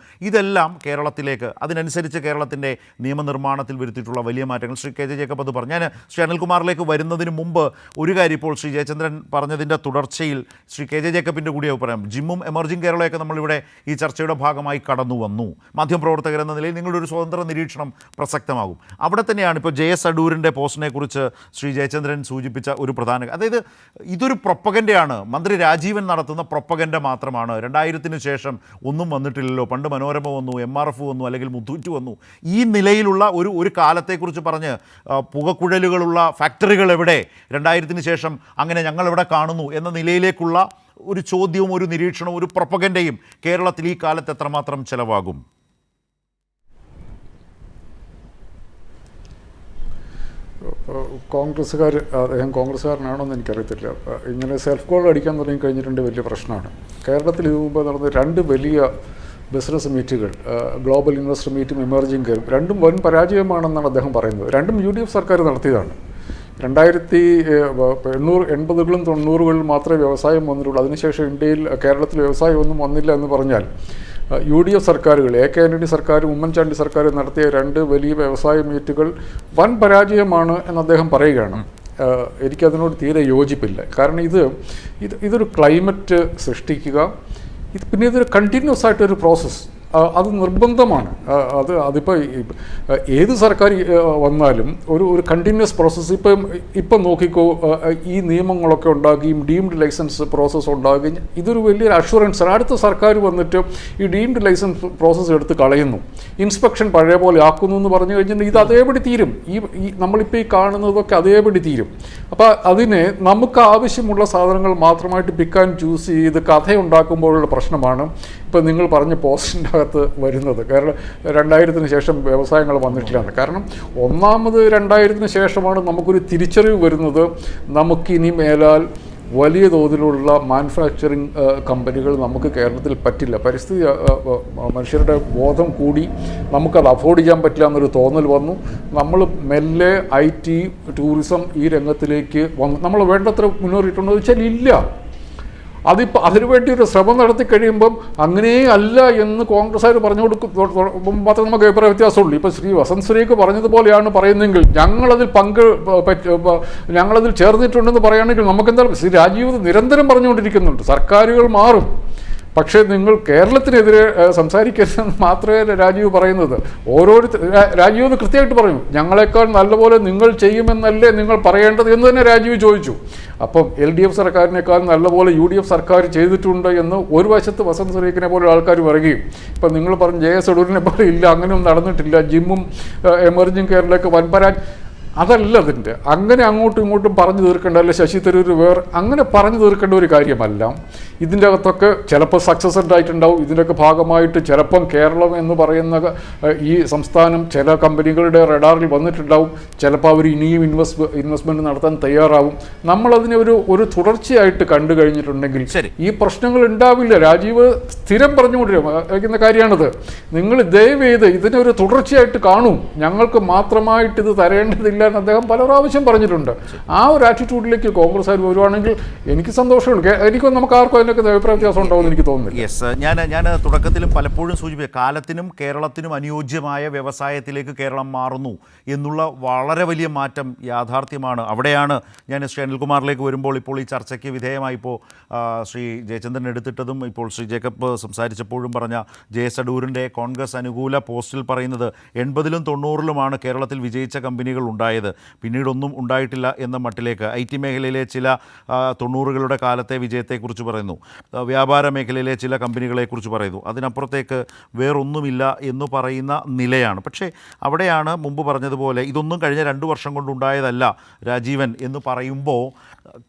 ഇതെല്ലാം കേരളത്തിലേക്ക്, അതിനനുസരിച്ച് കേരളത്തിൻ്റെ നിയമനിർമ്മാണത്തിൽ വരുത്തിയിട്ടുള്ള വലിയ മാറ്റങ്ങൾ ശ്രീ KJ ജേക്കബ് അത് പറഞ്ഞു. ഞാൻ ശ്രീ അനിൽകുമാറിലേക്ക് വരുന്നതിന് മുമ്പ് ഒരു കാര്യം ഇപ്പോൾ ശ്രീ ജയചന്ദ്രൻ പറഞ്ഞതിൻ്റെ തുടർച്ചയിൽ ശ്രീ KJ ജേക്കബിൻ്റെ കൂടി അഭിപ്രായം, ജിമ്മും എമർജിംഗ് കേരളയൊക്കെ നമ്മളിവിടെ ഈ ചർച്ചയുടെ ഭാഗമായി കടന്നു വന്നു. മാധ്യമപ്രവർത്തകർ എന്ന നിലയിൽ നിങ്ങളുടെ ഒരു സ്വതന്ത്ര നിരീക്ഷണം പ്രസക്തമാകും. അവിടെ തന്നെയാണ് ഇപ്പോൾ JS അടൂരിൻ്റെ പോസ്റ്റിനെ കുറിച്ച് ശ്രീ ജയചന്ദ്രൻ സൂചിപ്പിച്ച ഒരു പ്രധാന, അതായത് ഇതൊരു പ്രൊപ്പഗൻഡയാണ്, മന്ത്രി രാജീവൻ നടത്തുന്ന പ്രൊപ്പഗൻഡ മാത്രമാണ്. 2000-ന് ശേഷം ഒന്നും വന്നിട്ടില്ലല്ലോ. പണ്ട് മനോരമ വന്നു, MRF വന്നു, അല്ലെങ്കിൽ മുത്തൂറ്റ് വന്നു. ഈ നിലയിലുള്ള ഒരു കാലത്തെക്കുറിച്ച് പറഞ്ഞ് പുകക്കുഴലുകളുള്ള ഫാക്ടറികൾ എവിടെ, 2000-ന് ശേഷം അങ്ങനെ ഞങ്ങളെവിടെ കാണുന്നു എന്ന നിലയിലേക്കുള്ള ഒരു ചോദ്യവും ഒരു നിരീക്ഷണവും ഒരു പ്രൊപ്പഗൻഡയും കേരളത്തിൽ ഈ കാലത്ത് എത്രമാത്രം ചിലവാകും? അദ്ദേഹം കോൺഗ്രസ്സുകാരനാണോ എന്ന് എനിക്കറിയത്തില്ല. ഇങ്ങനെ സെൽഫ് ഗോൾ അടിക്കാൻ തുടങ്ങി കഴിഞ്ഞിട്ടുണ്ട്, വലിയ പ്രശ്നമാണ്. കേരളത്തിൽ ഇത് മുമ്പ് നടന്ന 2 വലിയ ബിസിനസ് മീറ്റുകൾ, ഗ്ലോബൽ ഇൻവെസ്റ്റർ മീറ്റും എമർജിംഗ് കേറും, രണ്ടും വൻ പരാജയമാണെന്നാണ് അദ്ദേഹം പറയുന്നത്. രണ്ടും UDF സർക്കാർ നടത്തിയതാണ്. 1980-കളിലും 90-കളിലും മാത്രമേ വ്യവസായം വന്നിട്ടുള്ളൂ. അതിനുശേഷം കേരളത്തിൽ വ്യവസായം ഒന്നും വന്നില്ല എന്ന് പറഞ്ഞാൽ UDF സർക്കാരുകൾ, AK ആന്റണി സർക്കാരും ഉമ്മൻചാണ്ടി സർക്കാരും നടത്തിയ 2 വലിയ വ്യവസായ മീറ്റുകൾ വൻ പരാജയമാണ് എന്ന് അദ്ദേഹം പറയുകയാണ്. എനിക്കതിനോട് തീരെ യോജിപ്പില്ല. കാരണം ഇതൊരു ക്ലൈമറ്റ് സൃഷ്ടിക്കുക, പിന്നെ ഇതൊരു കണ്ടിന്യൂസ് ആയിട്ടൊരു പ്രോസസ്സ്. അത് നിർബന്ധമാണ്. അതിപ്പോൾ ഏത് സർക്കാർ വന്നാലും ഒരു കണ്ടിന്യൂസ് പ്രോസസ്സ്. ഇപ്പം നോക്കിക്കോ, ഈ നിയമങ്ങളൊക്കെ ഉണ്ടാകുകയും ഡീംഡ് ലൈസൻസ് പ്രോസസ്സ് ഉണ്ടാകുകയും ഇതൊരു വലിയൊരു അഷുറൻസാണ്. അടുത്ത സർക്കാർ വന്നിട്ട് ഈ ഡീംഡ് ലൈസൻസ് പ്രോസസ്സ് എടുത്ത് കളയുന്നു, ഇൻസ്പെക്ഷൻ പഴയ പോലെ ആക്കുന്നു എന്ന് പറഞ്ഞു കഴിഞ്ഞിട്ടുണ്ടെങ്കിൽ ഇത് അതേപടി തീരും. ഈ നമ്മളിപ്പോൾ ഈ കാണുന്നതൊക്കെ അതേപടി തീരും. അപ്പോൾ അതിന് നമുക്ക് ആവശ്യമുള്ള സാധനങ്ങൾ മാത്രമായിട്ട് പിക്ക് ആൻഡ് ചൂസ് ചെയ്ത് കഥയുണ്ടാക്കുമ്പോഴുള്ള പ്രശ്നമാണ് ഇപ്പം നിങ്ങൾ പറഞ്ഞ പോസ്റ്റിൻ്റെ അകത്ത് വരുന്നത്. കാരണം 2000-ന് ശേഷം വ്യവസായങ്ങൾ വന്നിട്ടില്ലാണ്. കാരണം ഒന്നാമത് 2000-ന് ശേഷമാണ് നമുക്കൊരു തിരിച്ചറിവ് വരുന്നത്, നമുക്കിനി മേലാൽ വലിയ തോതിലുള്ള മാനുഫാക്ചറിങ് കമ്പനികൾ നമുക്ക് കേരളത്തിൽ പറ്റില്ല. പരിസ്ഥിതി മനുഷ്യരുടെ ബോധം കൂടി നമുക്കത് അഫോർഡ് ചെയ്യാൻ പറ്റില്ല എന്നൊരു തോന്നൽ വന്നു. നമ്മൾ മെല്ലെ IT, ടൂറിസം ഈ രംഗത്തിലേക്ക് വന്നു. നമ്മൾ വേണ്ടത്ര മുന്നേറിയിട്ടുണ്ടോ എന്ന് വെച്ചാൽ ഇല്ല. അതിനുവേണ്ടി ഒരു ശ്രമം നടത്തി കഴിയുമ്പം അങ്ങനെ അല്ല എന്ന് കോൺഗ്രസ്സുകാർ പറഞ്ഞു കൊടുക്കും മാത്രമേ നമുക്ക് അഭിപ്രായ വ്യത്യാസമുള്ളൂ. ഇപ്പോൾ ശ്രീ വസന്ത് ശ്രീക്ക് പറഞ്ഞതുപോലെയാണ് പറയുന്നതെങ്കിൽ ഞങ്ങളതിൽ ചേർന്നിട്ടുണ്ടെന്ന് പറയുകയാണെങ്കിൽ നമുക്കെന്താ, ശ്രീ രാജീവ് നിരന്തരം പറഞ്ഞുകൊണ്ടിരിക്കുന്നുണ്ട് സർക്കാരുകൾ മാറും, പക്ഷേ നിങ്ങൾ കേരളത്തിനെതിരെ സംസാരിക്കരുതെന്ന് മാത്രമേ രാജീവ് പറയുന്നത്. രാജീവ് കൃത്യമായിട്ട് പറയും, ഞങ്ങളെക്കാൾ നല്ലപോലെ നിങ്ങൾ ചെയ്യുമെന്നല്ലേ നിങ്ങൾ പറയേണ്ടത് എന്ന് തന്നെ രാജീവ് ചോദിച്ചു. അപ്പം LDF സർക്കാരിനേക്കാൾ നല്ലപോലെ UDF സർക്കാർ ചെയ്തിട്ടുണ്ട് എന്ന് ഒരു വശത്ത് വസന്ത് ശ്രീക്കിനെ പോലെ ആൾക്കാർ പറയുകയും, ഇപ്പം നിങ്ങൾ പറഞ്ഞ JS അടൂരിനെ പോലെ ഇല്ല, അങ്ങനെയൊന്നും നടന്നിട്ടില്ല, ജിമ്മും എമർജിങ് കെയറിലൊക്കെ അതല്ല അതിൻ്റെ. അങ്ങനെ അങ്ങോട്ടും ഇങ്ങോട്ടും പറഞ്ഞു തീർക്കേണ്ട, അല്ലെ ശശി തരൂർ അങ്ങനെ പറഞ്ഞു തീർക്കേണ്ട ഒരു കാര്യമല്ല. ഇതിൻ്റെ അകത്തൊക്കെ ചിലപ്പോൾ സക്സസ് ഉണ്ടായിട്ടുണ്ടാവും. ഇതിൻ്റെയൊക്കെ ഭാഗമായിട്ട് ചിലപ്പം കേരളം എന്ന് പറയുന്ന ഈ സംസ്ഥാനം ചില കമ്പനികളുടെ റഡാറിൽ വന്നിട്ടുണ്ടാവും. ചിലപ്പോൾ അവർ ഇനിയും ഇൻവെസ്റ്റ്മെൻറ്റ് നടത്താൻ തയ്യാറാവും. നമ്മളതിനെ ഒരു തുടർച്ചയായിട്ട് കണ്ടു കഴിഞ്ഞിട്ടുണ്ടെങ്കിൽ ഈ പ്രശ്നങ്ങൾ ഉണ്ടാവില്ല. രാജീവ് സ്ഥിരം പറഞ്ഞുകൊണ്ടിരിക്കുന്ന കാര്യമാണിത്. നിങ്ങൾ ദയവ് ചെയ്ത് ഇതിനെ ഒരു തുടർച്ചയായിട്ട് കാണും, ഞങ്ങൾക്ക് മാത്രമായിട്ട് ഇത് തരേണ്ടതില്ല എന്ന് അദ്ദേഹം പല പ്രാവശ്യം പറഞ്ഞിട്ടുണ്ട്. ആ ഒരു ആറ്റിറ്റ്യൂഡിലേക്ക് കോൺഗ്രസ്സുകാർ വരുവാണെങ്കിൽ എനിക്ക് സന്തോഷമുണ്ട്. എനിക്കൊന്നും നമുക്ക് ആർക്കും അതിനൊക്കെ അഭിപ്രായ വ്യത്യാസം ഉണ്ടാവുമെന്ന് എനിക്ക് തോന്നുന്നില്ല. യെസ്, ഞാൻ തുടക്കത്തിലും പലപ്പോഴും സൂചിപ്പിച്ച കാലത്തിനും കേരളത്തിനും അനുയോജ്യമായ വ്യവസായത്തിലേക്ക് കേരളം മാറുന്നു എന്നുള്ള വളരെ വലിയ മാറ്റം യാഥാർത്ഥ്യമാണ്. അവിടെയാണ് ഞാൻ ശ്രീ അനിൽകുമാറിലേക്ക് വരുമ്പോൾ ഇപ്പോൾ ഈ ചർച്ചയ്ക്ക് വിധേയമായി ഇപ്പോൾ ശ്രീ ജയചന്ദ്രൻ എടുത്തിട്ടതും ഇപ്പോൾ ശ്രീ ജേക്കബ് സംസാരിച്ചപ്പോഴും പറഞ്ഞ JS അടൂരിൻ്റെ കോൺഗ്രസ് അനുകൂല പോസ്റ്റിൽ പറയുന്നത് 80-ലും 90-ലുമാണ് കേരളത്തിൽ വിജയിച്ച കമ്പനികൾ ഉണ്ടായത്, പിന്നീടൊന്നും ഉണ്ടായിട്ടില്ല എന്ന മട്ടിലേക്ക്. IT മേഖലയിലെ ചില 90-കളുടെ കാലത്തെ വിജയത്തെക്കുറിച്ച് പറയുന്നു, വ്യാപാര മേഖലയിലെ ചില കമ്പനികളെക്കുറിച്ച് പറയുന്നു, അതിനപ്പുറത്തേക്ക് വേറൊന്നുമില്ല എന്ന് പറയുന്ന നിലയാണ്. പക്ഷേ അവിടെയാണ് മുമ്പ് പറഞ്ഞതുപോലെ ഇതൊന്നും കഴിഞ്ഞ 2 വർഷം കൊണ്ടുണ്ടായതല്ല രാജീവൻ എന്ന് പറയുമ്പോൾ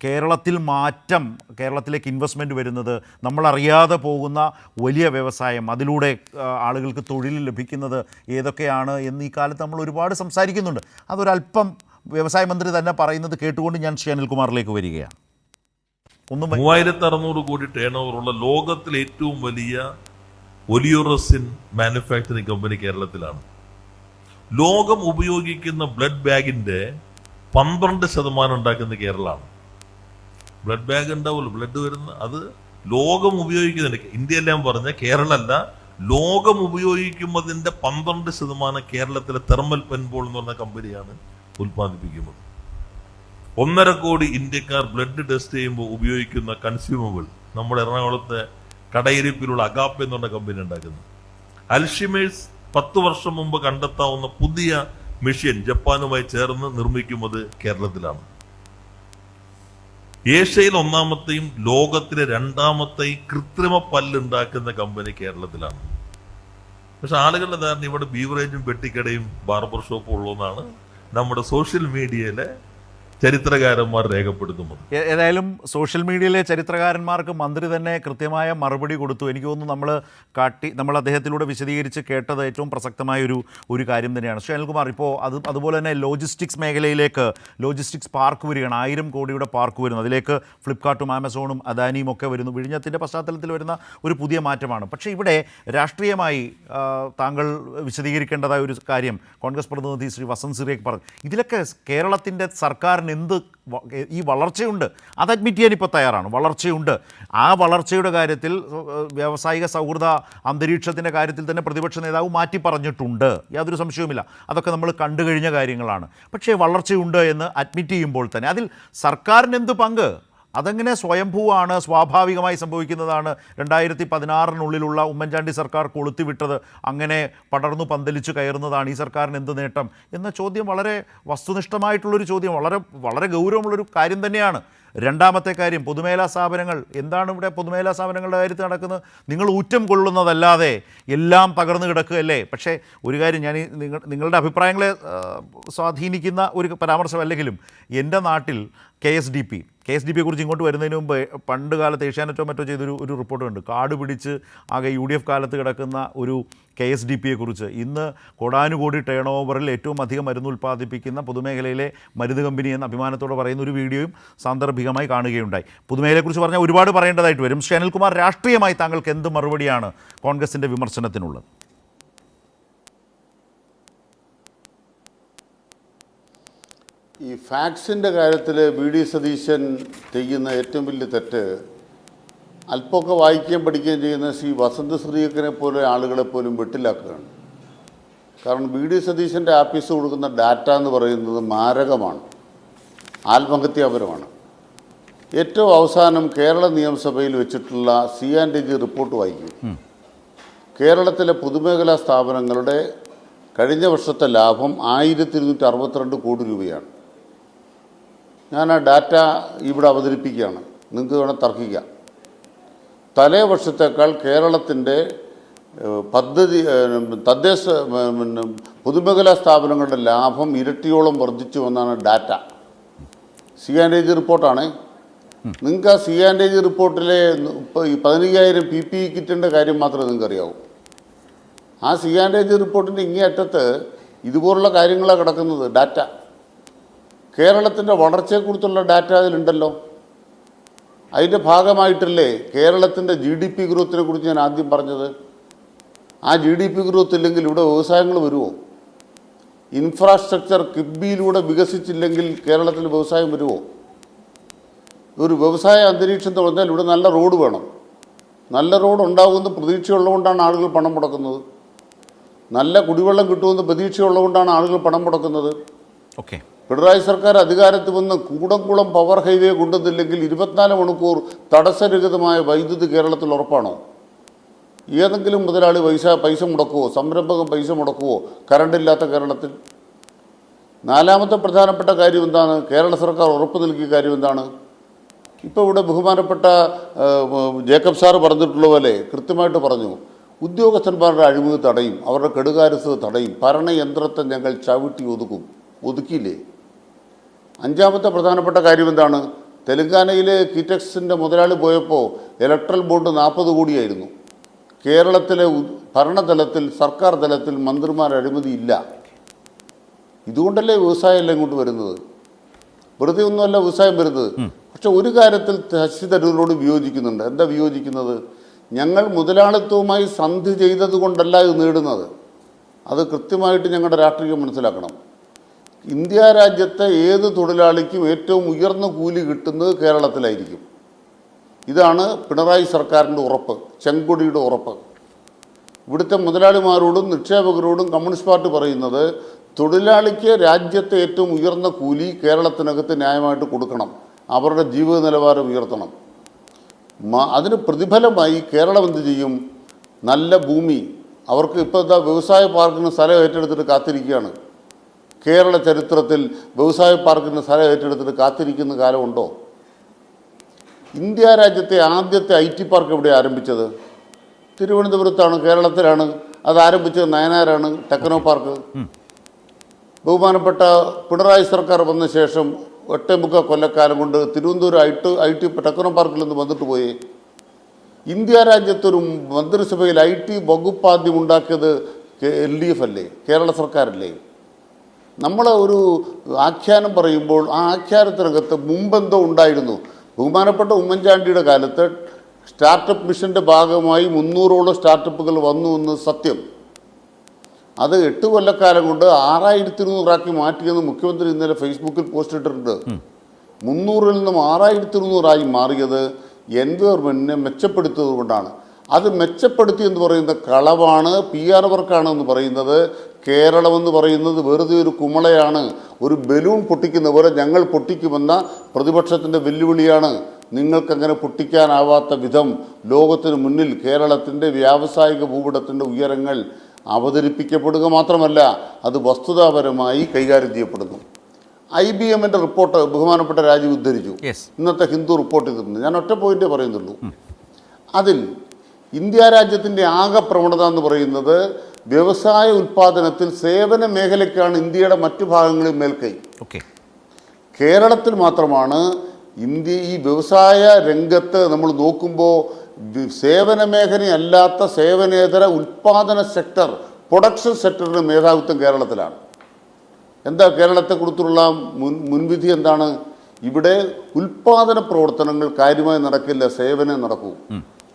കേരളത്തിൽ മാറ്റം, കേരളത്തിലേക്ക് ഇൻവെസ്റ്റ്മെൻറ്റ് വരുന്നത്, നമ്മളറിയാതെ പോകുന്ന വലിയ വ്യവസായം, അതിലൂടെ ആളുകൾക്ക് തൊഴിൽ ലഭിക്കുന്നത് ഏതൊക്കെയാണ് എന്ന് ഈ കാലത്ത് നമ്മൾ ഒരുപാട് സംസാരിക്കുന്നുണ്ട്. അതൊരല്പം വ്യവസായ മന്ത്രി തന്നെ പറയുന്നത് കേട്ടുകൊണ്ട് ഞാൻ ശ്രീ അനിൽകുമാറിലേക്ക് വരികയാണ്. 3600 കോടി ടേൺ ഓവറുള്ള ലോകത്തിലെ ഏറ്റവും വലിയ ഒലിയോറസിൻ മാനുഫാക്ചറിംഗ് കമ്പനി കേരളത്തിലാണ്. ലോകം ഉപയോഗിക്കുന്ന ബ്ലഡ് ബാഗിന്റെ 12% ഉണ്ടാക്കുന്ന കേരളമാണ്. ബ്ലഡ് ബാഗ് ഉണ്ടാവുമല്ലോ, ബ്ലഡ് വരുന്ന, അത് ലോകം ഉപയോഗിക്കുന്നുണ്ട്. ഇന്ത്യയെല്ലാം പറഞ്ഞ കേരളമല്ല, ലോകം ഉപയോഗിക്കുന്നതിന്റെ 12% കേരളത്തിലെ തെർമൽ പെൻബോൾ എന്ന് പറഞ്ഞ കമ്പനിയാണ് ഉൽപ്പാദിപ്പിക്കുന്നത്. 1.5 കോടി ഇന്ത്യക്കാർ ബ്ലഡ് ടെസ്റ്റ് ചെയ്യുമ്പോൾ ഉപയോഗിക്കുന്ന കൺസ്യൂമബിൾ നമ്മുടെ എറണാകുളത്തെ കടയിരിപ്പിലുള്ള അഗാപ്പ് എന്ന് പറഞ്ഞ കമ്പനി ഉണ്ടാക്കുന്നത്. അൽഷിമേഴ്സ് 10 വർഷം മുമ്പ് കണ്ടെത്താവുന്ന പുതിയ മെഷീൻ ജപ്പാനുമായി ചേർന്ന് നിർമ്മിക്കുന്നത് കേരളത്തിലാണ്. ഏഷ്യയിൽ 1ാമത്തെയും ലോകത്തിലെ 2ാമത്തെയും കൃത്രിമ പല്ലുണ്ടാക്കുന്ന കമ്പനി കേരളത്തിലാണ്. പക്ഷെ ആളുകളുടെ ധാരണ ഇവിടെ ബീവറേജും പെട്ടിക്കടയും ബാർബർ ഷോപ്പും ഉള്ളതെന്നാണ് നമ്മുടെ സോഷ്യൽ മീഡിയയിലെ ചരിത്രകാരന്മാർ രേഖപ്പെടുത്തുന്നത്. ഏതായാലും സോഷ്യൽ മീഡിയയിലെ ചരിത്രകാരന്മാർക്ക് മന്ത്രി തന്നെ കൃത്യമായ മറുപടി കൊടുത്തു. എനിക്ക് തോന്നുന്നു നമ്മൾ അദ്ദേഹത്തിലൂടെ വിശദീകരിച്ച് കേട്ടത് ഏറ്റവും പ്രസക്തമായ ഒരു കാര്യം തന്നെയാണ്. ശ്രീ അനിൽകുമാർ, ഇപ്പോൾ അതുപോലെ തന്നെ ലോജിസ്റ്റിക്സ് മേഖലയിലേക്ക് ലോജിസ്റ്റിക്സ് പാർക്ക് വരികയാണ്, 1000 കോടിയുടെ പാർക്ക് വരുന്നു. അതിലേക്ക് ഫ്ലിപ്കാർട്ടും ആമസോണും അദാനിയും ഒക്കെ വരുന്നു. വിഴിഞ്ഞത്തിൻ്റെ പശ്ചാത്തലത്തിൽ വരുന്ന ഒരു പുതിയ മാറ്റമാണ്. പക്ഷേ ഇവിടെ രാഷ്ട്രീയമായി താങ്കൾ വിശദീകരിക്കേണ്ടതായ ഒരു കാര്യം കോൺഗ്രസ് പ്രതിനിധി ശ്രീ വസന്ത് സിറിയക്ക് പറഞ്ഞു. ഇതിലൊക്കെ കേരളത്തിൻ്റെ സർക്കാർ ഈ വളർച്ചയുണ്ട്, അത് അഡ്മിറ്റ് ചെയ്യാൻ ഇപ്പോൾ തയ്യാറാണ്. വളർച്ചയുണ്ട്. ആ വളർച്ചയുടെ കാര്യത്തിൽ വ്യാവസായിക സൗഹൃദ അന്തരീക്ഷത്തിൻ്റെ കാര്യത്തിൽ തന്നെ പ്രതിപക്ഷ നേതാവ് മാറ്റി പറഞ്ഞിട്ടുണ്ട്, യാതൊരു സംശയവുമില്ല. അതൊക്കെ നമ്മൾ കണ്ടു കഴിഞ്ഞ കാര്യങ്ങളാണ്. പക്ഷേ വളർച്ചയുണ്ട് എന്ന് അഡ്മിറ്റ് ചെയ്യുമ്പോൾ തന്നെ അതിൽ സർക്കാരിന് എന്ത് പങ്ക്? അതെങ്ങനെ സ്വയംഭൂവാണ്, സ്വാഭാവികമായി സംഭവിക്കുന്നതാണ്? 2016 ഉമ്മൻചാണ്ടി സർക്കാർ കൊളുത്തിവിട്ടത് അങ്ങനെ പടർന്നു പന്തലിച്ചു കയറുന്നതാണ്. ഈ സർക്കാരിന് എന്ത് നേട്ടം എന്ന ചോദ്യം വളരെ വസ്തുനിഷ്ഠമായിട്ടുള്ളൊരു ചോദ്യം, വളരെ വളരെ ഗൗരവമുള്ളൊരു കാര്യം തന്നെയാണ്. രണ്ടാമത്തെ കാര്യം, പൊതുമേഖലാ സ്ഥാപനങ്ങൾ. എന്താണ് ഇവിടെ പൊതുമേഖലാ സ്ഥാപനങ്ങളുടെ കാര്യത്തിൽ നടക്കുന്നത്? നിങ്ങൾ ഊറ്റം കൊള്ളുന്നതല്ലാതെ എല്ലാം തകർന്നു കിടക്കുകയല്ലേ? പക്ഷേ ഒരു കാര്യം, ഞാൻ നിങ്ങളുടെ അഭിപ്രായങ്ങളെ സ്വാധീനിക്കുന്ന ഒരു പരാമർശമല്ലെങ്കിലും എൻ്റെ നാട്ടിൽ KSDP കുറിച്ച് ഇങ്ങോട്ട് വരുന്നതിന് മുമ്പ് പണ്ട് കാലത്ത് ഏഷ്യാനെറ്റോ മറ്റോ ചെയ്തൊരു റിപ്പോർട്ട് ഉണ്ട്. കാട് പിടിച്ച് ആകെ UDF കാലത്ത് കിടക്കുന്ന ഒരു KSDPയെക്കുറിച്ച്. ഇന്ന് കോടാനുകോടി ടേൺ ഓവറിൽ ഏറ്റവും അധികം മരുന്ന് ഉൽപ്പാദിപ്പിക്കുന്ന പൊതുമേഖലയിലെ മരുന്ന് കമ്പനി എന്ന അഭിമാനത്തോടെ പറയുന്ന ഒരു വീഡിയോയും സാന്ദർഭികമായി കാണുകയുണ്ടായി. പൊതുമേഖലയെക്കുറിച്ച് പറഞ്ഞാൽ ഒരുപാട് പറയേണ്ടതായിട്ട് വരും. ശ്രീ അനിൽകുമാർ, രാഷ്ട്രീയമായി താങ്കൾക്ക് എന്ത് മറുപടിയാണ് കോൺഗ്രസിൻ്റെ വിമർശനത്തിനുള്ളത്? ഈ ഫാക്സിൻ്റെ കാര്യത്തിൽ VD സതീശൻ ചെയ്യുന്ന ഏറ്റവും വലിയ തെറ്റ്, അല്പമൊക്കെ വായിക്കുകയും പഠിക്കുകയും ചെയ്യുന്ന ശ്രീ വസന്ത് ശ്രീകനെ പോലെ ആളുകളെ പോലും വെട്ടിലാക്കുകയാണ്. കാരണം VD സതീശൻ്റെ ആഫീസ് കൊടുക്കുന്ന ഡാറ്റ എന്ന് പറയുന്നത് മാരകമാണ്, ആത്മഹത്യാപരമാണ്. ഏറ്റവും അവസാനം കേരള നിയമസഭയിൽ വെച്ചിട്ടുള്ള C&G റിപ്പോർട്ട് വായിക്കും. കേരളത്തിലെ പൊതുമേഖലാ സ്ഥാപനങ്ങളുടെ കഴിഞ്ഞ വർഷത്തെ ലാഭം 1262 കോടി രൂപയാണ്. ഞാൻ ആ ഡാറ്റ ഇവിടെ അവതരിപ്പിക്കുകയാണ്, നിങ്ങൾക്ക് വേണം തർക്കിക്കാം. തലേ വർഷത്തേക്കാൾ കേരളത്തിൻ്റെ തദ്ദേശ പൊതുമേഖലാ സ്ഥാപനങ്ങളുടെ ലാഭം ഇരട്ടിയോളം വർദ്ധിച്ചു എന്നാണ് ഡാറ്റ. C&G റിപ്പോർട്ടാണ്. നിങ്ങൾക്ക് ആ C&G റിപ്പോർട്ടിലെ 15,000 PPE കിറ്റിൻ്റെ കാര്യം മാത്രമേ നിങ്ങൾക്കറിയാവൂ. ആ C&G റിപ്പോർട്ടിൻ്റെ ഇങ്ങേയറ്റത്ത് ഇതുപോലുള്ള കാര്യങ്ങളാണ് കിടക്കുന്നത്, ഡാറ്റ. കേരളത്തിൻ്റെ വളർച്ചയെക്കുറിച്ചുള്ള ഡാറ്റ അതിലുണ്ടല്ലോ. അതിൻ്റെ ഭാഗമായിട്ടല്ലേ കേരളത്തിൻ്റെ GDP ഗ്രോത്തിനെ കുറിച്ച് ഞാൻ ആദ്യം പറഞ്ഞത്. ആ GDP ഗ്രോത്ത് ഇല്ലെങ്കിൽ ഇവിടെ വ്യവസായങ്ങൾ വരുമോ? ഇൻഫ്രാസ്ട്രക്ചർ കിഫ്ബിയിലൂടെ വികസിച്ചില്ലെങ്കിൽ കേരളത്തിൽ വ്യവസായം വരുമോ? ഒരു വ്യവസായ അന്തരീക്ഷം എന്ന് പറഞ്ഞാൽ ഇവിടെ നല്ല റോഡ് വേണം. നല്ല റോഡ് ഉണ്ടാകുമെന്ന് പ്രതീക്ഷയുള്ളതുകൊണ്ടാണ് ആളുകൾ പണം മുടക്കുന്നത്. നല്ല കുടിവെള്ളം കിട്ടുമെന്ന് പ്രതീക്ഷയുള്ളതുകൊണ്ടാണ് ആളുകൾ പണം മുടക്കുന്നത്. ഓക്കെ, പിണറായി സർക്കാർ അധികാരത്തിൽ വന്ന് കൂടംകുളം പവർ ഹൈവേ കൊണ്ടുവന്നില്ലെങ്കിൽ 24 മണിക്കൂർ തടസ്സരഹിതമായ വൈദ്യുതി കേരളത്തിൽ ഉറപ്പാണോ? ഏതെങ്കിലും മുതലാളി പൈസ മുടക്കുവോ? സംരംഭകൻ പൈസ മുടക്കുവോ കറണ്ടില്ലാത്ത കേരളത്തിൽ? നാലാമത്തെ പ്രധാനപ്പെട്ട കാര്യം എന്താണ്? കേരള സർക്കാർ ഉറപ്പ് നൽകിയ കാര്യം എന്താണ്? ഇപ്പോൾ ഇവിടെ ബഹുമാനപ്പെട്ട ജേക്കബ് സാറ് പറഞ്ഞിട്ടുള്ള പോലെ കൃത്യമായിട്ട് പറഞ്ഞു, ഉദ്യോഗസ്ഥന്മാരുടെ അഴിമതി തടയും, അവരുടെ കെടുകാര്യസ്ഥത തടയും, ഭരണയന്ത്രത്തെ ഞങ്ങൾ ചവിട്ടി ഒതുക്കിയില്ലേ? അഞ്ചാമത്തെ പ്രധാനപ്പെട്ട കാര്യം എന്താണ്? തെലങ്കാനയിലെ കിറ്റക്സിൻ്റെ മുതലാളി പോയപ്പോൾ ഇലക്ട്രൽ ബോണ്ട് 40 കോടിയായിരുന്നു. കേരളത്തിലെ ഭരണതലത്തിൽ, സർക്കാർ തലത്തിൽ മന്ത്രിമാർ അഴിമതി ഇല്ല. ഇതുകൊണ്ടല്ലേ വ്യവസായമല്ല ഇങ്ങോട്ട് വരുന്നത്. വെറുതെ ഒന്നുമല്ല വ്യവസായം വരുന്നത്. പക്ഷെ ഒരു കാര്യത്തിൽ ശശി തരൂരിനോട് വിയോജിക്കുന്നുണ്ട്. എന്താ വിയോജിക്കുന്നത്? ഞങ്ങൾ മുതലാളിത്തവുമായി സന്ധി ചെയ്തത് കൊണ്ടല്ല ഇത് നേടുന്നത്. അത് കൃത്യമായിട്ട് ഞങ്ങളുടെ രാഷ്ട്രീയം മനസ്സിലാക്കണം. ഇന്ത്യ രാജ്യത്തെ ഏത് തൊഴിലാളിക്കും ഏറ്റവും ഉയർന്ന കൂലി കിട്ടുന്നത് കേരളത്തിലായിരിക്കും. ഇതാണ് പിണറായി സർക്കാരിൻ്റെ ഉറപ്പ്, ചെങ്കൊടിയുടെ ഉറപ്പ്. ഇവിടുത്തെ മുതലാളിമാരോടും നിക്ഷേപകരോടും കമ്മ്യൂണിസ്റ്റ് പാർട്ടി പറയുന്നത്, തൊഴിലാളിക്ക് രാജ്യത്തെ ഏറ്റവും ഉയർന്ന കൂലി കേരളത്തിനകത്ത് ന്യായമായിട്ട് കൊടുക്കണം, അവരുടെ ജീവിത നിലവാരം ഉയർത്തണം. അതിന് പ്രതിഫലമായി കേരളം എന്ത് ചെയ്യും? നല്ല ഭൂമി അവർക്ക് ഇപ്പോൾ എന്താ വ്യവസായ പാർക്കിന് സ്ഥലം ഏറ്റെടുത്തിട്ട് കാത്തിരിക്കുകയാണ്. കേരള ചരിത്രത്തിൽ വ്യവസായ പാർക്കിന് സ്ഥലം ഏറ്റെടുത്തിട്ട് കാത്തിരിക്കുന്ന കാലമുണ്ടോ? ഇന്ത്യ രാജ്യത്തെ ആദ്യത്തെ IT പാർക്ക് എവിടെ ആരംഭിച്ചത്? തിരുവനന്തപുരത്താണ്, കേരളത്തിലാണ്. അത് ആരംഭിച്ചത് നയനാരാണ്, ടെക്നോ പാർക്ക്. ബഹുമാനപ്പെട്ട പിണറായി സർക്കാർ വന്ന ശേഷം 8.25 കൊല്ലക്കാലം കൊണ്ട് തിരുവനന്തപുരം IT ടെക്നോ പാർക്കിൽ നിന്ന് വന്നിട്ട് പോയി. ഇന്ത്യ രാജ്യത്തൊരു മന്ത്രിസഭയിൽ IT വകുപ്പ് ആദ്യം ഉണ്ടാക്കിയത് LDF അല്ലേ, കേരള സർക്കാരല്ലേ? നമ്മൾ ഒരു ആഖ്യാനം പറയുമ്പോൾ ആ ആഖ്യാനത്തിനകത്ത് മുമ്പെന്തോ ഉണ്ടായിരുന്നു. ബഹുമാനപ്പെട്ട ഉമ്മൻചാണ്ടിയുടെ കാലത്ത് സ്റ്റാർട്ടപ്പ് മിഷൻ്റെ ഭാഗമായി 300ഓളം സ്റ്റാർട്ടപ്പുകൾ വന്നു എന്ന് സത്യം. അത് 8 കൊല്ലക്കാലം കൊണ്ട് 6200 മാറ്റിയെന്ന് മുഖ്യമന്ത്രി ഇന്നലെ ഫേസ്ബുക്കിൽ പോസ്റ്റ് ഇട്ടിട്ടുണ്ട്. 300-ൽ നിന്നും 6200 മാറിയത് എൻവയോൺമെൻറ്റിനെ മെച്ചപ്പെടുത്തിയത് കൊണ്ടാണ്. അത് മെച്ചപ്പെടുത്തി എന്ന് പറയുന്നത് കളവാണ്, PR വർക്കാണ് എന്ന് പറയുന്നത്. കേരളമെന്ന് പറയുന്നത് വെറുതെ ഒരു കുമളയാണ്. ഒരു ബലൂൺ പൊട്ടിക്കുന്ന പോലെ ഞങ്ങൾ പൊട്ടിക്കുമെന്ന പ്രതിപക്ഷത്തിൻ്റെ വെല്ലുവിളിയാണ്. നിങ്ങൾക്കങ്ങനെ പൊട്ടിക്കാനാവാത്ത വിധം ലോകത്തിന് മുന്നിൽ കേരളത്തിൻ്റെ വ്യാവസായിക ഭൂപടത്തിൻ്റെ ഉയരങ്ങൾ അവതരിപ്പിക്കപ്പെടുക മാത്രമല്ല അത് വസ്തുതാപരമായി കൈകാര്യം ചെയ്യപ്പെടുന്നു. IBMൻ്റെ റിപ്പോർട്ട് ബഹുമാനപ്പെട്ട രാജീവ് ഉദ്ധരിച്ചു. ഇന്നത്തെ ഹിന്ദു റിപ്പോർട്ട് ചെയ്തിട്ടുണ്ട്. ഞാൻ ഒറ്റ പോയിന്റേ പറയുന്നുള്ളൂ. അതിൽ ഇന്ത്യ രാജ്യത്തിൻ്റെ ആകെ പ്രവണത എന്ന് പറയുന്നത് വ്യവസായ ഉൽപ്പാദനത്തിൽ സേവന മേഖലയ്ക്കാണ് ഇന്ത്യയുടെ മറ്റു ഭാഗങ്ങളിൽ മേൽക്കൈ. കേരളത്തിൽ മാത്രമാണ് ഈ വ്യവസായ രംഗത്ത് നമ്മൾ നോക്കുമ്പോൾ സേവന മേഖലയല്ലാത്ത സേവനേതര ഉൽപ്പാദന സെക്ടർ, പ്രൊഡക്ഷൻ സെക്ടറിന് മേധാവിത്വം കേരളത്തിലാണ്. എന്താ കേരളത്തെക്കുറിച്ചുള്ള മുൻവിധി എന്താണ്? ഇവിടെ ഉൽപ്പാദന പ്രവർത്തനങ്ങൾ കാര്യമായി നടക്കില്ല, സേവനം നടക്കൂ.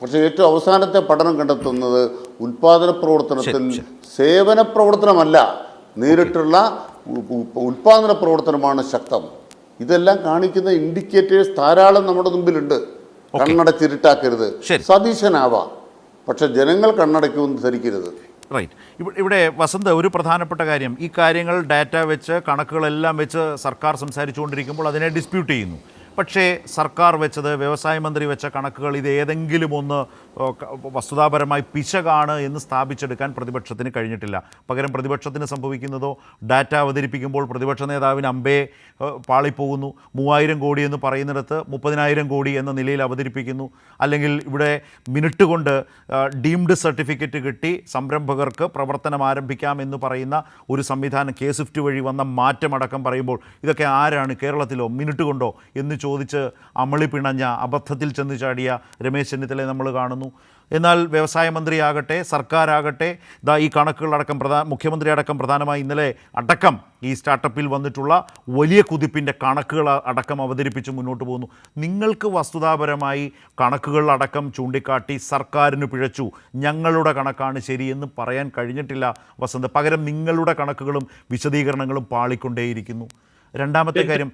പക്ഷേ ഏറ്റവും അവസാനത്തെ പഠനം കണ്ടെത്തുന്നത് ഉൽപ്പാദന പ്രവർത്തനത്തിൽ സേവന പ്രവർത്തനമല്ല, നേരിട്ടുള്ള ഉൽപ്പാദന പ്രവർത്തനമാണ് ശക്തം. ഇതെല്ലാം കാണിക്കുന്ന ഇൻഡിക്കേറ്റേഴ്സ് ധാരാളം നമ്മുടെ മുമ്പിലുണ്ട്. കണ്ണടച്ചിരുട്ടാക്കരുത്. സതീശനാവാം, പക്ഷെ ജനങ്ങൾ കണ്ണടയ്ക്കുമെന്ന് ധരിക്കരുത്. റൈറ്റ്. ഇവിടെ വസന്ത്, ഒരു പ്രധാനപ്പെട്ട കാര്യം, ഈ കാര്യങ്ങൾ ഡാറ്റ വെച്ച് കണക്കുകളെല്ലാം വെച്ച് സർക്കാർ സംസാരിച്ചുകൊണ്ടിരിക്കുമ്പോൾ അതിനെ ഡിസ്പ്യൂട്ട് ചെയ്യുന്നു. പക്ഷേ സർക്കാർ വെച്ചത്, വ്യവസായ മന്ത്രി വെച്ച കണക്കുകൾ ഇത് ഏതെങ്കിലും ഒന്ന് വസ്തുതാപരമായി പിശകാണ് എന്ന് സ്ഥാപിച്ചെടുക്കാൻ പ്രതിപക്ഷത്തിന് കഴിഞ്ഞിട്ടില്ല. പകരം പ്രതിപക്ഷത്തിന് സംഭവിക്കുന്നതോ ഡാറ്റ അവതരിപ്പിക്കുമ്പോൾ പ്രതിപക്ഷ നേതാവിന് അമ്പേ പാളിപ്പോകുന്നു. 3000 കോടി എന്ന് പറയുന്നിടത്ത് 30,000 കോടി എന്ന നിലയിൽ അവതരിപ്പിക്കുന്നു. അല്ലെങ്കിൽ ഇവിടെ മിനിറ്റ് കൊണ്ട് ഡീംഡ് സർട്ടിഫിക്കറ്റ് കിട്ടി സംരംഭകർക്ക് പ്രവർത്തനം ആരംഭിക്കാമെന്ന് പറയുന്ന ഒരു സംവിധാനം K-SWIFT വഴി വന്ന മാറ്റമടക്കം പറയുമ്പോൾ ഇതൊക്കെ ആരാണ് കേരളത്തിലോ മിനിറ്റ് കൊണ്ടോ എന്ന് ചോദിച്ച് അമളി പിണഞ്ഞ, അബദ്ധത്തിൽ ചെന്ന് ചാടിയ രമേശ് ചെന്നിത്തലയെ നമ്മൾ കാണുന്നു. എന്നാൽ വ്യവസായ മന്ത്രിയാകട്ടെ സർക്കാരാകട്ടെ ഈ കണക്കുകളടക്കം മുഖ്യമന്ത്രി അടക്കം പ്രധാനമായി ഇന്നലെ അടക്കം ഈ സ്റ്റാർട്ടപ്പിൽ വന്നിട്ടുള്ള വലിയ കുതിപ്പിൻ്റെ കണക്കുകൾ അടക്കം അവതരിപ്പിച്ച് മുന്നോട്ട് പോകുന്നു. നിങ്ങൾക്ക് വസ്തുതാപരമായി കണക്കുകൾ അടക്കം ചൂണ്ടിക്കാട്ടി സർക്കാരിന് പിഴച്ചു, ഞങ്ങളുടെ കണക്കാണ് ശരിയെന്ന് പറയാൻ കഴിഞ്ഞിട്ടില്ല വസന്ത്. പകരം നിങ്ങളുടെ കണക്കുകളും വിശദീകരണങ്ങളും പാളിക്കൊണ്ടേയിരിക്കുന്നു. രണ്ടാമത്തെ കാര്യം,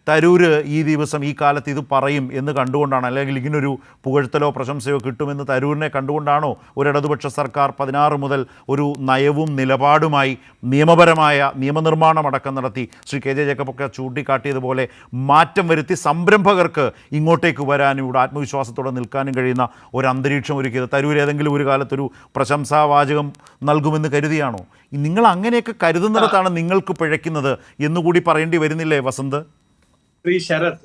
തരൂര് ഈ ദിവസം ഈ കാലത്ത് ഇത് പറയും എന്ന് കണ്ടുകൊണ്ടാണ്, അല്ലെങ്കിൽ ഇങ്ങനൊരു പുകഴ്ത്തലോ പ്രശംസയോ കിട്ടുമെന്ന് തരൂരിനെ കണ്ടുകൊണ്ടാണോ ഒരു ഇടതുപക്ഷ സർക്കാർ 16 മുതൽ ഒരു നയവും നിലപാടുമായി നിയമപരമായ നിയമനിർമ്മാണമടക്കം നടത്തി ശ്രീ KJ ജേക്കബൊക്കെ ചൂണ്ടിക്കാട്ടിയതുപോലെ മാറ്റം വരുത്തി സംരംഭകർക്ക് ഇങ്ങോട്ടേക്ക് വരാനും ഇവിടെ ആത്മവിശ്വാസത്തോടെ നിൽക്കാനും കഴിയുന്ന ഒരു അന്തരീക്ഷം ഒരുക്കിയത്? തരൂർ ഏതെങ്കിലും ഒരു കാലത്തൊരു പ്രശംസാവാചകം നൽകുമെന്ന് കരുതിയാണോ? നിങ്ങൾ അങ്ങനെയൊക്കെ കരുതുന്നിടത്താണ് നിങ്ങൾക്ക് പിഴയ്ക്കുന്നത് എന്നുകൂടി പറയേണ്ടി വരുന്നില്ലേ വസന്ത്? ശ്രീ ശരത്,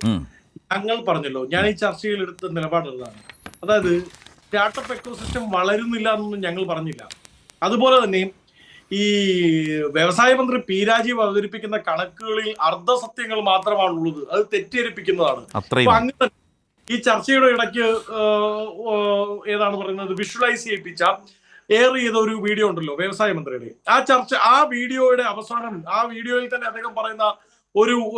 ഞങ്ങൾ പറഞ്ഞല്ലോ, ഞാൻ ഈ ചർച്ചയിൽ എടുത്ത നിലപാടുള്ളതാണ്. അതായത് സ്റ്റാർട്ടപ്പ് എക്കോസിസ്റ്റം വളരുന്നില്ല എന്നൊന്നും ഞങ്ങൾ പറഞ്ഞില്ല. അതുപോലെ തന്നെ ഈ വ്യവസായ മന്ത്രി P രാജീവ് അവതരിപ്പിക്കുന്ന കണക്കുകളിൽ അർദ്ധസത്യങ്ങൾ മാത്രമാണുള്ളത്, അത് തെറ്റിദ്ധരിപ്പിക്കുന്നതാണ്. അങ്ങനെ ഈ ചർച്ചയുടെ ഇടയ്ക്ക് ഏതാണ് പറയുന്നത്, വിഷ്വലൈസ് ചെയ്യിപ്പിച്ച ചെയ്ത ഒരു വീഡിയോ ഉണ്ടല്ലോ വ്യവസായ മന്ത്രിയുടെ. ആ വീഡിയോയുടെ അവസാനം, ആ വീഡിയോയിൽ തന്നെ അദ്ദേഹം പറയുന്ന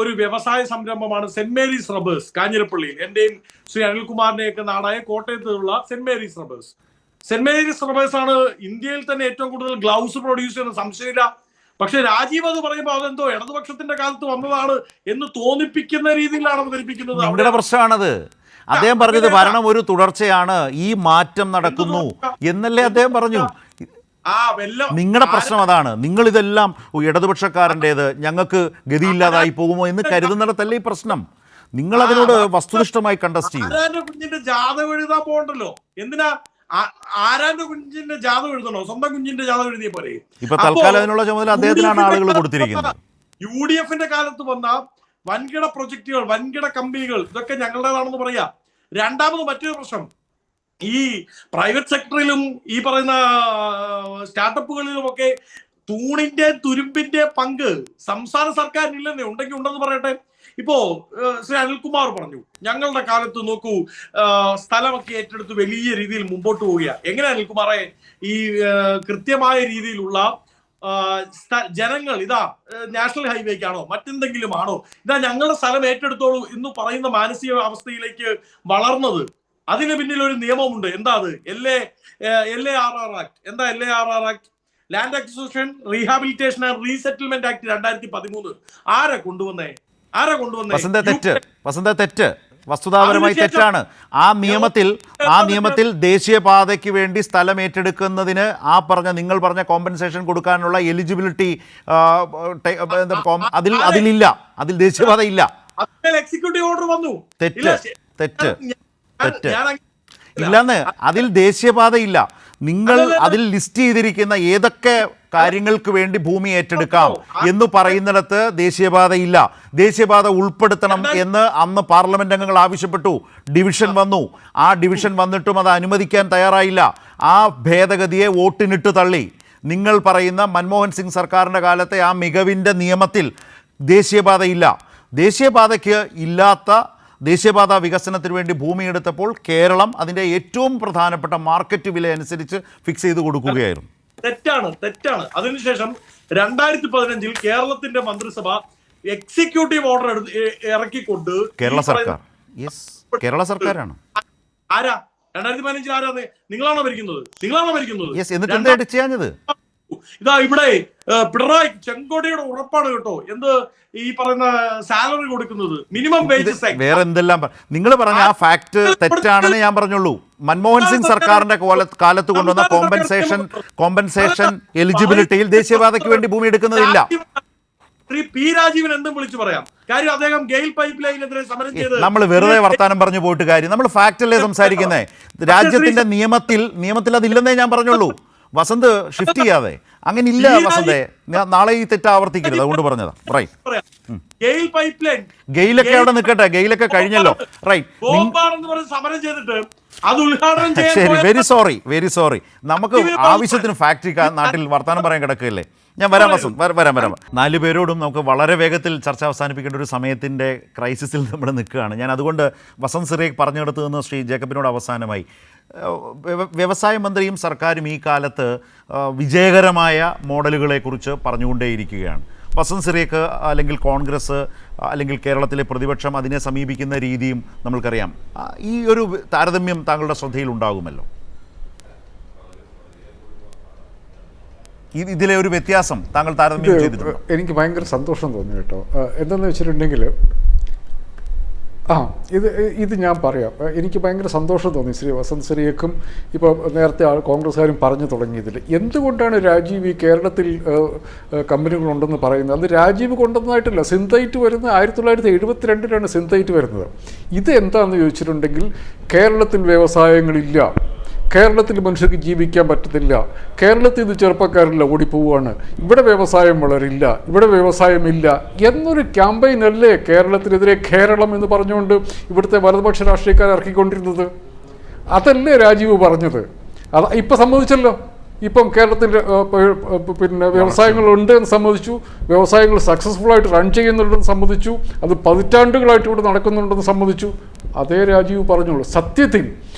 ഒരു വ്യവസായ സംരംഭമാണ് സെന്റ് മേരീസ് റബ്ബേഴ്സ് കാഞ്ഞിരപ്പള്ളിയിൽ. എന്റെയും ശ്രീ അനിൽകുമാറിനെയൊക്കെ നാടായ കോട്ടയത്തുള്ള Saint Mary's Rubbers. Saint Mary's Rubbers ആണ് ഇന്ത്യയിൽ തന്നെ ഏറ്റവും കൂടുതൽ ഗ്ലൗസ് പ്രൊഡ്യൂസ് ചെയ്യുന്ന, സംശയമില്ല. പക്ഷെ രാജീവ് അത് പറയുമ്പോൾ അതെന്തോ ഇടതുപക്ഷത്തിന്റെ കാലത്ത് വന്നതാണ് എന്ന് തോന്നിപ്പിക്കുന്ന രീതിയിലാണ് അവതരിപ്പിക്കുന്നത്. നമ്മുടെ പ്രശ്നമാണത്. അദ്ദേഹം പറഞ്ഞത് ഭരണം ഒരു തുടർച്ചയാണ്, ഈ മാറ്റം നടക്കുന്നു എന്നല്ലേ അദ്ദേഹം പറഞ്ഞു. നിങ്ങളുടെ പ്രശ്നം അതാണ്. നിങ്ങളിതെല്ലാം ഇടതുപക്ഷക്കാരൻ്റേത്, ഞങ്ങൾക്ക് ഗതിയില്ലാതായി പോകുമോ എന്ന് കരുതുന്നിടത്തല്ലേ ഈ പ്രശ്നം. നിങ്ങൾ അതിനോട് വസ്തുനിഷ്ഠമായി കണ്ടസ്റ്റ് ചെയ്യും. ആരാന്റെ കുഞ്ഞിന്റെ ജാതകം എഴുതാൻ പോകണ്ടല്ലോ, എന്തിനാ ആരാന്റെ കുഞ്ഞിന്റെ ജാതകം എഴുതണോ? സ്വന്തം കുഞ്ഞിന്റെ ജാതകം എഴുതിയ പോലെ. ഇപ്പൊ തൽക്കാലം അതിനുള്ള ചുമതല അദ്ദേഹത്തിനാണ് ആളുകൾ കൊടുത്തിരിക്കുന്നത്. UDF കാലത്ത് വന്ന വൻകിട പ്രൊജക്ടുകൾ, വൻകിട കമ്പനികൾ, ഇതൊക്കെ ഞങ്ങളുടേതാണെന്ന് പറയാ. രണ്ടാമത് മറ്റൊരു പ്രശ്നം, ഈ പ്രൈവറ്റ് സെക്ടറിലും ഈ പറയുന്ന സ്റ്റാർട്ടപ്പുകളിലുമൊക്കെ തൂണിന്റെ തുരുമ്പിന്റെ പങ്ക് സംസ്ഥാന സർക്കാരിനില്ലെന്നേ, ഉണ്ടെങ്കിൽ ഉണ്ടെന്ന് പറയട്ടെ. ഇപ്പോ ശ്രീ അനിൽകുമാർ പറഞ്ഞു, ഞങ്ങളുടെ കാലത്ത് നോക്കൂ സ്ഥലമൊക്കെ ഏറ്റെടുത്ത് വലിയ രീതിയിൽ മുമ്പോട്ട് പോവുക. എങ്ങനെ അനിൽകുമാറെ ഈ കൃത്യമായ രീതിയിലുള്ള ജനങ്ങൾ ഇതാ നാഷണൽ ഹൈവേക്കാണോ മറ്റെന്തെങ്കിലും ആണോ, ഇതാ ഞങ്ങളുടെ സ്ഥലം ഏറ്റെടുത്തോളൂ എന്ന് പറയുന്ന മാനസിക അവസ്ഥയിലേക്ക് വളർന്നത്? അതിന് പിന്നിൽ ഒരു നിയമമുണ്ട്. എന്താ അത്? LARR act. എന്താ LARR act? Land acquisition rehabilitation and resettlement act 2013. ആരാ കൊണ്ടുവന്നേ? വസന്ത തെറ്റ്, വസ്തുതാപരമായി തെറ്റാണ്. ആ നിയമത്തിൽ ദേശീയപാതയ്ക്ക് വേണ്ടി സ്ഥലം ഏറ്റെടുക്കുന്നതിന് നിങ്ങൾ പറഞ്ഞ കോമ്പൻസേഷൻ കൊടുക്കാനുള്ള എലിജിബിലിറ്റി അതിലില്ല, അതിൽ ദേശീയപാത ഇല്ല. അതിൽ എക്സിക്യൂട്ടീവ് ഓർഡർ വന്നു. തെറ്റ് ഇല്ല, തെറ്റ് തെറ്റ് ഞാൻ അങ്ങ് ഇല്ലെന്ന്. അതിൽ ദേശീയപാതയില്ല. നിങ്ങൾ അതിൽ ലിസ്റ്റ് ചെയ്തിരിക്കുന്ന ഏതൊക്കെ കാര്യങ്ങൾക്ക് വേണ്ടി ഭൂമി ഏറ്റെടുക്കാം എന്ന് പറയുന്നിടത്ത് ദേശീയപാതയില്ല. ദേശീയപാത ഉൾപ്പെടുത്തണം എന്ന് അന്ന് പാർലമെന്റ് അംഗങ്ങൾ ആവശ്യപ്പെട്ടു. ഡിവിഷൻ വന്നു. ആ ഡിവിഷൻ വന്നിട്ടും അത് അനുവദിക്കാൻ തയ്യാറായില്ല. ആ ഭേദഗതിയെ വോട്ടിനിട്ട് തള്ളി. നിങ്ങൾ പറയുന്ന മൻമോഹൻ സിംഗ് സർക്കാരിൻ്റെ കാലത്തെ ആ മികവിൻ്റെ നിയമത്തിൽ ദേശീയപാതയില്ല. ദേശീയപാതയ്ക്ക് ഇല്ലാത്ത ദേശീയപാത വികസനത്തിന് വേണ്ടി ഭൂമി എടുത്തപ്പോൾ കേരളം അതിൻ്റെ ഏറ്റവും പ്രധാനപ്പെട്ട മാർക്കറ്റ് വില അനുസരിച്ച് ഫിക്സ് ചെയ്ത് കൊടുക്കുകയായിരുന്നു. തെറ്റാണ്. അതിനുശേഷം 2015 കേരളത്തിന്റെ മന്ത്രിസഭ എക്സിക്യൂട്ടീവ് ഓർഡർ ഇറക്കിക്കൊണ്ട് കേരള സർക്കാർ, യെസ്, കേരള സർക്കാരാണ്. ആരാ 2015 ആരാന്ന്? നിങ്ങളാണോ ഭരിക്കുന്നത്? യെസ്, എന്നിട്ട് എന്തായിട്ട് ചെയ്യാഞ്ഞത്? ഇതാ ഇവിടെ പിണറായി ചെങ്കോട്ടയുടെ ഉറപ്പാണ് കേട്ടോ, എന്ത് ഈ പറയുന്ന സാലറി കൊടുക്കുന്നത്, മിനിമം വേജസ്. വേറെ എന്തെല്ലാം നിങ്ങൾ പറഞ്ഞ ആ ഫാക്ട് തെറ്റാണെന്ന് ഞാൻ പറഞ്ഞുള്ളൂ. മൻമോഹൻ സിംഗ് സർക്കാരിന്റെ കാലത്ത് കൊണ്ടുവന്ന കോമ്പൻസേഷൻ എലിജിബിലിറ്റിയിൽ ദേശീയപാതയ്ക്ക് വേണ്ടി ഭൂമി എടുക്കുന്നതില്ല. ശ്രീ പി രാജീവൻ എന്തും വിളിച്ചു പറയാം. കാര്യം അദ്ദേഹം ഗെയിൽ പൈപ്പ് ലൈനെതിരെ സമരം ചെയ്ത് നമ്മൾ വെറുതെ വർത്താനം പറഞ്ഞു പോയിട്ട് കാര്യം. നമ്മൾ ഫാക്റ്റല്ലേ സംസാരിക്കുന്നേ. രാജ്യത്തിന്റെ നിയമത്തിൽ അതില്ലെന്നേ ഞാൻ പറഞ്ഞുള്ളൂ. വസന്ത് ഷിഫ്റ്റ് ചെയ്യാതെ. അങ്ങനെ ഇല്ല വസന്തേ, നാളെ ഈ തെറ്റ് ആവർത്തിക്കരുത്, അതുകൊണ്ട് പറഞ്ഞതാ. ഗെയിൽ പൈപ്പ് ലൈൻ, ഗെയിലൊക്കെ അവിടെ നിൽക്കട്ടെ, ഗെയിലൊക്കെ കഴിഞ്ഞല്ലോ. സമരം ചെയ്തിട്ട് അത് ഉദ്ഘാടനം ശരി, വെരി സോറി. നമുക്ക് ആവശ്യത്തിന് ഫാക്ടറി നാട്ടിൽ വർത്താനം പറയാൻ കിടക്കുകയല്ലേ. ഞാൻ വരാം വസന്ത്, വരാം. 4 പേരോടും നമുക്ക് വളരെ വേഗത്തിൽ ചർച്ച അവസാനിപ്പിക്കേണ്ട ഒരു സമയത്തിൻ്റെ ക്രൈസിസിൽ നമ്മൾ നിൽക്കുകയാണ്. ഞാൻ അതുകൊണ്ട് വസന്ത് സിറേഖ് പറഞ്ഞെടുത്ത് നിന്ന് ശ്രീ ജേക്കബിനോട് അവസാനമായി, വ്യവസായ മന്ത്രിയും സർക്കാരും ഈ കാലത്ത് വിജയകരമായ മോഡലുകളെക്കുറിച്ച് പറഞ്ഞുകൊണ്ടേയിരിക്കുകയാണ്. വസന്ത് സിറേഖ് അല്ലെങ്കിൽ കോൺഗ്രസ് അല്ലെങ്കിൽ കേരളത്തിലെ പ്രതിപക്ഷം അതിനെ സമീപിക്കുന്ന രീതിയും നമ്മൾക്കറിയാം. ഈ ഒരു താരതമ്യം താങ്കളുടെ ശ്രദ്ധയിൽ ഉണ്ടാകുമല്ലോ. ഇതിലെ ഒരു വ്യത്യാസം താങ്കൾ താരതമ്യം ചെയ്തിട്ടുണ്ട്. എനിക്ക് ഭയങ്കര സന്തോഷം തോന്നി കേട്ടോ. എന്താണെന്ന് വെച്ചിട്ടുണ്ടെങ്കിൽ ഇത് ഞാൻ പറയാം. എനിക്ക് ഭയങ്കര സന്തോഷം തോന്നി ശ്രീ വസന്ത് സിറേഖും ഇപ്പോൾ നേരത്തെ കോൺഗ്രസ്സുകാരും പറഞ്ഞു തുടങ്ങിയതിൽ. എന്തുകൊണ്ടാണ് രാജീവ് ഈ കേരളത്തിൽ കമ്പനികളുണ്ടെന്ന് പറയുന്നത്? അത് രാജീവ് കൊണ്ടുവന്നതായിട്ടല്ല. സിന്തൈറ്റ് വരുന്നത് 1972 സിന്തൈറ്റ് വരുന്നത്. ഇത് എന്താണെന്ന് ചോദിച്ചിട്ടുണ്ടെങ്കിൽ കേരളത്തിൽ വ്യവസായങ്ങളില്ല, കേരളത്തിൽ മനുഷ്യർക്ക് ജീവിക്കാൻ പറ്റത്തില്ല, കേരളത്തിൽ നിന്ന് ചെറുപ്പക്കാരില്ല ഓടിപ്പോവുകയാണ്, ഇവിടെ വ്യവസായം വളരില്ല, ഇവിടെ വ്യവസായമില്ല എന്നൊരു ക്യാമ്പയിനല്ലേ കേരളത്തിനെതിരെ കേരളം എന്ന് പറഞ്ഞുകൊണ്ട് ഇവിടുത്തെ വലതുപക്ഷ രാഷ്ട്രീയക്കാർ ഇറക്കിക്കൊണ്ടിരുന്നത്? അതല്ലേ രാജീവ് പറഞ്ഞത്? അത് ഇപ്പം സമ്മതിച്ചല്ലോ. ഇപ്പം കേരളത്തിൽ പിന്നെ വ്യവസായങ്ങളുണ്ട് എന്ന് സമ്മതിച്ചു, വ്യവസായങ്ങൾ സക്സസ്ഫുൾ ആയിട്ട് റൺ ചെയ്യുന്നുണ്ടെന്ന് സമ്മതിച്ചു, അത് പതിറ്റാണ്ടുകളായിട്ട് ഇവിടെ നടക്കുന്നുണ്ടെന്ന് സമ്മതിച്ചു. അതേ രാജീവ് പറഞ്ഞോളൂ. സത്യത്തിൽ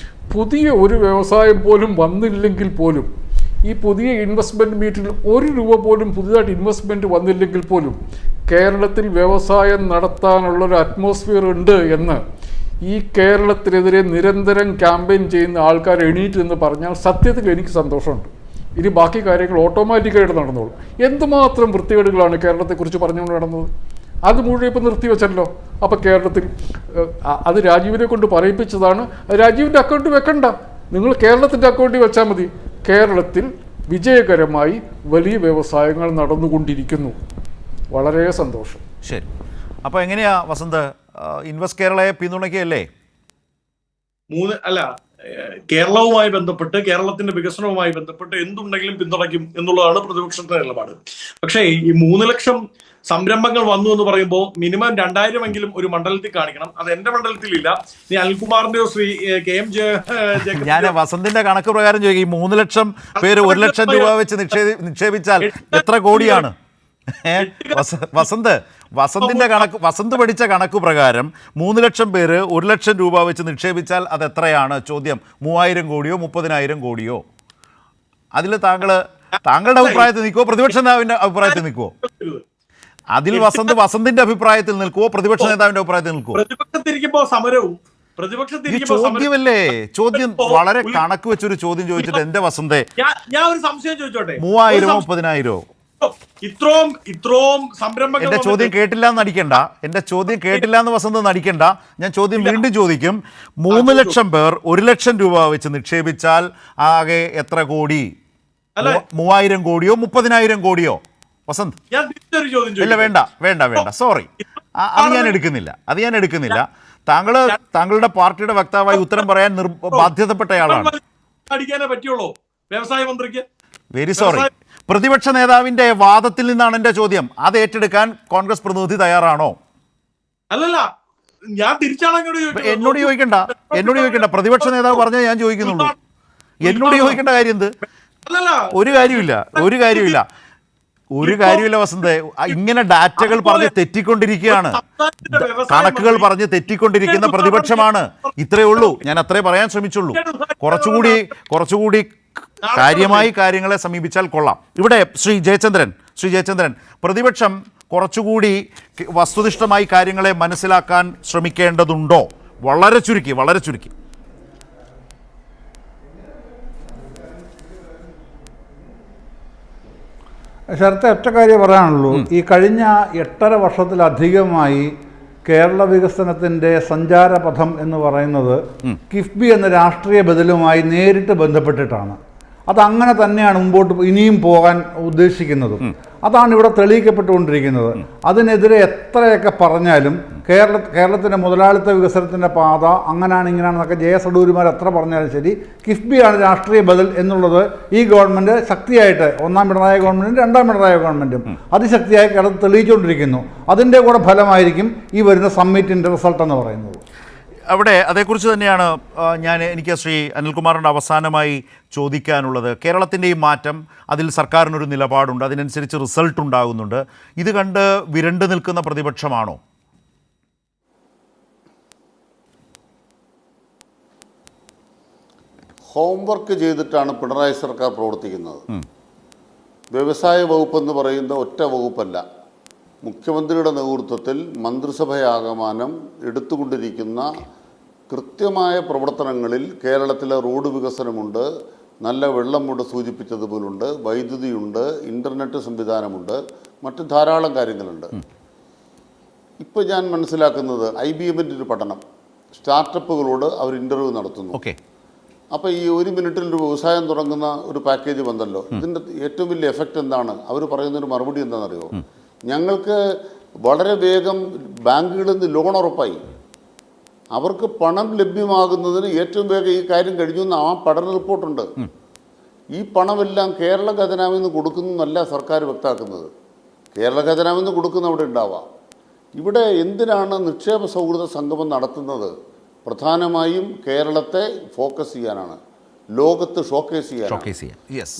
പുതിയ ഒരു വ്യവസായം പോലും വന്നില്ലെങ്കിൽ പോലും, ഈ പുതിയ ഇൻവെസ്റ്റ്മെൻറ്റ് മീറ്റിൽ 1 രൂപ പോലും പുതിയതായിട്ട് ഇൻവെസ്റ്റ്മെൻറ്റ് വന്നില്ലെങ്കിൽ പോലും കേരളത്തിൽ വ്യവസായം നടത്താനുള്ളൊരു അറ്റ്മോസ്ഫിയർ ഉണ്ട് എന്ന് ഈ കേരളത്തിനെതിരെ നിരന്തരം ക്യാമ്പയിൻ ചെയ്യുന്ന ആൾക്കാർ എണീറ്റ് എന്ന് പറഞ്ഞാൽ സത്യത്തിൽ എനിക്ക് സന്തോഷമുണ്ട്. ഇനി ബാക്കി കാര്യങ്ങൾ ഓട്ടോമാറ്റിക്കായിട്ട് നടന്നോളും. എന്തുമാത്രം വൃത്തികേടുകളാണ് കേരളത്തെക്കുറിച്ച് പറഞ്ഞുകൊണ്ട് നടന്നത്. അത് മുഴുവൻ ഇപ്പം നിർത്തിവെച്ചല്ലോ. അപ്പോൾ കേരളത്തിൽ അത് രാജീവിനെ കൊണ്ട് പറയിപ്പിച്ചതാണ്. രാജീവിൻ്റെ അക്കൗണ്ട് വെക്കണ്ട, നിങ്ങൾ കേരളത്തിൻ്റെ അക്കൗണ്ടിൽ വെച്ചാൽ മതി. കേരളത്തിൽ വിജയകരമായി വലിയ വ്യവസായങ്ങൾ നടന്നുകൊണ്ടിരിക്കുന്നു. വളരെ സന്തോഷം. ശരി, അപ്പോൾ എങ്ങനെയാ വസന്ത്, ഇൻവെസ്റ്റ് കേരളയെ പിന്തുണയ്ക്കുകയല്ലേ? കേരളവുമായി ബന്ധപ്പെട്ട്, കേരളത്തിന്റെ വികസനവുമായി ബന്ധപ്പെട്ട് എന്തുണ്ടെങ്കിലും പിന്തുണയ്ക്കും എന്നുള്ളതാണ് പ്രതിപക്ഷത്തിന്റെ നിലപാട്. പക്ഷേ ഈ 3 ലക്ഷം സംരംഭങ്ങൾ വന്നു എന്ന് പറയുമ്പോൾ മിനിമം 2000 എങ്കിലും ഒരു മണ്ഡലത്തിൽ കാണിക്കണം. അത് എന്റെ മണ്ഡലത്തിലില്ല. നീ അനിൽകുമാറിന്റെയോ ശ്രീ KM ഞാൻ വസന്തിന്റെ കണക്ക് പ്രകാരം ചോദിക്കും, ഈ 3 ലക്ഷം പേര് 1 ലക്ഷം രൂപ വെച്ച് നിക്ഷേപിച്ചാൽ എത്ര കോടിയാണ്? വസന്തിന്റെ കണക്ക്, വസന്ത് പഠിച്ച കണക്ക് പ്രകാരം 3 ലക്ഷം പേര് 1 ലക്ഷം രൂപ വെച്ച് നിക്ഷേപിച്ചാൽ അത് എത്രയാണ്? ചോദ്യം 3000 കോടിയോ 30,000 കോടിയോ? അതിൽ താങ്കളുടെ അഭിപ്രായത്തിൽ നിൽക്കുമോ, പ്രതിപക്ഷ നേതാവിന്റെ അഭിപ്രായത്തിൽ നിൽക്കുമോ? അതിൽ വസന്തിന്റെ അഭിപ്രായത്തിൽ നിൽക്കുവോ, പ്രതിപക്ഷ നേതാവിന്റെ അഭിപ്രായത്തിൽ നിൽക്കുവോ? പ്രതിപക്ഷത്തിരിക്കുമ്പോ സമരവും ചോദ്യമല്ലേ, ചോദ്യം വളരെ കണക്ക് വെച്ചൊരു ചോദ്യം ചോദിച്ചിട്ട് എന്റെ വസന്തേ, ഞാൻ ഒരു സംശയം ചോദിച്ചോട്ടെ, 3000 30,000 ഇത്രയും സംരംഭങ്ങൾ? എന്റെ ചോദ്യം കേട്ടില്ല എന്ന് നടിക്കണ്ട, എന്റെ ചോദ്യം കേട്ടില്ല എന്ന് വസന്ത് നടിക്കണ്ട. ഞാൻ ചോദ്യം വീണ്ടും ചോദിക്കും. 3 ലക്ഷം പേർ 1 ലക്ഷം രൂപ വെച്ച് നിക്ഷേപിച്ചാൽ ആകെ എത്ര കോടി? 3000 കോടിയോ 30,000 കോടിയോ? വസന്ത്, ഞാൻ തിരിച്ചൊരു ചോദ്യം ഇല്ല, വേണ്ട, സോറി, അത് ഞാൻ എടുക്കുന്നില്ല. താങ്കളുടെ പാർട്ടിയുടെ വക്താവായി ഉത്തരം പറയാൻ ബാധ്യതപ്പെട്ടയാളാണ്. അടിക്കാനേ പറ്റുള്ളൂ വ്യവസായ മന്ത്രിക്ക്. Very sorry. പ്രതിപക്ഷ നേതാവിന്റെ വാദത്തിൽ നിന്നാണ് എന്റെ ചോദ്യം. അത് ഏറ്റെടുക്കാൻ കോൺഗ്രസ് പ്രതിനിധി തയ്യാറാണോ? അല്ലല്ല, ഞാൻ തിരിച്ചാണ് എന്നോട് ചോദിക്കണ്ട. പ്രതിപക്ഷ നേതാവ് പറഞ്ഞാൽ ഞാൻ ചോദിക്കുന്നുള്ളൂ. എന്നോട് ചോദിക്കേണ്ട കാര്യം എന്ത്? ഒരു കാര്യമില്ല വസന്തേ. ഇങ്ങനെ ഡാറ്റകൾ പറഞ്ഞ് തെറ്റിക്കൊണ്ടിരിക്കുകയാണ്, കണക്കുകൾ പറഞ്ഞ് തെറ്റിക്കൊണ്ടിരിക്കുന്ന പ്രതിപക്ഷമാണ്. ഇത്രയേ ഉള്ളൂ, ഞാൻ അത്രേ പറയാൻ ശ്രമിച്ചുള്ളൂ. കുറച്ചുകൂടി കാര്യമായി കാര്യങ്ങളെ സമീപിച്ചാൽ കൊള്ളാം. ഇവിടെ ശ്രീ ജയചന്ദ്രൻ, പ്രതിപക്ഷം കുറച്ചുകൂടി വസ്തുനിഷ്ഠമായി കാര്യങ്ങളെ മനസ്സിലാക്കാൻ ശ്രമിക്കേണ്ടതുണ്ടോ? വളരെ ചുരുക്കി. ശരത്തെ ഒറ്റ കാര്യം പറയാനുള്ളൂ. ഈ കഴിഞ്ഞ 8.5 വർഷത്തിലധികമായി കേരള വികസനത്തിൻ്റെ സഞ്ചാരപഥം എന്ന് പറയുന്നത് കിഫ്ബി എന്ന രാഷ്ട്രീയ ബദലുമായി നേരിട്ട് ബന്ധപ്പെട്ടിട്ടാണ്. അതങ്ങനെ തന്നെയാണ് മുമ്പോട്ട് ഇനിയും പോകാൻ ഉദ്ദേശിക്കുന്നതും. അതാണ് ഇവിടെ തെളിയിക്കപ്പെട്ടുകൊണ്ടിരിക്കുന്നത്. അതിനെതിരെ എത്രയൊക്കെ പറഞ്ഞാലും കേരളത്തിൻ്റെ മുതലാളിത്ത വികസനത്തിൻ്റെ പാത അങ്ങനെയാണ് ഇങ്ങനെയാണെന്നൊക്കെ ജയസഡൂരിമാർ എത്ര പറഞ്ഞാലും ശരി, കിഫ്ബിയാണ് രാഷ്ട്രീയ ബദൽ എന്നുള്ളത് ഈ ഗവൺമെൻറ് ശക്തിയായിട്ട്, ഒന്നാം പിണറായി ഗവൺമെൻറ്റും രണ്ടാം പിണറായി ഗവൺമെൻറ്റും അതിശക്തിയായി കേരളത്തിൽ തെളിയിച്ചുകൊണ്ടിരിക്കുന്നു. അതിൻ്റെ കൂടെ ഫലമായിരിക്കും ഈ വരുന്ന സമ്മിറ്റിൻ്റെ റിസൾട്ട് എന്ന് പറയുന്നത്. അവിടെ അതേക്കുറിച്ച് തന്നെയാണ് എനിക്ക് ശ്രീ അനിൽകുമാറിൻ്റെ അവസാനമായി ചോദിക്കാനുള്ളത്. കേരളത്തിൻ്റെ ഈ മാറ്റം, അതിൽ സർക്കാരിനൊരു നിലപാടുണ്ട്, അതിനനുസരിച്ച് റിസൾട്ട് ഉണ്ടാകുന്നുണ്ട്. ഇത് കണ്ട് വിരണ്ടു നിൽക്കുന്ന പ്രതിപക്ഷമാണോ? ഹോംവർക്ക് ചെയ്തിട്ടാണ് പിണറായി സർക്കാർ പ്രവർത്തിക്കുന്നത്. വ്യവസായ വകുപ്പ് എന്ന് പറയുന്ന ഒറ്റ വകുപ്പല്ല. മുഖ്യമന്ത്രിയുടെ നേതൃത്വത്തിൽ മന്ത്രിസഭയാകമാനം എടുത്തുകൊണ്ടിരിക്കുന്ന കൃത്യമായ പ്രവർത്തനങ്ങളിൽ കേരളത്തിലെ റോഡ് വികസനമുണ്ട്, നല്ല വെള്ളമുണ്ട്, സൂചിപ്പിച്ചതുപോലുണ്ട്, വൈദ്യുതിയുണ്ട്, ഇൻ്റർനെറ്റ് സംവിധാനമുണ്ട്, മറ്റ് ധാരാളം കാര്യങ്ങളുണ്ട്. ഇപ്പോൾ ഞാൻ മനസ്സിലാക്കുന്നത് IBMൻ്റെ ഒരു പഠനം, സ്റ്റാർട്ടപ്പുകളോട് അവർ ഇൻ്റർവ്യൂ നടത്തുന്നു. അപ്പോൾ ഈ 1 മിനിറ്റിൽ ഒരു വ്യവസായം തുടങ്ങുന്ന ഒരു പാക്കേജ് വന്നല്ലോ, ഇതിൻ്റെ ഏറ്റവും വലിയ എഫക്റ്റ് എന്താണ്? അവർ പറയുന്നൊരു മറുപടി എന്താണെന്നറിയോ? ഞങ്ങൾക്ക് വളരെ വേഗം ബാങ്കുകളിൽ നിന്ന് ലോൺ ഉറപ്പായി, അവർക്ക് പണം ലഭ്യമാകുന്നതിന് ഏറ്റവും വേഗം ഈ കാര്യം കഴിഞ്ഞു എന്ന് ആ പഠന റിപ്പോർട്ടുണ്ട്. ഈ പണമെല്ലാം കേരള ഖജനാവിൽ നിന്ന് കൊടുക്കുന്നല്ല സർക്കാർ വ്യക്തമാക്കുന്നത്. കേരള ഖജനാവിൽ നിന്ന് കൊടുക്കുന്ന അവിടെ ഉണ്ടാവാം. ഇവിടെ എന്തിനാണ് നിക്ഷേപ സൗഹൃദ സംഗമം നടത്തുന്നത്? പ്രധാനമായും കേരളത്തെ ഫോക്കസ് ചെയ്യാനാണ്, ലോകത്ത് ഷോക്കേസ് ചെയ്യാൻ.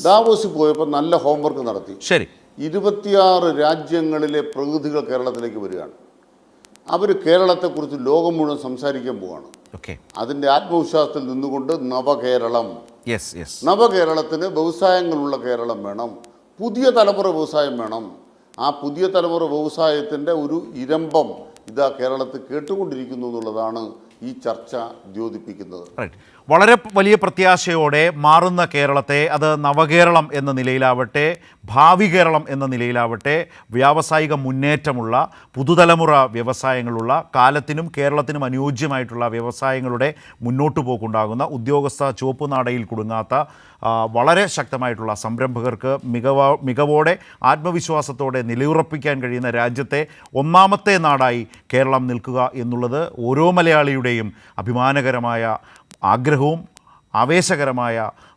ദാവോസിൽ പോയപ്പോൾ നല്ല ഹോംവർക്ക് നടത്തി. 26 രാജ്യങ്ങളിലെ പ്രതിനിധികൾ കേരളത്തിലേക്ക് വരികയാണ്. അവർ കേരളത്തെക്കുറിച്ച് ലോകം മുഴുവൻ സംസാരിക്കാൻ പോവുകയാണ്. അതിൻ്റെ ആത്മവിശ്വാസത്തിൽ നിന്നുകൊണ്ട് നവകേരളത്തിന് വ്യവസായങ്ങളുള്ള കേരളം വേണം, പുതിയ തലമുറ വ്യവസായം വേണം. ആ പുതിയ തലമുറ വ്യവസായത്തിൻ്റെ ഒരു ഇരമ്പം ഇതാ കേരളത്തിൽ കേട്ടുകൊണ്ടിരിക്കുന്നു എന്നുള്ളതാണ് ഈ ചർച്ച ദ്യോതിപ്പിക്കുന്നത്. വളരെ വലിയ പ്രത്യാശയോടെ മാറുന്ന കേരളത്തെ, അത് നവകേരളം എന്ന നിലയിലാവട്ടെ, ഭാവി കേരളം എന്ന നിലയിലാവട്ടെ, വ്യാവസായിക മുന്നേറ്റമുള്ള പുതുതലമുറ വ്യവസായങ്ങളുള്ള, കാലത്തിനും കേരളത്തിനും അനുയോജ്യമായിട്ടുള്ള വ്യവസായങ്ങളുടെ മുന്നോട്ടു പോക്കുണ്ടാകുന്ന, ഉദ്യോഗസ്ഥ ചുവപ്പ് നാടയിൽ കുടുങ്ങാത്ത വളരെ ശക്തമായിട്ടുള്ള സംരംഭകർക്ക് മികവോടെ ആത്മവിശ്വാസത്തോടെ നിലയുറപ്പിക്കാൻ കഴിയുന്ന രാജ്യത്തെ ഒന്നാമത്തെ നാടായി കേരളം നിൽക്കുക എന്നുള്ളത് ഓരോ മലയാളിയുടെയും അഭിമാനകരമായ ആഗ്രഹവും ആവേശകരമായ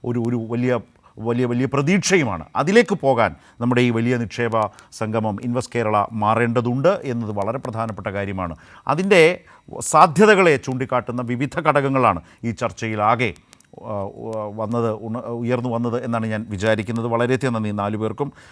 ഒരു വലിയ പ്രതീക്ഷയുമാണ്. അതിലേക്ക് പോകാൻ നമ്മുടെ ഈ വലിയ നിക്ഷേപ സംഗമം ഇൻവെസ്റ്റ് കേരള മാറേണ്ടതുണ്ട് എന്നത് വളരെ പ്രധാനപ്പെട്ട കാര്യമാണ്. അതിൻ്റെ സാധ്യതകളെ ചൂണ്ടിക്കാട്ടുന്ന വിവിധ ഘടകങ്ങളാണ് ഈ ചർച്ചയിൽ ആകെ ഉയർന്നു വന്നത് എന്നാണ് ഞാൻ വിചാരിക്കുന്നത്. വളരെയധികം നന്ദി 4 പേർക്കും.